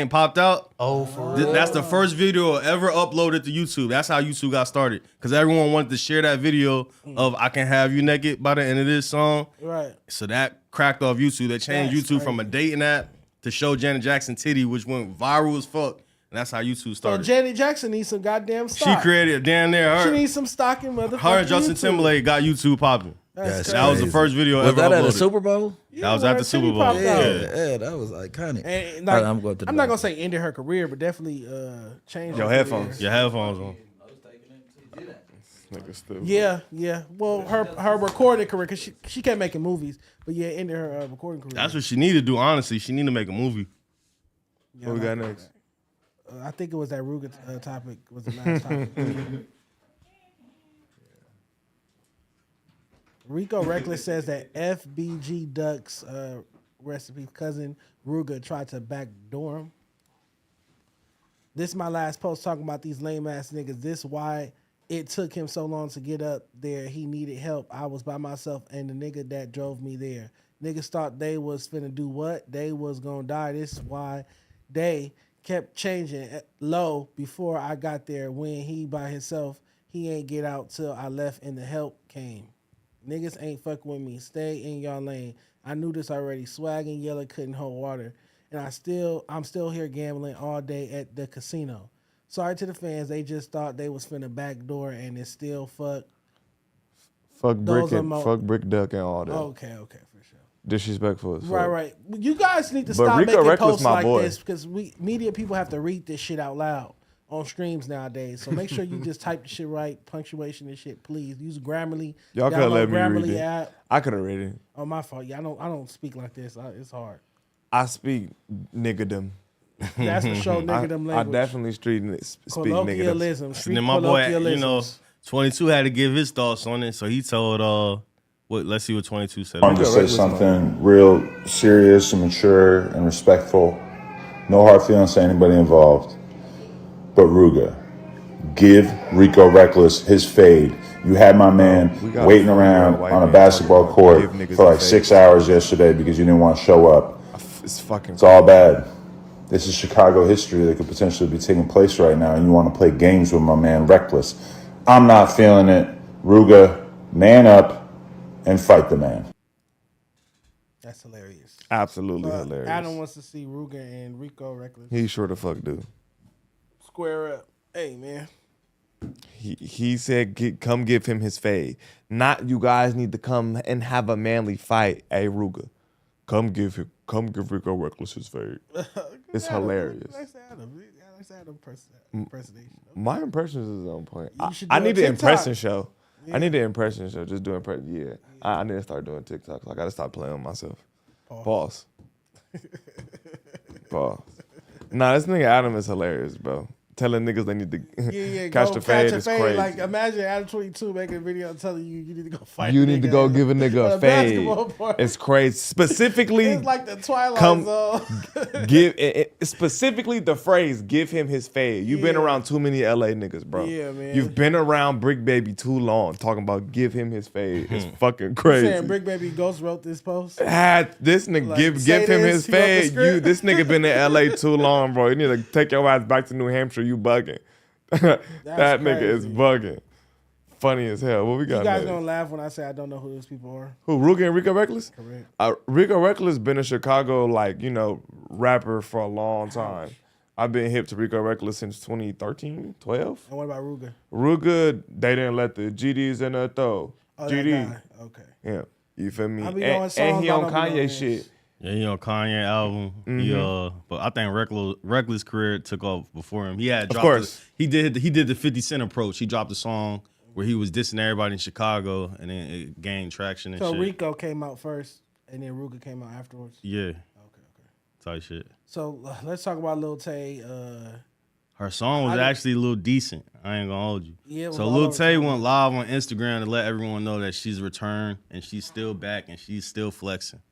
popped out. Oh, for real? That's the first video ever uploaded to YouTube. That's how YouTube got started. Because everyone wanted to share that video of I Can Have You Naked by the end of this song. Right. So that cracked off YouTube. They changed That's YouTube from a dating app to show Janet Jackson titty, which went viral as fuck. And that's how YouTube So started. Janet Jackson needs some goddamn She stock. created it down there. She Her, needs some stock in motherfucking her and Justin YouTube. Timberlake got YouTube popping. That's That was the crazy. first video Was ever that at uploaded. a Super Bowl? That was when at her the Super titty Bowl. popped out. Yeah, that was iconic. And All like, right, I'm going to the I'm not back. gonna say ended her career, but definitely changed Your her headphones. Your headphones on. Nigga stupid. career. Yeah. Well, her recording career, because she kept making movies, but yeah, ended her recording career. That's what she needed to do, honestly. She needed to make a movie. Yeah, What we I got like next? that. I think it was that Ruger topic was the last topic. Rico Reckless says that FBG Duck's recipe cousin Ruger tried to backdoor him. This is my last post talking about these lame ass niggas. This why it took him so long to get up there. He needed help. I was by myself and the nigga that drove me there. Niggas thought they was finna do what? They was gonna die. This is why they kept changing low before I got there. When he by himself, he ain't get out till I left and the help came. Niggas ain't fucking with me. Stay in y'all lane. I knew this already. Swag and Yella couldn't hold water. And I'm still here gambling all day at the casino. Sorry to the fans. They just thought they was finna backdoor and it's still fuck. Fuck Those Brick are and fuck Brick Duck and all that. Okay, for sure. Disrespectful as fuck. Right. You guys need to But stop Rico making Reckless posts my like boy. this because media people have to read this shit out loud on streams nowadays. So make sure you just type the shit right, punctuation and shit, please. Use Grammarly. Y'all could have Download let me Grammarly read it. app. I could have read it. Oh, my fault. Yeah, I don't speak like this. It's hard. I speak niggerdom. That's for sure, niggerdom I language. definitely speak niggerdom. Colloquialism. And Street then my boy, you know, colloquialisms. 22 had to give his thoughts on it. So he told, let's see what 22 said. I wanted to say something real serious and mature and respectful. No hard feelings to anybody involved. But Ruga, give Rico Reckless his fade. You had my man waiting around on a basketball court for like 6 hours yesterday because you didn't want to show up. It's all bad. This is Chicago history that could potentially be taking place right now, and you want to play games with my man Reckless. I'm not feeling it. Ruga, man up and fight the man. That's hilarious. Absolutely hilarious. Adam wants to see Ruger and Rico Reckless He sure the fuck do. square up. Hey, man. He said, "Come give him his fade." Not you guys need to come and have a manly fight. Hey, Ruga, come give Rico Reckless his fade. It's hilarious. My impressions is on point. I need the impression show. Yeah. I need the impression show. Just doing impression. Yeah, I need to start doing TikToks. I gotta stop playing with myself. Pause. Pause. Nah, this nigga Adam is hilarious, bro. Telling niggas they need to catch the fade is crazy. Like, imagine Adam 22 making a video telling you need to go fight. You need to go give a nigga a fade. It's crazy. Specifically, it's like the Twilight Zone. Give specifically the phrase "give him his fade." You've been around too many LA niggas, bro. Yeah, man. You've been around Brick Baby too long, talking about give him his fade. It's fucking crazy. You saying Brick Baby Ghost wrote this post? This nigga like, give him his fade. This nigga been in LA too long, bro. You need to take your ass back to New Hampshire. You bugging. That nigga is bugging. Funny as hell. What we got? You guys gonna laugh when I say I don't know who those people are? Who, Ruga and Rico Reckless? Correct. Rico Reckless been a Chicago, rapper for a long time. I've been hip to Rico Reckless since 2013, 12. And what about Ruga? Ruga, they didn't let the GDs in the throw. Oh, GD. That guy. Okay. Yeah. You feel me? And he on Kanye shit. Yeah, he on Kanye album. Mm-hmm. But I think Reckless career took off before him. He had dropped. Of course. He did the 50 Cent approach. He dropped a song where he was dissing everybody in Chicago, and then it gained traction and shit. So Rico came out first, and then Ruga came out afterwards? Yeah. Okay. Type shit. So let's talk about Lil Tay. Her song was actually a little decent. I ain't gonna hold you. Yeah, so Lil Tay went live on Instagram to let everyone know that she's returned, and she's still back, and she's still flexing.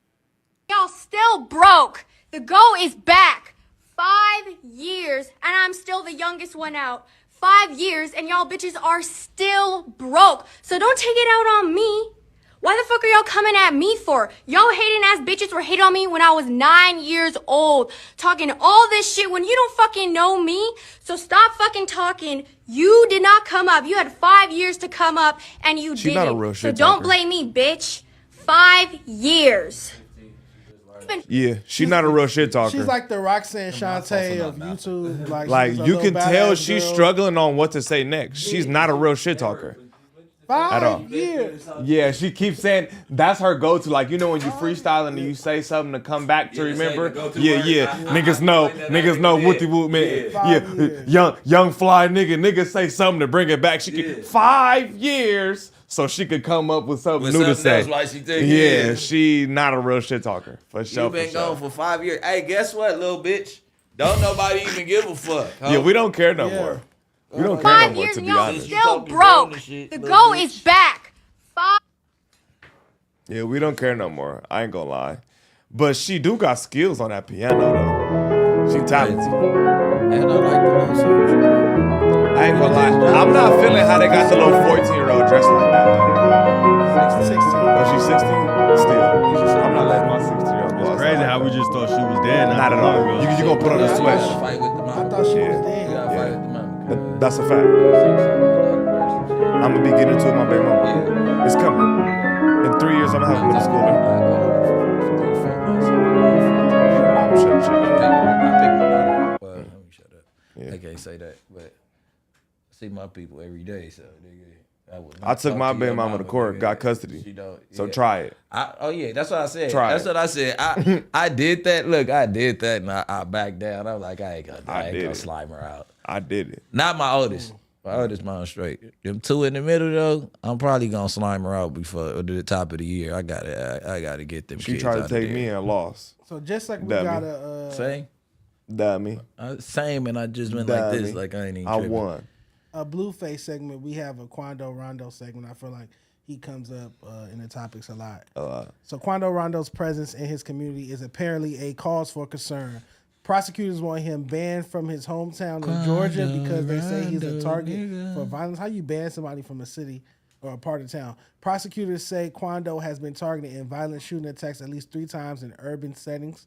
Y'all still broke. The GO is back. 5 years, and I'm still the youngest one out. 5 years, and y'all bitches are still broke. So don't take it out on me. Why the fuck are y'all coming at me for? Y'all hating ass bitches were hating on me when I was 9 years old. Talking all this shit when you don't fucking know me. So stop fucking talking. You did not come up. You had 5 years to come up, and you didn't. Not a real shit so don't talker. blame me, bitch. 5 years. Yeah, she's not a real shit talker. She's like the Roxanne Shante of YouTube. Like you can tell she's struggling on what to say next. She's not a real shit talker. 5 years. Yeah, she keeps saying that's her go-to. Like, you know when you freestyle and you say something to come back to remember? Yeah. Niggas know Wooty Woot, man. Yeah, young fly niggas say something to bring it back. She could 5 years. So she could come up with something new to say. Like she think, yeah, she not a real shit talker. For sure. You been gone for 5 years. Hey, guess what, little bitch? Don't nobody even give a fuck. Huh? Yeah, we don't care no more. We don't care no more, to be honest. 5 years and y'all still broke. The GO is back. 5. Yeah, we don't care no more. I ain't gonna lie. But she do got skills on that piano, though. She talented. And I like the little songs. I ain't gonna lie. I'm not feeling how they got the little 14-year-old dressed like that, though. 16. Oh, she's 16? Still. I'm not letting my 16-year-old go. It's crazy how we just thought she was dead. Not at all. You gonna put on a sweat. I thought she was dead. That's a fact. I'm gonna be getting into it with my baby mama. It's coming. In 3 years, I'm gonna have a middle schooler. I can't say that, but I see my people every day, so I took my baby mama to court, got custody. So try it. That's what I said. Try what I said. I did that. Look, I did that, and I backed down. I was like, I ain't gonna slime her out. I did it. Not my oldest. My oldest mom straight. Them two in the middle though, I'm probably gonna slime her out before the top of the year. I gotta get them. She kids tried to out take of me there. and lost. So just like we got same. Dummy. Same, and I just went like this, like I ain't even tripping. I won. A Blueface segment. We have a Quando Rondo segment. I feel like he comes up in the topics a lot. So Quando Rondo's presence in his community is apparently a cause for concern. Prosecutors want him banned from his hometown in Georgia because they say he's a target for violence. How you ban somebody from a city or a part of town? Prosecutors say Quando has been targeted in violent shooting attacks at least 3 times in urban settings.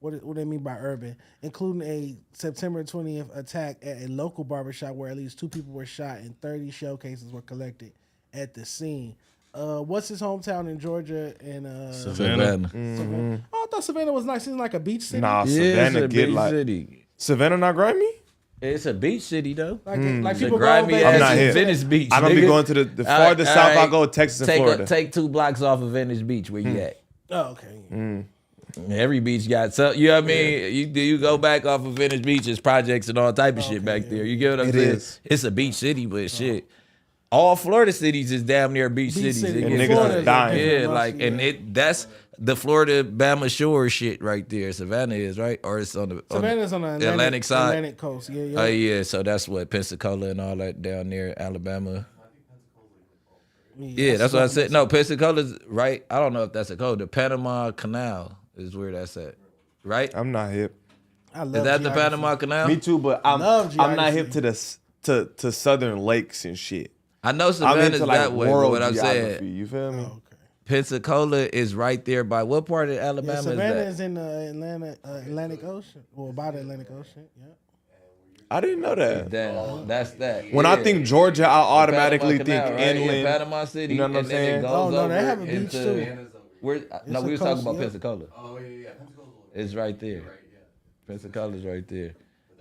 What do they mean by urban? Including a September 20th attack at a local barbershop where at least 2 people were shot and 30 shell cases were collected at the scene. What's his hometown in Georgia? And Savannah. Mm-hmm. Oh, I thought Savannah was nice. It's like a beach city. Nah, Savannah it's a get big like city. Savannah not grimy? It's a beach city though. Like It's a people go grimy vacation. I'm ass not hip. Venice Beach. I don't be nigga. going to the farthest south I go, Texas and Florida. Take 2 blocks off of Venice Beach where you at. Oh, okay. Every beach got so you know what I mean. You go back off of Venice Beach, it's projects and all type of shit back there. You get what I'm It saying? is. It's a beach city, but shit. All Florida cities is damn near beach cities. city. And It niggas gets- is dying. Yeah, like and that's the Florida Bama Shore shit right there. Savannah is right, or it's on the Savannah's on the Atlantic side. Atlantic coast. Yeah, yeah. Oh yeah, so that's what Pensacola and all that down there, Alabama. Yeah, that's what I said. No, Pensacola's right. I don't know if that's a code. The Panama Canal is where that's at, right? I'm not hip. I love Is that the geography. Panama Canal? Me too, but I'm Love not hip geography. to southern lakes and shit. I know I'm Savannah's into like that way. But world what I'm geography. saying, You feel me? Pensacola is right there by what part of Yeah, Alabama Savannah is is in the Atlantic Ocean, or by the Atlantic Ocean. Yeah. I didn't know that. Damn, that's that. When I think Georgia, I automatically Panama think Canal, right? inland. Yeah, Panama City. You know what I'm and then it saying? goes Oh, no, they over have a beach, into, too. Where, no, a we were coast, talking about yeah. Pensacola. Oh yeah. It's right there. Pensacola's right there,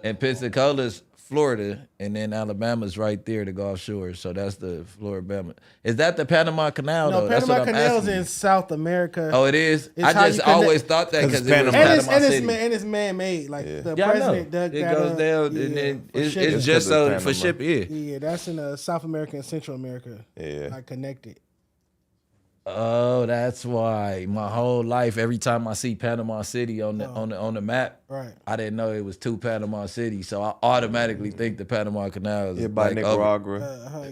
and Pensacola's Florida, and then Alabama's right there, the Gulf Shores. So that's the Florida-Bama. Is that the Panama Canal? No, though? That's Panama what I'm Canal's asking in you. South America. Oh, it is. It's I how just you connect- always thought that because it was Panama. Panama and City. it's man-made. Like the Yeah, I know. president dug It that goes up. down, Yeah, and then for it's shipping. just It's so Panama. for ship. Yeah. Yeah, that's in South America and Central America. Yeah. Like connected. Oh, that's why my whole life, every time I see Panama City on the map, Right. I didn't know it was 2 Panama cities, so I automatically think the Panama Canal is Yeah, by like Nicaragua.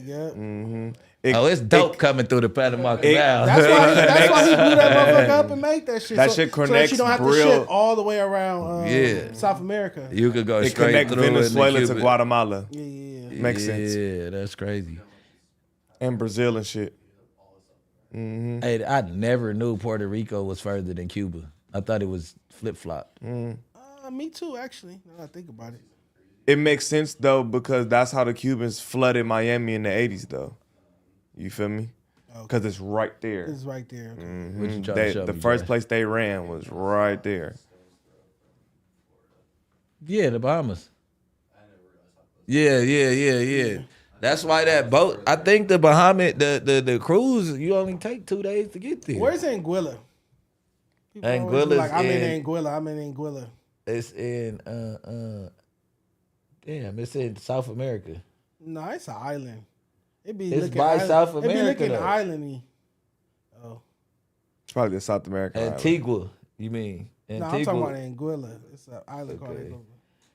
Yeah. Mm-hmm. It's dope coming through the Panama Canal. That's why he blew that motherfucker up and made that shit. That so, shit so that connects you don't have to real- ship all the way around Yeah. South America. You could go It straight connects through Venezuela and then to Cuba. Guatemala. Yeah. Makes sense. Yeah, that's crazy. And Brazil and shit. Hey, I never knew Puerto Rico was further than Cuba. I thought it was flip flop. Me too, actually. Now that I think about it. It makes sense though because that's how the Cubans flooded Miami in the 80s though. You feel me? Because it's right there. It's right there. Okay. What you trying to show The me, first Jay? place they ran was right there. Yeah, the Bahamas. Yeah. That's why that boat. I think the Bahamas, the cruise, you only take 2 days to get there. Where's Anguilla? People always be Anguilla's like, I'm in in- Anguilla. I'm in Anguilla. It's in damn, it's in South America. No, it's an island. It be It's looking by South It be America, looking though. islandy. Oh. It's probably the South American island. Antigua, you mean? No, I'm talking about Anguilla. It's an island called Anguilla.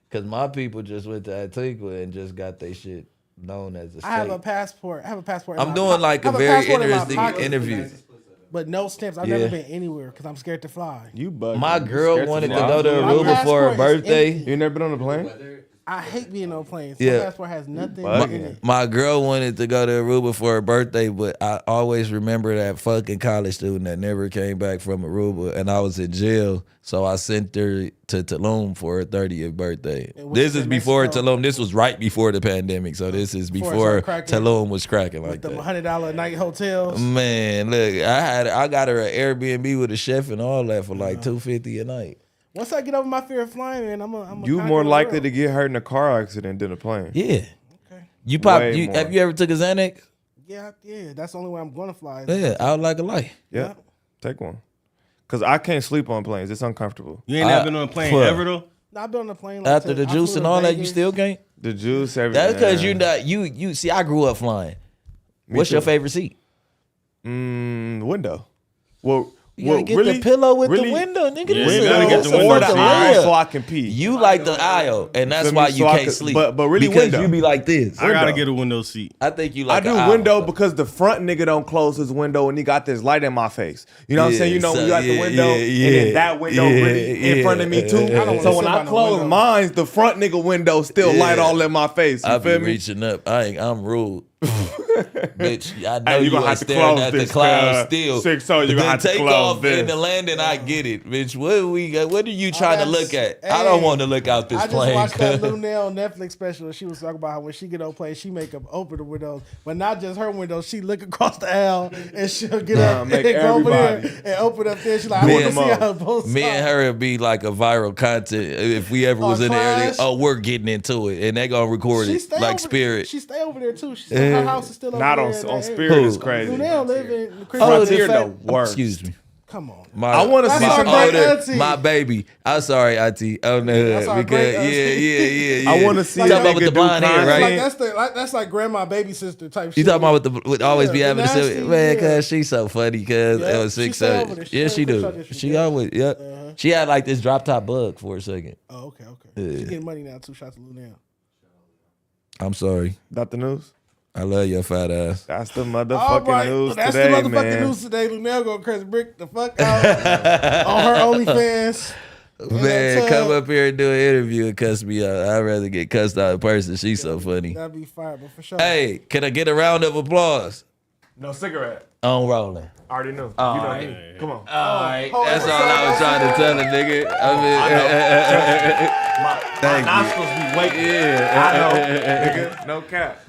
Because my people just went to Antigua and just got their shit known as a state. I have a passport. in I'm my doing like I a have very passport in my interesting pocket, interview. But no stamps. I've Yeah. never been anywhere because I'm scared to fly. You bug. My You girl scared wanted to fly? go to My Aruba for her passport is birthday. empty. You never been on a plane? I hate being on planes. Yeah. My passport has nothing Bugging. in it. My girl wanted to go to Aruba for her birthday, but I always remember that fucking college student that never came back from Aruba, and I was in jail, so I sent her to Tulum for her 30th birthday. And what This you is said, before Mexico? Tulum. This was right before the pandemic, so this is Before it before started cracking. Tulum was cracking like With them that. $100 a night hotels. Man, look, I got her an Airbnb with a chef and all that for like $250 a night. Once I get over my fear of flying, man, I'm a You more likely to get hurt in a car accident than a plane. Yeah. You pop. Way more. Have you ever took a Xanax? Yeah. That's the only way I'm going to fly. Yeah, out like a light. Yeah. Take one. Because I can't sleep on planes. It's uncomfortable. You ain't never been on a plane ever though? No, I've been on a plane. Like After the I flew juice to and all that, you Vegas. still can't. The juice, everything. That's because you not you. See, I grew up flying. What's your too. favorite seat? Window. Well, You gotta get the pillow with the window, nigga. Yeah, This you is gotta a- get this the is window a the seat. aisle layup. so I can pee. You like the aisle, and that's Feel me? why you So I can't could- sleep. but really because window. you be like this. I gotta Window. get a window seat. I think you I like do a aisle. window because the front nigga don't close his window and he got this light in my face. You know what I'm Yeah, saying? You know when so you got the yeah, window yeah, and then that window yeah, really in yeah. front of me too. I don't wanna So sit when by I no close window. mine, the front nigga window still Yeah. light all in my face. You I feel be me? reaching up. I'm rude. Bitch, I know Hey, you you gonna ain't have to staring close at the this, clouds cuz. still. 6-0, you gonna have to take close off this. in the landing, I get it, bitch. What we got? What are you trying to look at? Hey, I don't want to look out this I just plane. watched that cuz. Lunel Netflix special. And she was talking about how when she get on plane, she make them open the windows, but not just her windows. She look across the aisle and she'll get up make and go over there everybody. and open up there. She's like, I Me want to and see how both Me and sides. her would be like a viral content if we ever was in the area. Clash? Oh, we're getting into it, and they gonna record She it stay like over, Spirit. She stay over there too. Her house is still over Not there. on in that on area. Spirit is Who? crazy. Lunel live in Frontier the the fact- worst. Excuse me. Come on. I wanna see That's our somebody- great older, auntie. my baby. I'm sorry, auntie. On the That's hood our because great auntie. yeah. I wanna see You a talking about nigga with the do blonde hair, content. right? That's like grandma baby sister type shit. You talking about with always be Yeah, having the to say, nasty, man, yeah. cause she's so funny, cause Yeah, it was she 6 stay over there. She Yeah, stay she over do. there. She always, yeah. She had like this drop top bug for a second. Oh, okay. Yeah. She getting money now too. Shout to Lunel. I'm sorry. That the news? I love your fat ass. That's the All motherfucking right, news that's today, the motherfucking man. news today. Lunel gonna curse Brick the fuck out on her OnlyFans. Man, come up here and do an interview and cuss me out. I'd rather get cussed out in person. She's so funny. That'd be fire, but for sure. Hey, can I get a round of applause? No cigarette. On rolling. I already knew. All you know right. me. Come on. All right. That's all I was trying to tell a nigga. My nostrils be waiting. Yeah. I know, nigga. No cap.